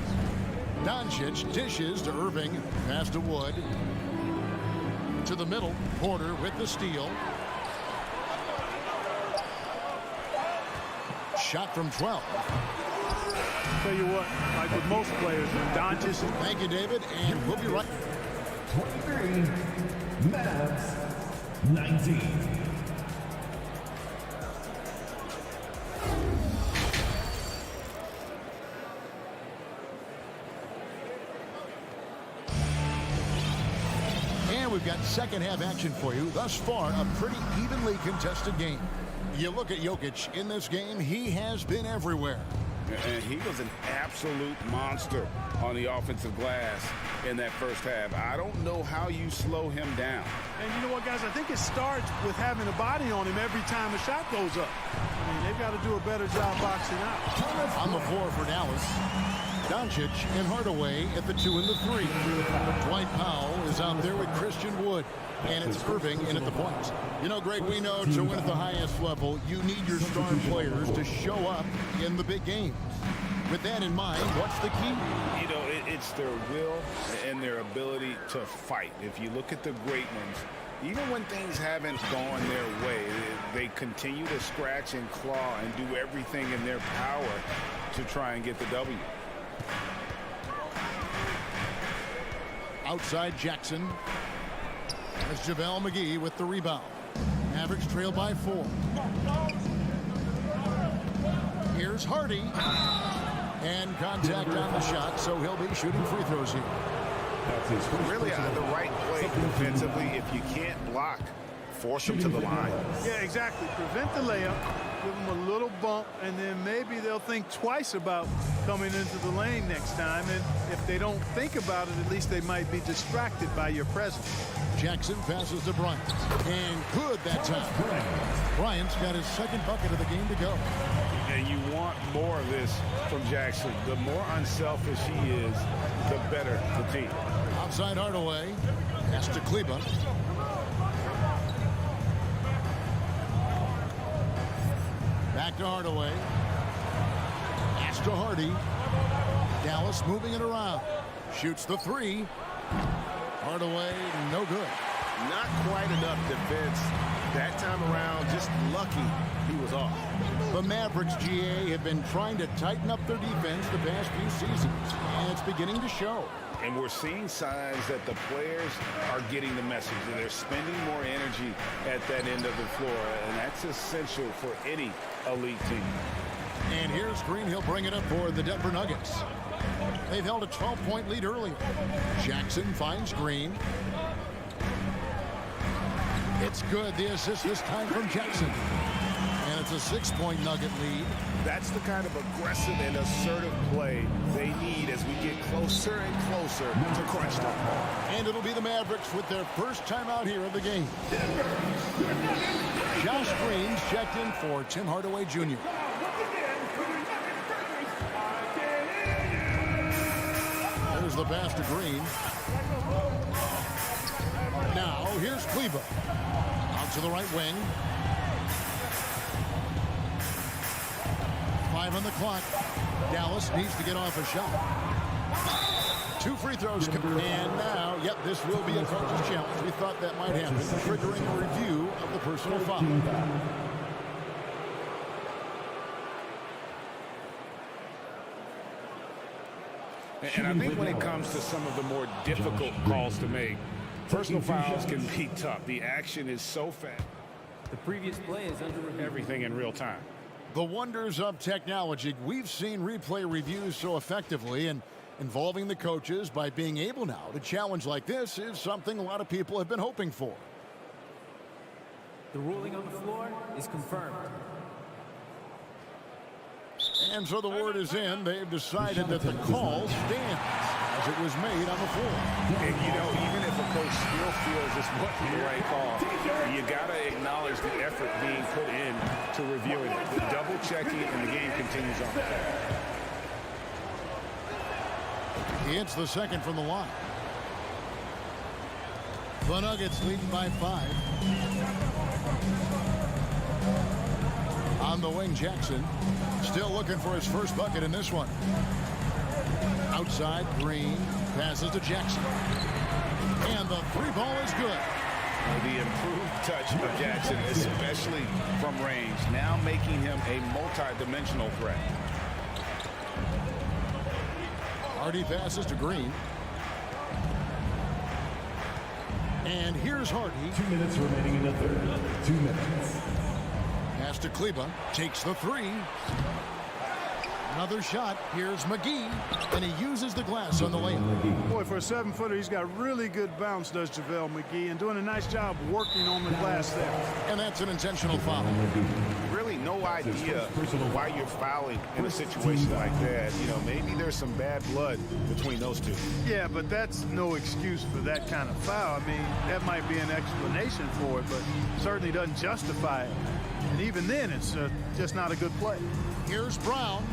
Doncic dishes to Irving. Pass to Wood. To the middle. Porter with the steal. Shot from 12. Tell you what, like with most players, Doncic. Thank you, David, and we'll be right. 23, Mavs, 19. And we've got second half action for you. Thus far, a pretty evenly contested game. You look at Jokic in this game, he has been everywhere. And he was an absolute monster on the offensive glass in that first half. I don't know how you slow him down. And you know what, guys? I think it starts with having a body on him every time a shot goes up. I mean, they've got to do a better job boxing out. On the floor for Dallas, Doncic and Hardaway at the 2 and the 3. Dwight Powell is out there with Christian Wood. And it's Irving in at the point. You know, Greg, we know to win at the highest level, you need your star players to show up in the big games. With that in mind, what's the key? You know, it's their will and their ability to fight. If you look at the great ones, even when things haven't gone their way, they continue to scratch and claw and do everything in their power to try and get the W. Outside Jackson. There's JaVale McGee with the rebound. Mavericks trail by 4. Here's Hardy. And contact on the shot, so he'll be shooting free throws here. Really the right play defensively. If you can't block, force them to the line. Yeah, exactly. Prevent the layup, give them a little bump, and then maybe they'll think twice about coming into the lane next time. And if they don't think about it, at least they might be distracted by your presence. Jackson passes to Bryant. And good that time. Bryant's got his second bucket of the game to go. And you want more of this from Jackson. The more unselfish he is, the better the team. Outside Hardaway. Pass to Kleba. Back to Hardaway. Pass to Hardy. Dallas moving it around. Shoots the 3. Hardaway, no good. Not quite enough defense that time around. Just lucky he was off. The Mavericks, GA, have been trying to tighten up their defense the past few seasons, and it's beginning to show. And we're seeing signs that the players are getting the message. They're spending more energy at that end of the floor, and that's essential for any elite team. And here's Green. He'll bring it up for the Denver Nuggets. They've held a 12-point lead earlier. Jackson finds Green. It's good. The assist this time from Jackson. And it's a 6-point Nugget lead. That's the kind of aggressive and assertive play they need as we get closer and closer to crunch time. And it'll be the Mavericks with their first time out here of the game. Josh Green's checked in for Tim Hardaway Jr. Here's the pass to Green. Now, here's Kleba. Out to the right wing. 5 on the clock. Dallas needs to get off a shot. 2 free throws. And now, yep, this will be a coach's challenge. We thought that might happen, triggering a review of the personal foul. And I think when it comes to some of the more difficult calls to make, personal fouls can be tough. The action is so fast. The previous play is under review. Everything in real time. The wonders of technology. We've seen replay reviews so effectively, and involving the coaches by being able now to challenge like this is something a lot of people have been hoping for. The ruling on the floor is confirmed. And so the word is in. They've decided that the call stands as it was made on the floor. And, you know, even if a coach still feels this wasn't the right call, you got to acknowledge the effort being put in to reviewing it. The double checking, and the game continues on. He hits the second from the line. The Nuggets leading by 5. On the wing, Jackson still looking for his first bucket in this one. Outside, Green passes to Jackson. And the 3 ball is good. The improved touch of Jackson, especially from range, now making him a multi-dimensional threat. Hardy passes to Green. And here's Hardy. 2 minutes remaining in the third. 2 minutes. Pass to Kleba. Takes the 3. Another shot. Here's McGee. And he uses the glass on the layup. Boy, for a 7-footer, he's got really good bounce, does JaVale McGee, and doing a nice job working on the glass there. And that's an intentional foul. Really no idea why you're fouling in a situation like that. You know, maybe there's some bad blood between those two. Yeah, but that's no excuse for that kind of foul. I mean, that might be an explanation for it, but certainly doesn't justify it. And even then, it's just not a good play. Here's Brown.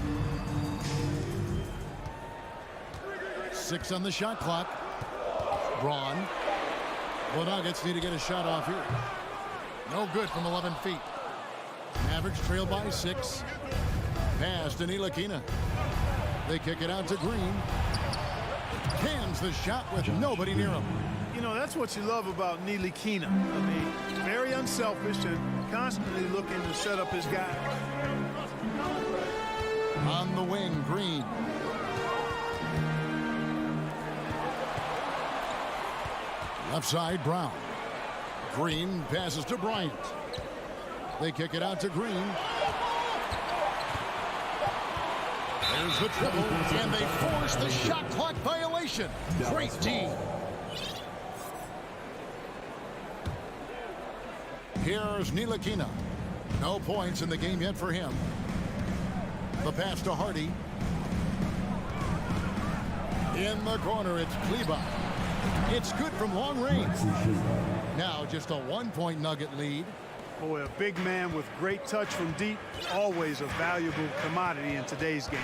6 on the shot clock. Braun. The Nuggets need to get a shot off here. No good from 11 feet. Mavericks trail by 6. Pass to Ntilikina. They kick it out to Green. Cans the shot with nobody near him. You know, that's what you love about Ntilikina. I mean, very unselfish and constantly looking to set up his guy. On the wing, Green. Left side, Brown. Green passes to Bryant. They kick it out to Green. There's the triple, and they force the shot clock violation. Great team. Here's Ntilikina. No points in the game yet for him. The pass to Hardy. In the corner, it's Kleba. It's good from long range. Now just a 1-point Nugget lead. Boy, a big man with great touch from deep, always a valuable commodity in today's game.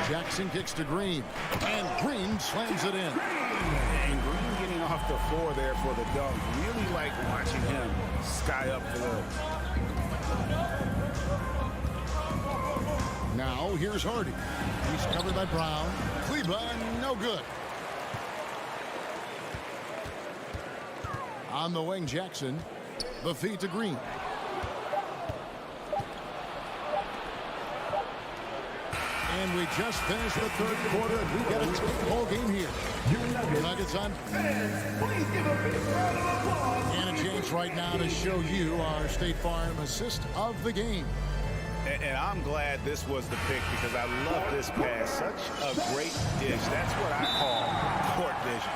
Jackson kicks to Green, and Green slams it in. And Green getting off the floor there for the dunk. Really like watching him sky up below. Now here's Hardy. He's covered by Brown. Kleba, no good. On the wing, Jackson. The feed to Green. And we just finished the third quarter, and we got a tight ball game here. Nuggets on. And a chance right now to show you our State Farm assist of the game. And I'm glad this was the pick because I love this pass. Such a great dish. That's what I call court vision.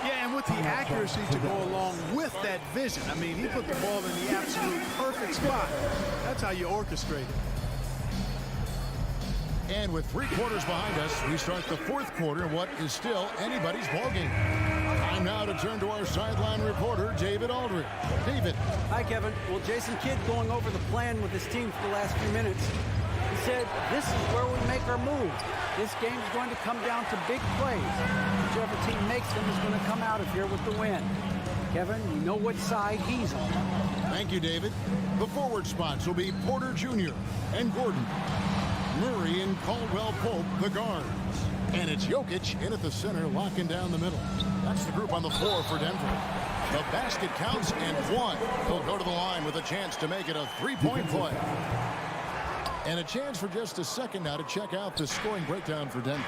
Yeah, and with the accuracy to go along with that vision. I mean, he put the ball in the absolute perfect spot. That's how you orchestrate it. And with 3 quarters behind us, we start the 4th quarter in what is still anybody's ballgame. Time now to turn to our sideline reporter, David Aldridge. David. Hi, Kevin. Well, Jason Kidd going over the plan with his team for the last few minutes. He said, this is where we make our move. This game's going to come down to big plays. Whichever team makes them is going to come out of here with the win. Kevin, you know what side he's on. Thank you, David. The forward spots will be Porter Jr. and Gordon. Murray and Caldwell Pope, the guards. And it's Jokic in at the center, locking down the middle. That's the group on the floor for Denver. The basket counts and one. He'll go to the line with a chance to make it a three-point play. And a chance for just a second now to check out the scoring breakdown for Denver.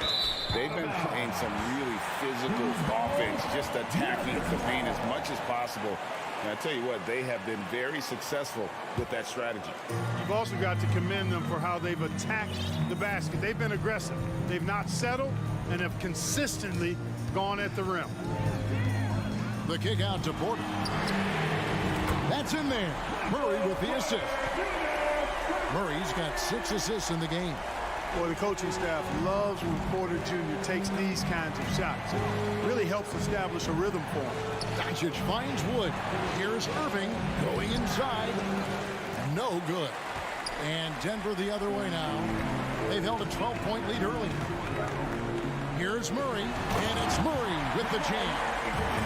They've been playing some really physical offense, just attacking the paint as much as possible. And I tell you what, they have been very successful with that strategy. You've also got to commend them for how they've attacked the basket. They've been aggressive. They've not settled and have consistently gone at the rim. The kick out to Porter. That's in there. Murray with the assist. Murray's got 6 assists in the game. Boy, the coaching staff loves when Porter Jr. takes these kinds of shots. It really helps establish a rhythm for him. Doncic finds Wood. Here's Irving going inside. No good. And Denver the other way now. They've held a 12-point lead early. Here's Murray, and it's Murray with the jam.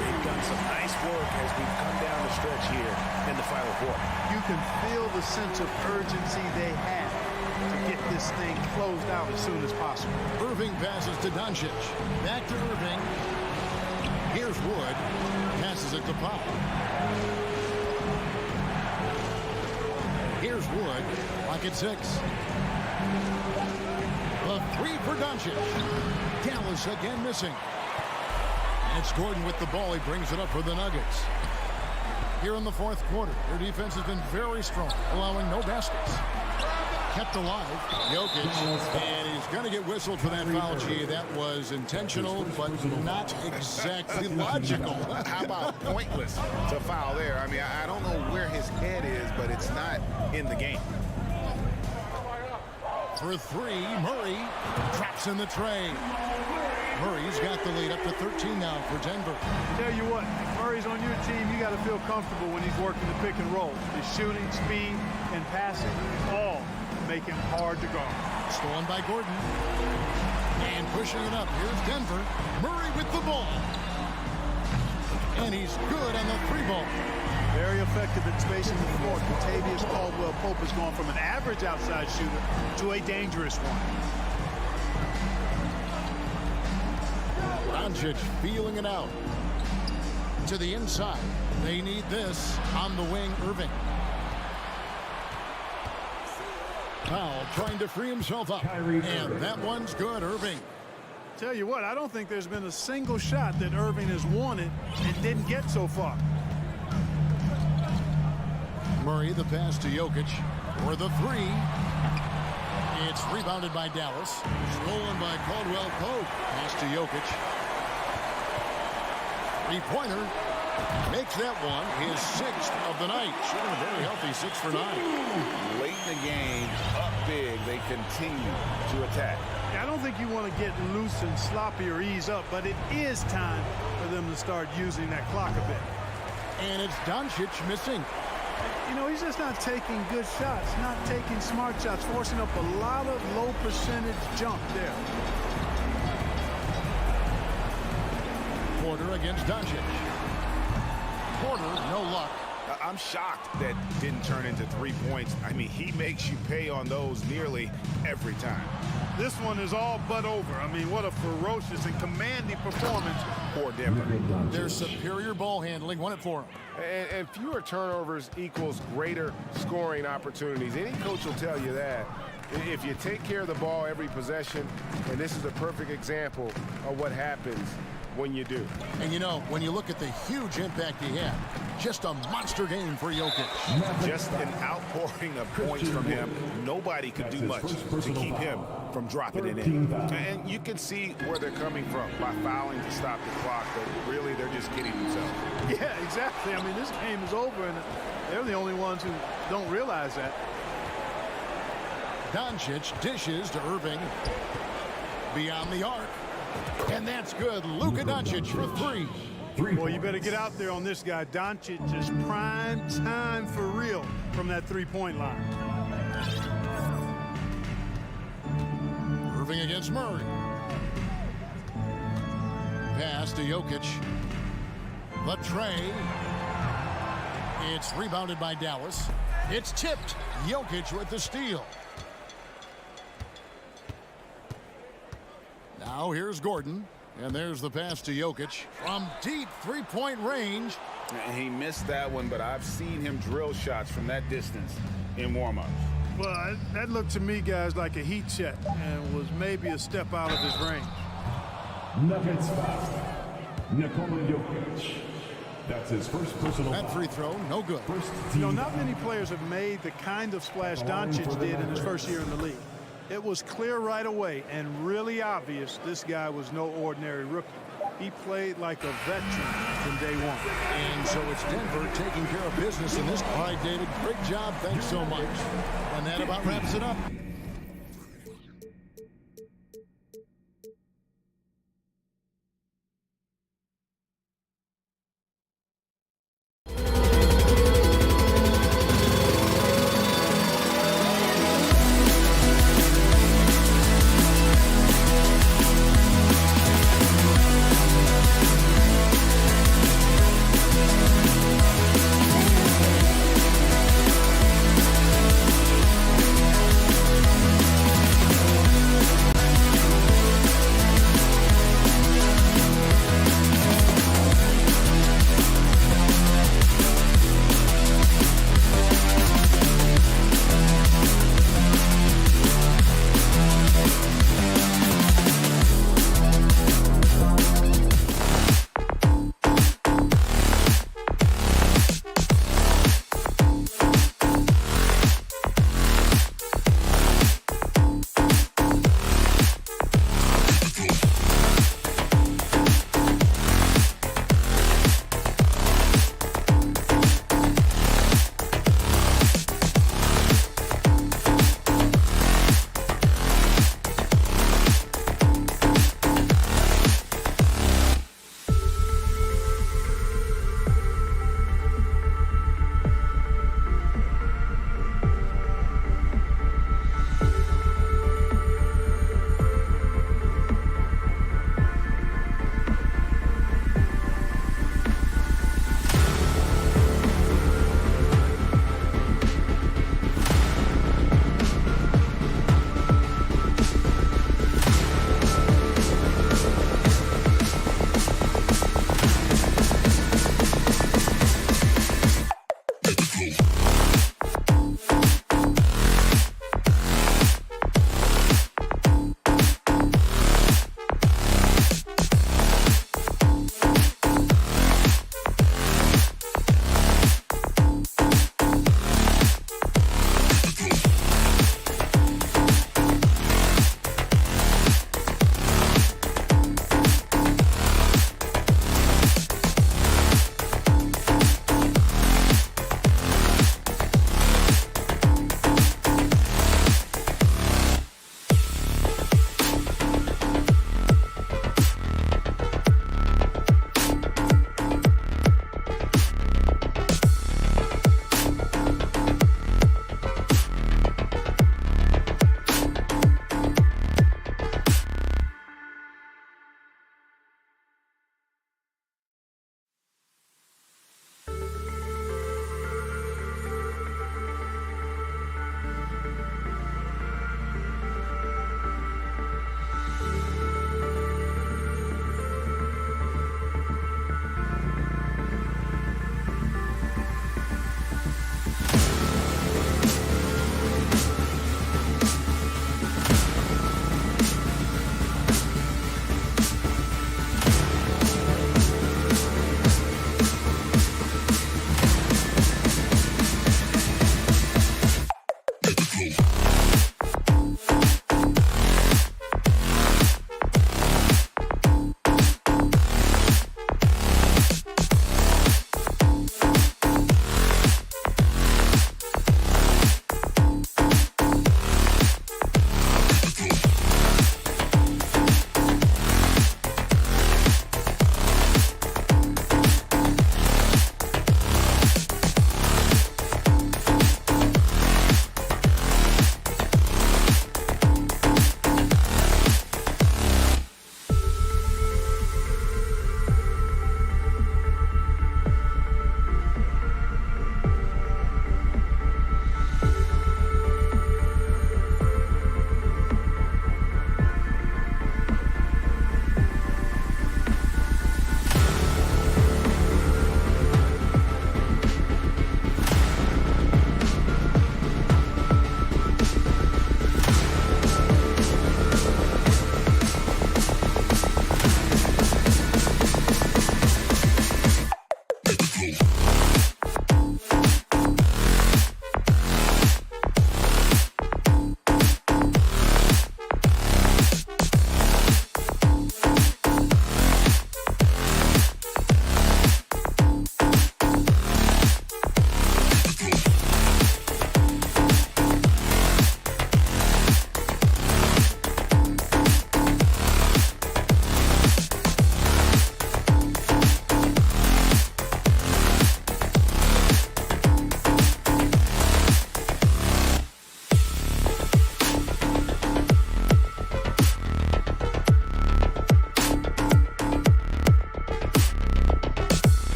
They've done some nice work as we've come down the stretch here in the final quarter. You can feel the sense of urgency they have to get this thing closed out as soon as possible. Irving passes to Doncic. Back to Irving. Here's Wood. Passes it to Pop. Here's Wood. Lock at 6. The 3 for Doncic. Dallas again missing. And it's Gordon with the ball. He brings it up for the Nuggets. Here in the fourth quarter, their defense has been very strong, allowing no baskets. Kept alive, Jokic, and he's going to get whistled for that foul. Gee, that was intentional, but not exactly logical. How about pointless to foul there? I mean, I don't know where his head is, but it's not in the game. For 3, Murray drops in the tray. Murray's got the lead up to 13 now for Denver. Tell you what, if Murray's on your team, you got to feel comfortable when he's working the pick and roll. His shooting, speed, and passing all make him hard to guard. Stolen by Gordon. And pushing it up. Here's Denver. Murray with the ball. And he's good on the 3 ball. Very effective at spacing the floor. Kentavious Caldwell-Pope has gone from an average outside shooter to a dangerous one. Doncic feeling it out. To the inside. They need this on the wing, Irving. Powell trying to free himself up. And that one's good, Irving. Tell you what, I don't think there's been a single shot that Irving has wanted and didn't get so far. Murray, the pass to Jokic for the 3. It's rebounded by Dallas. Stolen by Caldwell-Pope. Pass to Jokic. 3-pointer. Makes that one his 6th of the night. Shooting a very healthy 6 for 9. Late in the game, up big, they continue to attack. I don't think you want to get loose and sloppy or ease up, but it is time for them to start using that clock a bit. And it's Doncic missing. You know, he's just not taking good shots, not taking smart shots, forcing up a lot of low percentage jump there. Porter against Doncic. Porter, no luck. I'm shocked that didn't turn into 3 points. I mean, he makes you pay on those nearly every time. This one is all but over. I mean, what a ferocious and commanding performance for Denver. Their superior ball handling won it for him. And fewer turnovers equals greater scoring opportunities. Any coach will tell you that. If you take care of the ball every possession, and this is a perfect example of what happens when you do. And you know, when you look at the huge impact he had, just a monster game for Jokic. Just an outpouring of points from him. Nobody could do much to keep him from dropping it in. And you can see where they're coming from by fouling to stop the clock, but really they're just kidding themselves. Yeah, exactly. I mean, this game is over, and they're the only ones who don't realize that. Doncic dishes to Irving. Beyond the arc. And that's good. Luka Doncic for 3. Boy, you better get out there on this guy. Doncic is prime time for real from that 3-point line. Serving against Murray. Pass to Jokic. The tray. It's rebounded by Dallas. It's tipped. Jokic with the steal. Now here's Gordon. And there's the pass to Jokic from deep three-point range. And he missed that one, but I've seen him drill shots from that distance in warm-ups. Well, that looked to me, guys, like a heat check and was maybe a step out of his range. Nuggets foul. Nikola Jokic. That's his first personal That free throw, no good. You know, not many players have made the kind of splash Doncic did in his first year in the league. It was clear right away and really obvious this guy was no ordinary rookie. He played like a veteran from day one. And so it's Denver taking care of business in this. All right, David, great job. Thanks so much. And that about wraps it up.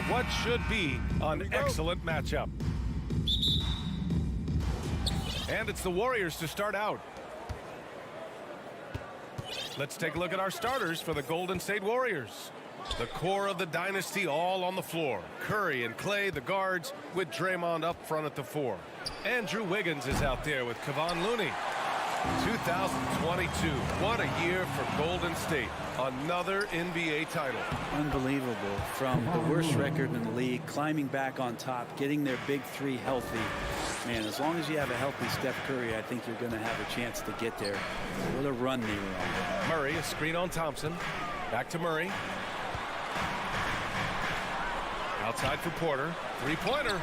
what should be an excellent matchup. And it's the Warriors to start out. Let's take a look at our starters for the Golden State Warriors. The core of the dynasty all on the floor. Curry and Clay, the guards, with Draymond up front at the 4. Andrew Wiggins is out there with Kevon Looney. 2022, what a year for Golden State. Another NBA title. Unbelievable. From the worst record in the league, climbing back on top, getting their big three healthy. Man, as long as you have a healthy Steph Curry, I think you're going to have a chance to get there. What a run they were on. Murray, a screen on Thompson. Back to Murray. Outside for Porter. Three-pointer.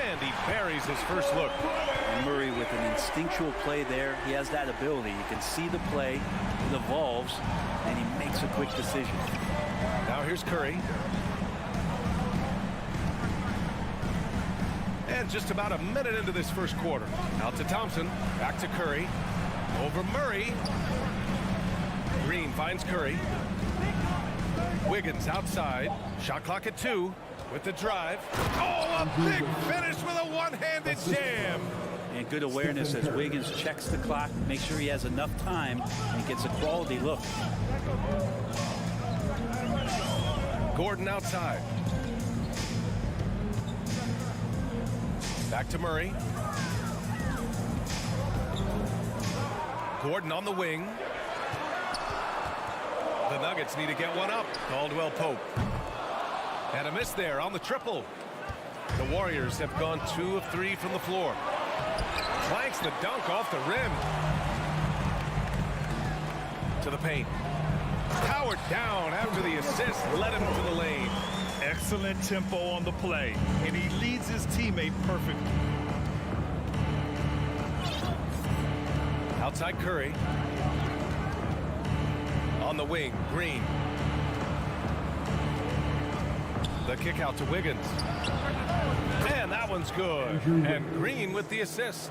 And he buries his first look. And Murray with an instinctual play there. He has that ability. You can see the play. It evolves. And he makes a quick decision. Now here's Curry. And just about a minute into this first quarter. Out to Thompson. Back to Curry. Over Murray. Green finds Curry. Wiggins outside. Shot clock at 2. With the drive. Oh, a big finish with a one-handed jam. And good awareness as Wiggins checks the clock, makes sure he has enough time, and gets a quality look. Gordon outside. Back to Murray. Gordon on the wing. The Nuggets need to get one up. Caldwell Pope. And a miss there on the triple. The Warriors have gone 2 of 3 from the floor. Clanks the dunk off the rim. To the paint. Powered down after the assist led him to the lane. Excellent tempo on the play, and he leads his teammate perfectly. Outside Curry. On the wing, Green. The kick out to Wiggins. And that one's good. And Green with the assist.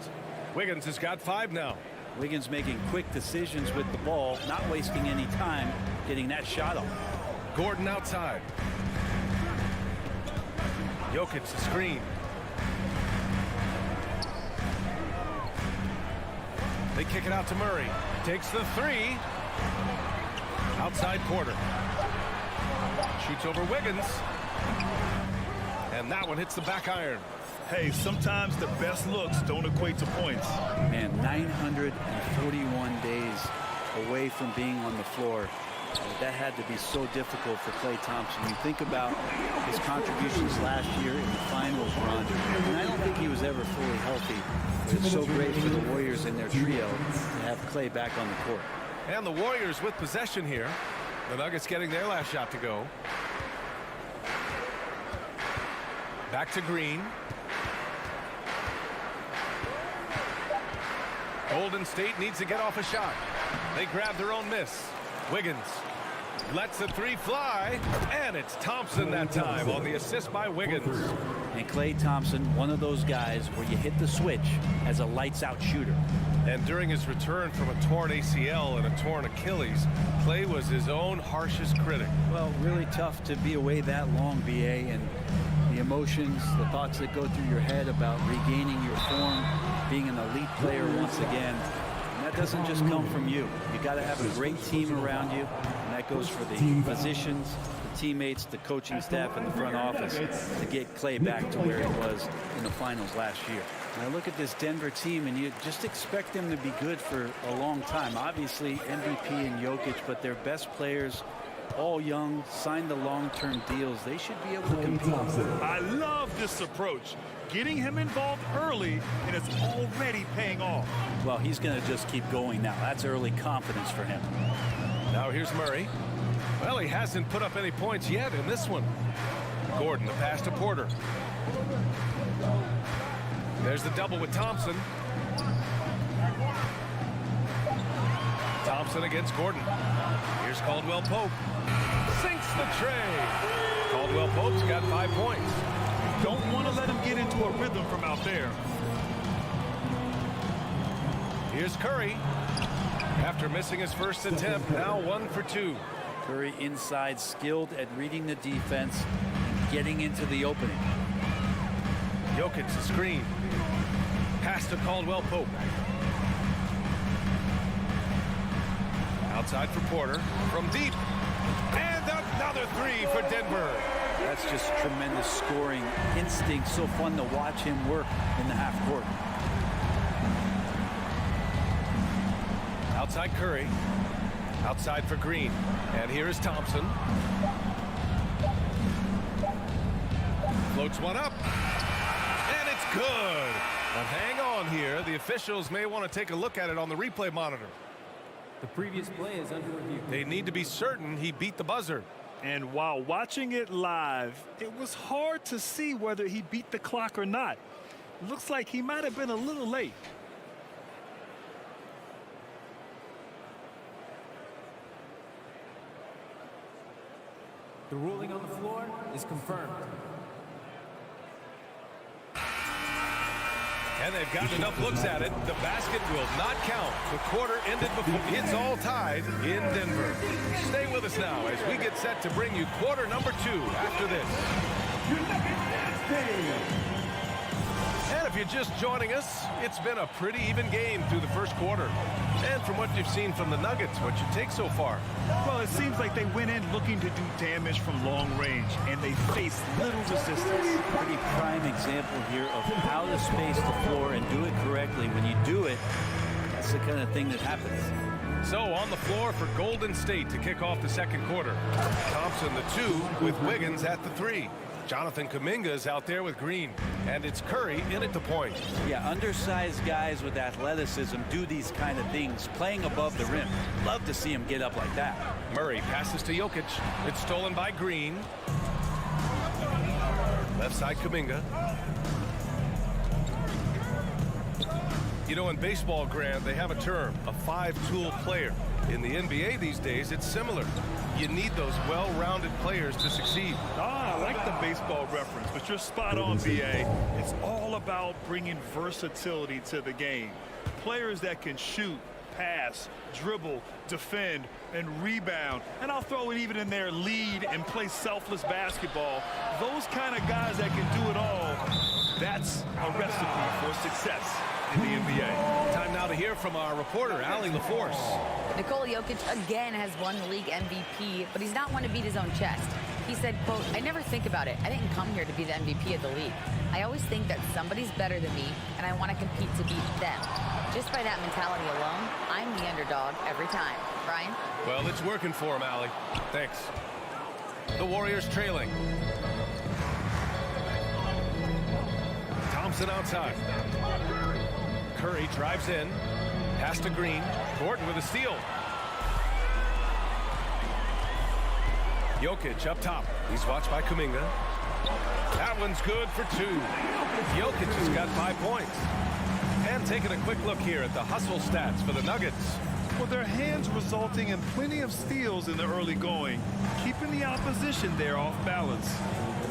Wiggins has got 5 now. Wiggins making quick decisions with the ball, not wasting any time getting that shot off. Gordon outside. Jokic the screen. They kick it out to Murray. Takes the 3. Outside Porter. Shoots over Wiggins. And that one hits the back iron. Hey, sometimes the best looks don't equate to points. Man, 941 days away from being on the floor. That had to be so difficult for Klay Thompson. You think about his contributions last year in the finals run, and I don't think he was ever fully healthy. It's so great for the Warriors and their trio to have Klay back on the court. And the Warriors with possession here. The Nuggets getting their last shot to go. Back to Green. Golden State needs to get off a shot. They grab their own miss. Wiggins lets the 3 fly, and it's Thompson that time on the assist by Wiggins. And Klay Thompson, one of those guys where you hit the switch as a lights-out shooter. And during his return from a torn ACL and a torn Achilles, Klay was his own harshest critic. Well, really tough to be away that long, BA, and the emotions, the thoughts that go through your head about regaining your form, being an elite player once again. And that doesn't just come from you. You got to have a great team around you, and that goes for the physicians, the teammates, the coaching staff, and the front office to get Klay back to where he was in the finals last year. And I look at this Denver team, and you just expect them to be good for a long time. Obviously, MVP and Jokic, but their best players, all young, signed the long-term deals. They should be able to compete. I love this approach. Getting him involved early, and it's already paying off. Well, he's going to just keep going now. That's early confidence for him. Now here's Murray. Well, he hasn't put up any points yet in this one. Gordon, the pass to Porter. There's the double with Thompson. Thompson against Gordon. Here's Caldwell Pope. Sinks the tray. Caldwell Pope's got 5 points. Don't want to let him get into a rhythm from out there. Here's Curry. After missing his first attempt, now 1 for 2. Curry inside, skilled at reading the defense and getting into the opening. Jokic, the screen. Pass to Caldwell Pope. Outside for Porter. From deep. And another three for Denver. That's just tremendous scoring instinct. So fun to watch him work in the half court. Outside Curry. Outside for Green. And here is Thompson. Floats one up. And it's good. But hang on here. The officials may want to take a look at it on the replay monitor. The previous play is under review. They need to be certain he beat the buzzer. And while watching it live, it was hard to see whether he beat the clock or not. Looks like he might have been a little late. The ruling on the floor is confirmed. And they've gotten enough looks at it. The basket will not count. The quarter ended before it's all tied in Denver. Stay with us now as we get set to bring you quarter number 2 after this. And if you're just joining us, it's been a pretty even game through the first quarter. And from what you've seen from the Nuggets, what's your take so far? Well, it seems like they went in looking to do damage from long range, and they faced little resistance. Pretty prime example here of how to space the floor and do it correctly. When you do it, that's the kind of thing that happens. So on the floor for Golden State to kick off the second quarter. Thompson the 2 with Wiggins at the 3. Jonathan Kuminga's out there with Green. And it's Curry in at the point. Yeah, undersized guys with athleticism do these kind of things, playing above the rim. Love to see him get up like that. Murray passes to Jokic. It's stolen by Green. Left side Kuminga. You know, in baseball, Grant, they have a term, a 5-tool player. In the NBA these days, it's similar. You need those well-rounded players to succeed. I like the baseball reference, but you're spot on, BA. It's all about bringing versatility to the game. Players that can shoot, pass, dribble, defend, and rebound. And I'll throw it even in there, lead and play selfless basketball. Those kind of guys that can do it all, that's a recipe for success in the NBA. Time now to hear from our reporter, Allie LaForce. Nikola Jokic again has won the league MVP, but he's not one to beat his own chest. He said, quote, "I never think about it. I didn't come here to be the MVP of the league. I always think that somebody's better than me, and I want to compete to beat them. Just by that mentality alone, I'm the underdog every time." Brian? Well, it's working for him, Allie. Thanks. The Warriors trailing. Thompson outside. Curry drives in. Pass to Green. Gordon with a steal. Jokic up top. He's watched by Kuminga. That one's good for 2. Jokic has got 5 points. And taking a quick look here at the hustle stats for the Nuggets. Well, their hands resulting in plenty of steals in the early going, keeping the opposition there off balance.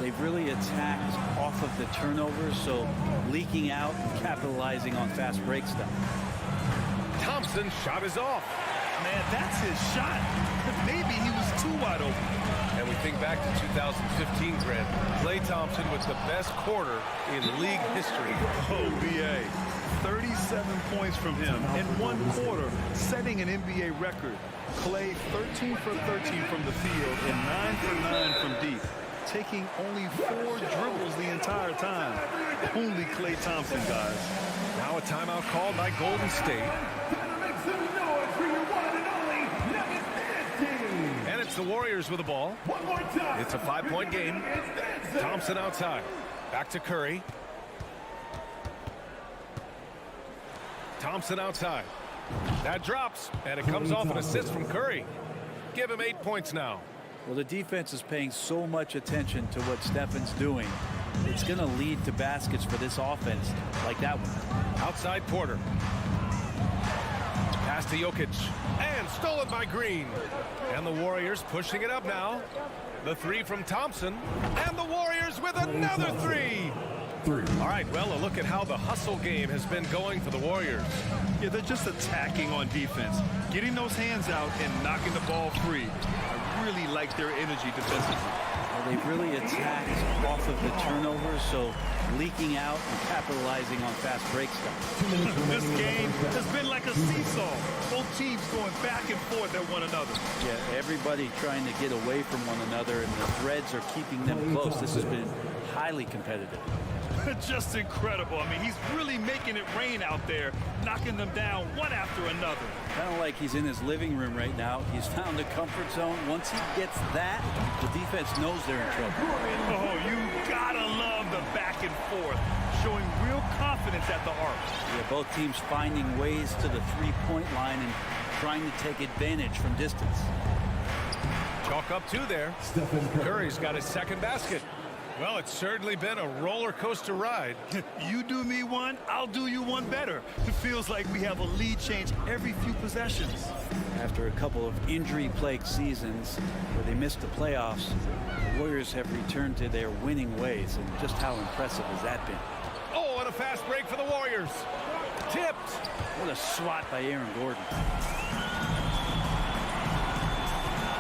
They've really attacked off of the turnovers, so leaking out and capitalizing on fast break stuff. Thompson's shot is off. Man, that's his shot. Maybe he was too wide open. And we think back to 2015, Grant. Klay Thompson was the best quarter in league history. Oh, BA. 37 points from him in one quarter, setting an NBA record. Klay 13 for 13 from the field and 9 for 9 from deep, taking only 4 dribbles the entire time. Only Klay Thompson, guys. Now a timeout called by Golden State. And it's the Warriors with the ball. It's a 5-point game. Thompson outside. Back to Curry. Thompson outside. That drops, and it comes off an assist from Curry. Give him 8 points now. Well, the defense is paying so much attention to what Stefan's doing. It's going to lead to baskets for this offense like that one. Outside Porter. Pass to Jokic. And stolen by Green. And the Warriors pushing it up now. The 3 from Thompson. And the Warriors with another 3. All right, well, a look at how the hustle game has been going for the Warriors. Yeah, they're just attacking on defense, getting those hands out and knocking the ball free. I really like their energy defensively. Well, they've really attacked off of the turnovers, so leaking out and capitalizing on fast break stuff. This game has been like a seesaw. Both teams going back and forth at one another. Yeah, everybody trying to get away from one another, and the threads are keeping them close. This has been highly competitive. Just incredible. I mean, he's really making it rain out there, knocking them down one after another. Kind of like he's in his living room right now. He's found a comfort zone. Once he gets that, the defense knows they're in trouble. Oh, you gotta love the back and forth, showing real confidence at the arc. Yeah, both teams finding ways to the three-point line and trying to take advantage from distance. Chalk up two there. Curry's got his second basket. Well, it's certainly been a roller coaster ride. You do me one, I'll do you one better. It feels like we have a lead change every few possessions. After a couple of injury-plagued seasons where they missed the playoffs, the Warriors have returned to their winning ways, and just how impressive has that been? Oh, and a fast break for the Warriors. Tipped. What a swat by Aaron Gordon.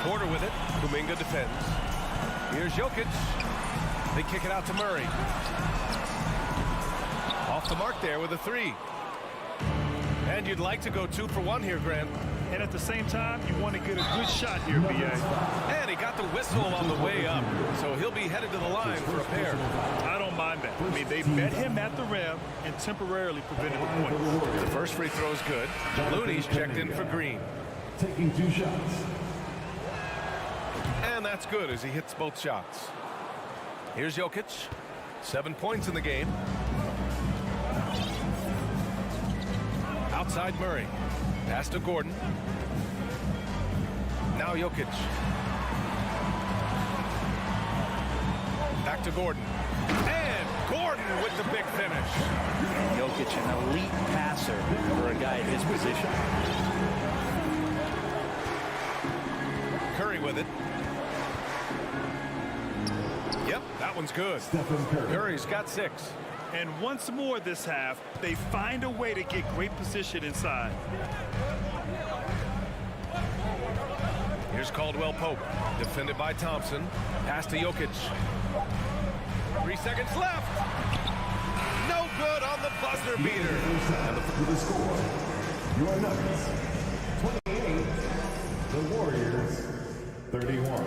Porter with it. Kuminga defends. Here's Jokic. They kick it out to Murray. Off the mark there with a three. And you'd like to go 2 for 1 here, Grant. And at the same time, you want to get a good shot here, B.A. And he got the whistle on the way up, so he'll be headed to the line for a pair. I don't mind that. I mean, they met him at the rim and temporarily prevented the point. The first free throw is good. Looney's checked in for Green. Taking 2 shots. And that's good as he hits both shots. Here's Jokic. 7 points in the game. Outside Murray. Pass to Gordon. Now Jokic. Back to Gordon. And Gordon with the big finish. Jokic, an elite passer for a guy at his position. Curry with it. Yep, that one's good. Curry's got 6. And once more this half, they find a way to get great position inside. Here's Caldwell Pope, defended by Thompson. Pass to Jokic. 3 seconds left. No good on the buzzer beater. With the score, your Nuggets 28, the Warriors 31.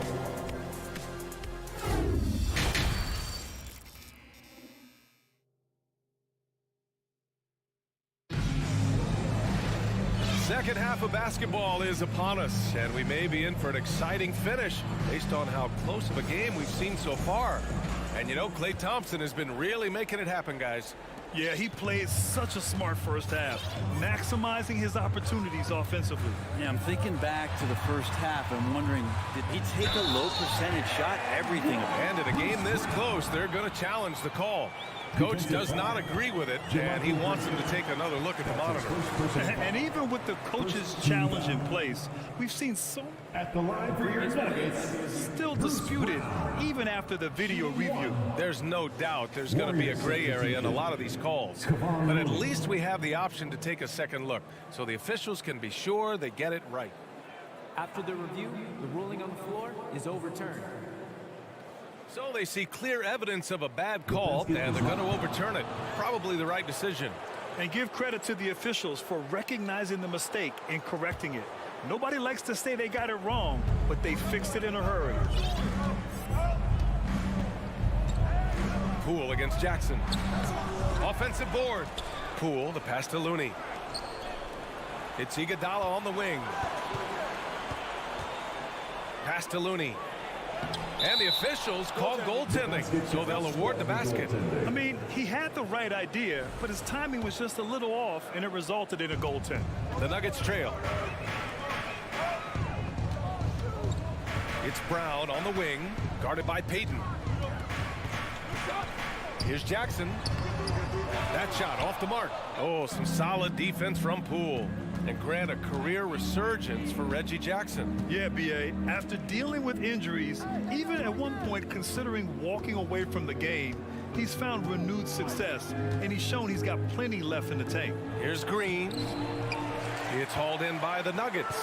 Second half of basketball is upon us, and we may be in for an exciting finish based on how close of a game we've seen so far. And you know, Klay Thompson has been really making it happen, guys. Yeah, he played such a smart first half, maximizing his opportunities offensively. Yeah, I'm thinking back to the first half. I'm wondering, did he take a low percentage shot? Everything. And in a game this close, they're going to challenge the call. Coach does not agree with it, and he wants him to take another look at the monitor. And even with the coach's challenge in place, we've seen so at the line for your Nuggets still disputed even after the video review. There's no doubt there's going to be a gray area in a lot of these calls, but at least we have the option to take a second look so the officials can be sure they get it right. After the review, the ruling on the floor is overturned. So they see clear evidence of a bad call, and they're going to overturn it. Probably the right decision. And give credit to the officials for recognizing the mistake and correcting it. Nobody likes to say they got it wrong, but they fixed it in a hurry. Poole against Jackson. Offensive board. Poole, the pass to Looney. It's Iguodala on the wing. Pass to Looney. And the officials call goaltending, so they'll award the basket. I mean, he had the right idea, but his timing was just a little off, and it resulted in a goaltend. The Nuggets trail. It's Brown on the wing, guarded by Payton. Here's Jackson. That shot off the mark. Oh, some solid defense from Poole. And Grant, a career resurgence for Reggie Jackson. Yeah, B.A. After dealing with injuries, even at one point considering walking away from the game, he's found renewed success, and he's shown he's got plenty left in the tank. Here's Green. It's hauled in by the Nuggets.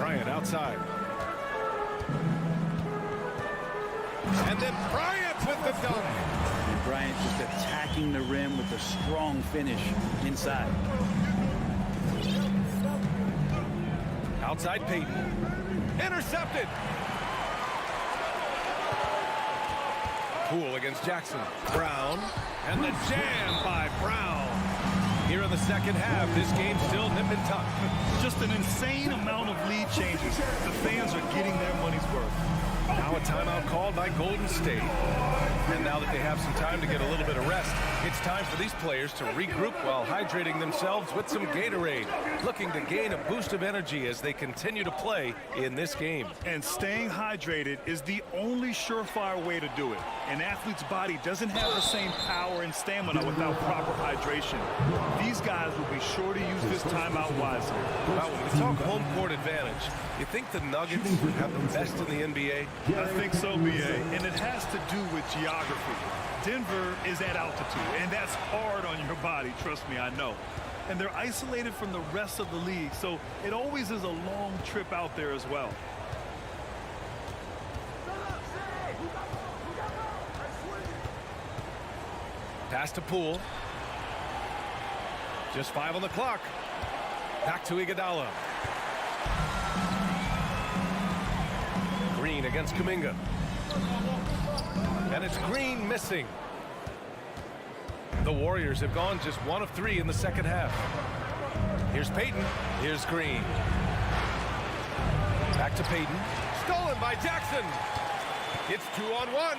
Bryant outside. And then Bryant with the dunk. And Bryant just attacking the rim with a strong finish inside. Outside Payton. Intercepted. Poole against Jackson. Brown. And the jam by Brown. Here in the second half, this game still nip and tuck. Just an insane amount of lead changes. The fans are getting their money's worth. Now a timeout called by Golden State. And now that they have some time to get a little bit of rest, it's time for these players to regroup while hydrating themselves with some Gatorade, looking to gain a boost of energy as they continue to play in this game. And staying hydrated is the only surefire way to do it. An athlete's body doesn't have the same power and stamina without proper hydration. These guys will be sure to use this timeout wisely. Well, when we talk home court advantage, you think the Nuggets have the best in the NBA? I think so, B.A., and it has to do with geography. Denver is at altitude, and that's hard on your body, trust me, I know. And they're isolated from the rest of the league, so it always is a long trip out there as well. Pass to Poole. Just 5 on the clock. Back to Iguodala. Green against Kuminga. And it's Green missing. The Warriors have gone just 1 of 3 in the second half. Here's Payton. Here's Green. Back to Payton. Stolen by Jackson. It's 2-on-1.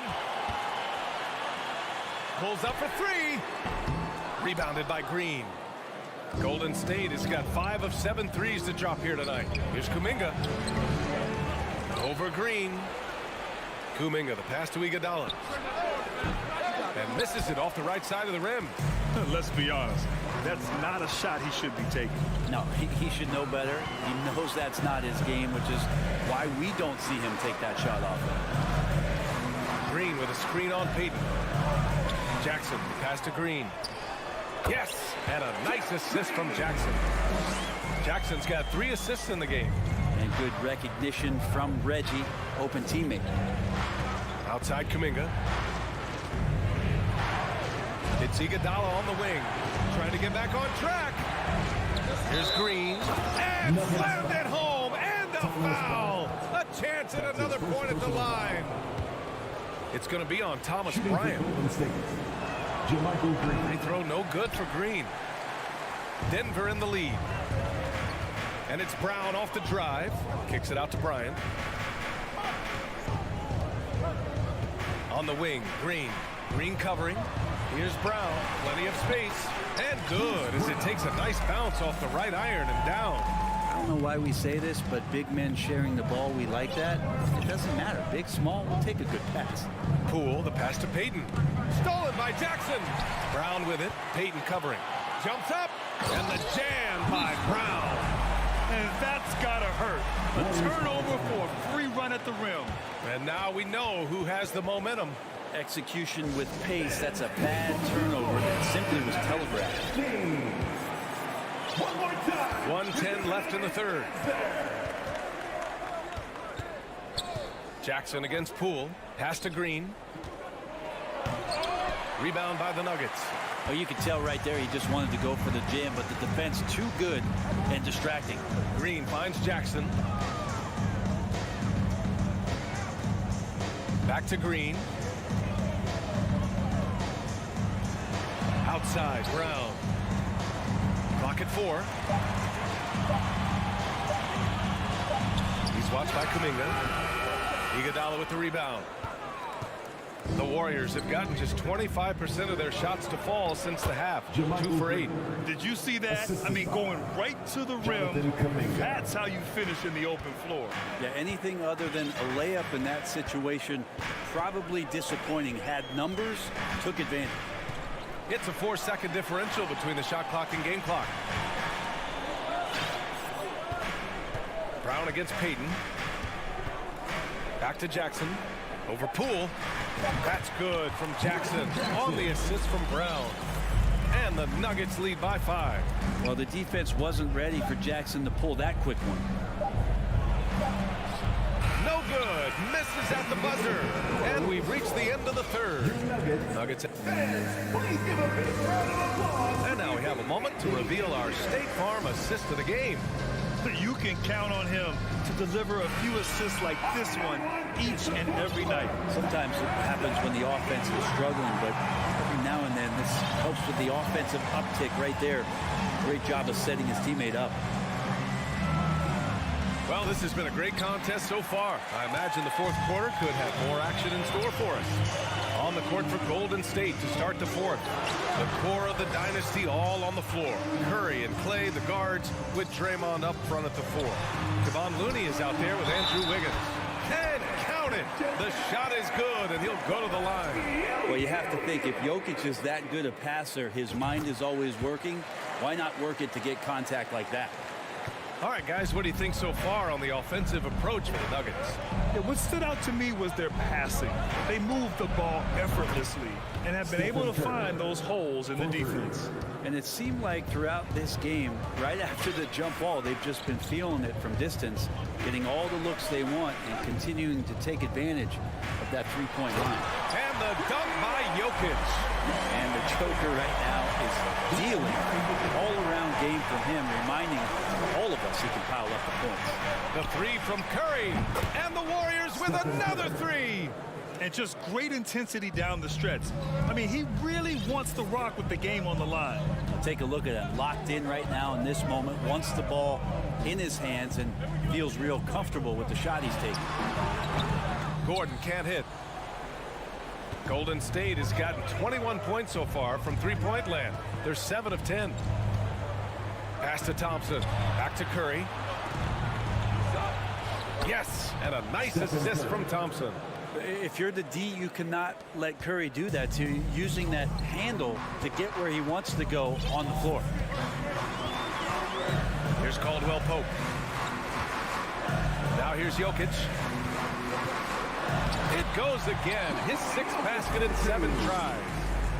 Pulls up for 3. Rebounded by Green. Golden State has got 5 of 7 threes to drop here tonight. Here's Kuminga. Over Green. Kuminga, the pass to Iguodala. And misses it off the right side of the rim. Let's be honest. That's not a shot he should be taking. No, he should know better. He knows that's not his game, which is why we don't see him take that shot off. Green with a screen on Payton. Jackson, pass to Green. Yes, and a nice assist from Jackson. Jackson's got 3 assists in the game. And good recognition from Reggie, open teammate. Outside Kuminga. It's Iguodala on the wing, trying to get back on track. Here's Green, and slammed it home, and a foul. A chance at another point at the line. It's going to be on Thomas Bryant. Free throw no good for Green. Denver in the lead. And it's Brown off the drive. Kicks it out to Bryant. On the wing, Green. Green covering. Here's Brown. Plenty of space. And good as it takes a nice bounce off the right iron and down. I don't know why we say this, but big men sharing the ball, we like that. It doesn't matter. Big, small, we'll take a good pass. Poole, the pass to Payton. Stolen by Jackson. Brown with it. Payton covering. Jumps up. And the jam by Brown. And that's got to hurt. A turnover for a free run at the rim. And now we know who has the momentum. Execution with pace. That's a bad turnover that simply was telegraphed. 1:10 left in the third. Jackson against Poole. Pass to Green. Rebound by the Nuggets. Oh, you could tell right there he just wanted to go for the jam, but the defense too good and distracting. Green finds Jackson. Back to Green. Outside, Brown. Clock at 4. He's watched by Kuminga. Iguodala with the rebound. The Warriors have gotten just 25% of their shots to fall since the half. 2 for 8. Did you see that? I mean, going right to the rim. That's how you finish in the open floor. Yeah, anything other than a layup in that situation, probably disappointing. Had numbers, took advantage. It's a 4-second differential between the shot clock and game clock. Brown against Payton. Back to Jackson. Over Poole. That's good from Jackson on the assist from Brown. And the Nuggets lead by 5. Well, the defense wasn't ready for Jackson to pull that quick one. good. Misses at the buzzer. And we've reached the end of the third. Nuggets. And now we have a moment to reveal our State Farm assist of the game. You can count on him to deliver a few assists like this one each and every night. Sometimes it happens when the offense is struggling, but every now and then this helps with the offensive uptick right there. Great job of setting his teammate up. Well, this has been a great contest so far. I imagine the fourth quarter could have more action in store for us. On the court for Golden State to start the fourth. The core of the dynasty all on the floor. Curry and Clay, the guards, with Draymond up front at the four. Kevon Looney is out there with Andrew Wiggins. And count it! The shot is good, and he'll go to the line. Well, you have to think, if Jokic is that good a passer, his mind is always working. Why not work it to get contact like that? All right, guys, what do you think so far on the offensive approach for the Nuggets? Yeah, what stood out to me was their passing. They moved the ball effortlessly and have been able to find those holes in the defense. And it seemed like throughout this game, right after the jump ball, they've just been feeling it from distance, getting all the looks they want and continuing to take advantage of that three-point line. And the dunk by Jokic. And the choker right now is dealing all-around game from him, reminding all of us he can pile up the points. The three from Curry. And the Warriors with another three. And just great intensity down the stretch. I mean, he really wants to rock with the game on the line. I'll take a look at it. Locked in right now in this moment. Wants the ball in his hands and feels real comfortable with the shot he's taking. Gordon can't hit. Golden State has gotten 21 points so far from three-point land. They're 7 of 10. Pass to Thompson. Back to Curry. Yes, and a nice assist from Thompson. If you're the D, you cannot let Curry do that to you, using that handle to get where he wants to go on the floor. Here's Caldwell Pope. Now here's Jokic. It goes again. His sixth basket in 7 tries.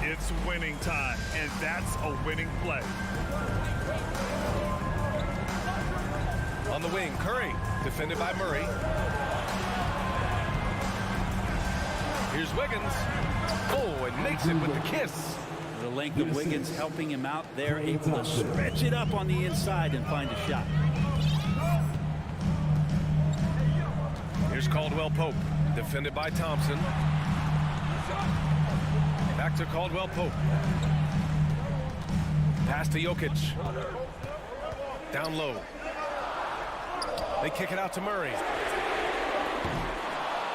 It's winning time, and that's a winning play. On the wing, Curry, defended by Murray. Here's Wiggins. Oh, and makes it with the kiss. The length of Wiggins helping him out there, able to stretch it up on the inside and find a shot. Here's Caldwell Pope, defended by Thompson. Back to Caldwell Pope. Pass to Jokic. Down low. They kick it out to Murray.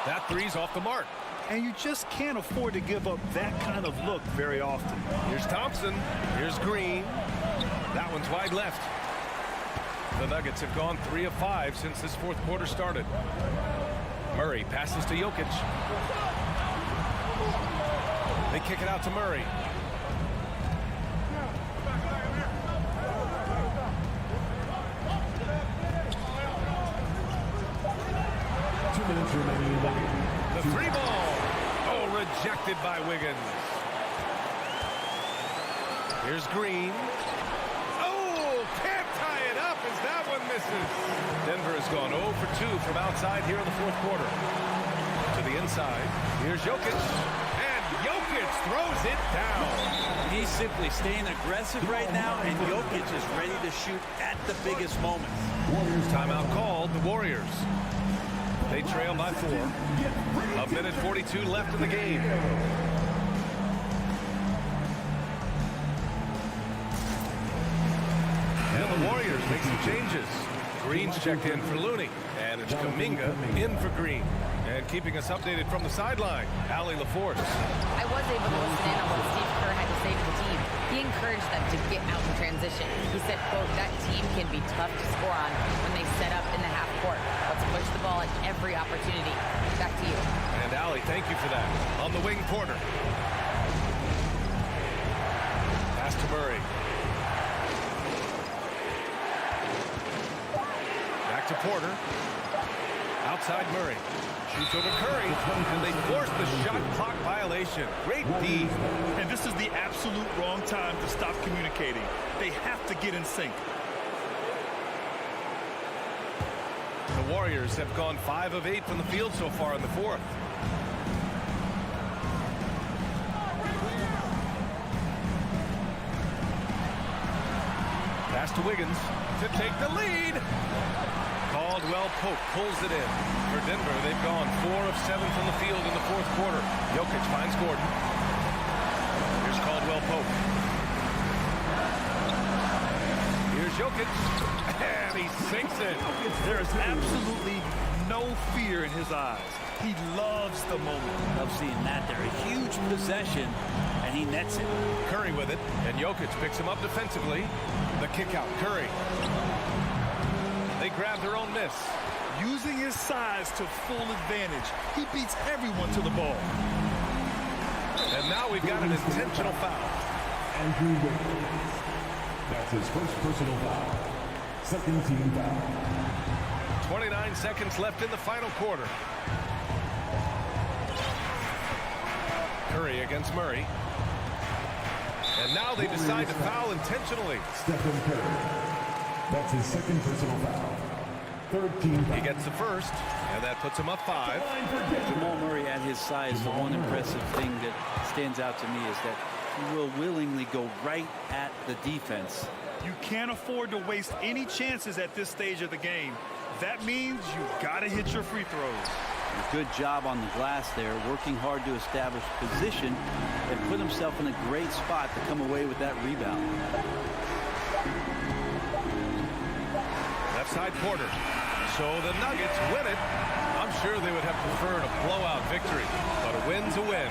That three's off the mark. And you just can't afford to give up that kind of look very often. Here's Thompson. Here's Green. That one's wide left. The Nuggets have gone 3 of 5 since this fourth quarter started. Murray passes to Jokic. They kick it out to Murray. The three ball. Oh, rejected by Wiggins. Here's Green. Oh, can't tie it up as that one misses. Denver has gone 0 for 2 from outside here in the fourth quarter. To the inside. Here's Jokic. And Jokic throws it down. He's simply staying aggressive right now, and Jokic is ready to shoot at the biggest moments. Timeout called, the Warriors. They trail by 4. A minute 42 left in the game. And the Warriors make some changes. Green's checked in for Looney. And it's Kuminga in for Green. And keeping us updated from the sideline, Allie LaForce. I was able to listen in on what Steve Kerr had to say to the team. He encouraged them to get out in transition. He said, quote, that team can be tough to score on when they set up in the half court. Let's push the ball at every opportunity. Back to you. And Allie, thank you for that. On the wing, Porter. Pass to Murray. Back to Porter. Outside Murray. Shoots over Curry. And they force the shot clock violation. Great D. And this is the absolute wrong time to stop communicating. They have to get in sync. The Warriors have gone 5 of 8 from the field so far in the fourth. Pass to Wiggins to take the lead. Caldwell Pope pulls it in. For Denver, they've gone 4 of 7 from the field in the fourth quarter. Jokic finds Gordon. Here's Caldwell Pope. Here's Jokic. And he sinks it. There is absolutely no fear in his eyes. He loves the moment. Love seeing that. They're a huge possession, and he nets it. Curry with it, and Jokic picks him up defensively. The kick out, Curry. They grab their own miss. Using his size to full advantage, he beats everyone to the ball. And now we've got an intentional foul. Andrew Wiggins. That's his first personal foul. Second team foul. 29 seconds left in the final quarter. Curry against Murray. And now they decide to foul intentionally. Stephen Curry. That's his second personal foul. Third team foul. He gets the first, and that puts him up 5. Jamal Murray at his size, the one impressive thing that stands out to me is that he will willingly go right at the defense. You can't afford to waste any chances at this stage of the game. That means you got to hit your free throws. A good job on the glass there, working hard to establish position and put himself in a great spot to come away with that rebound. Left side quarter. So the Nuggets win it. I'm sure they would have preferred a blowout victory, but a win's a win.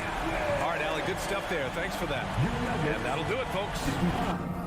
All right, Allie, good stuff there. Thanks for that. And that'll do it, folks.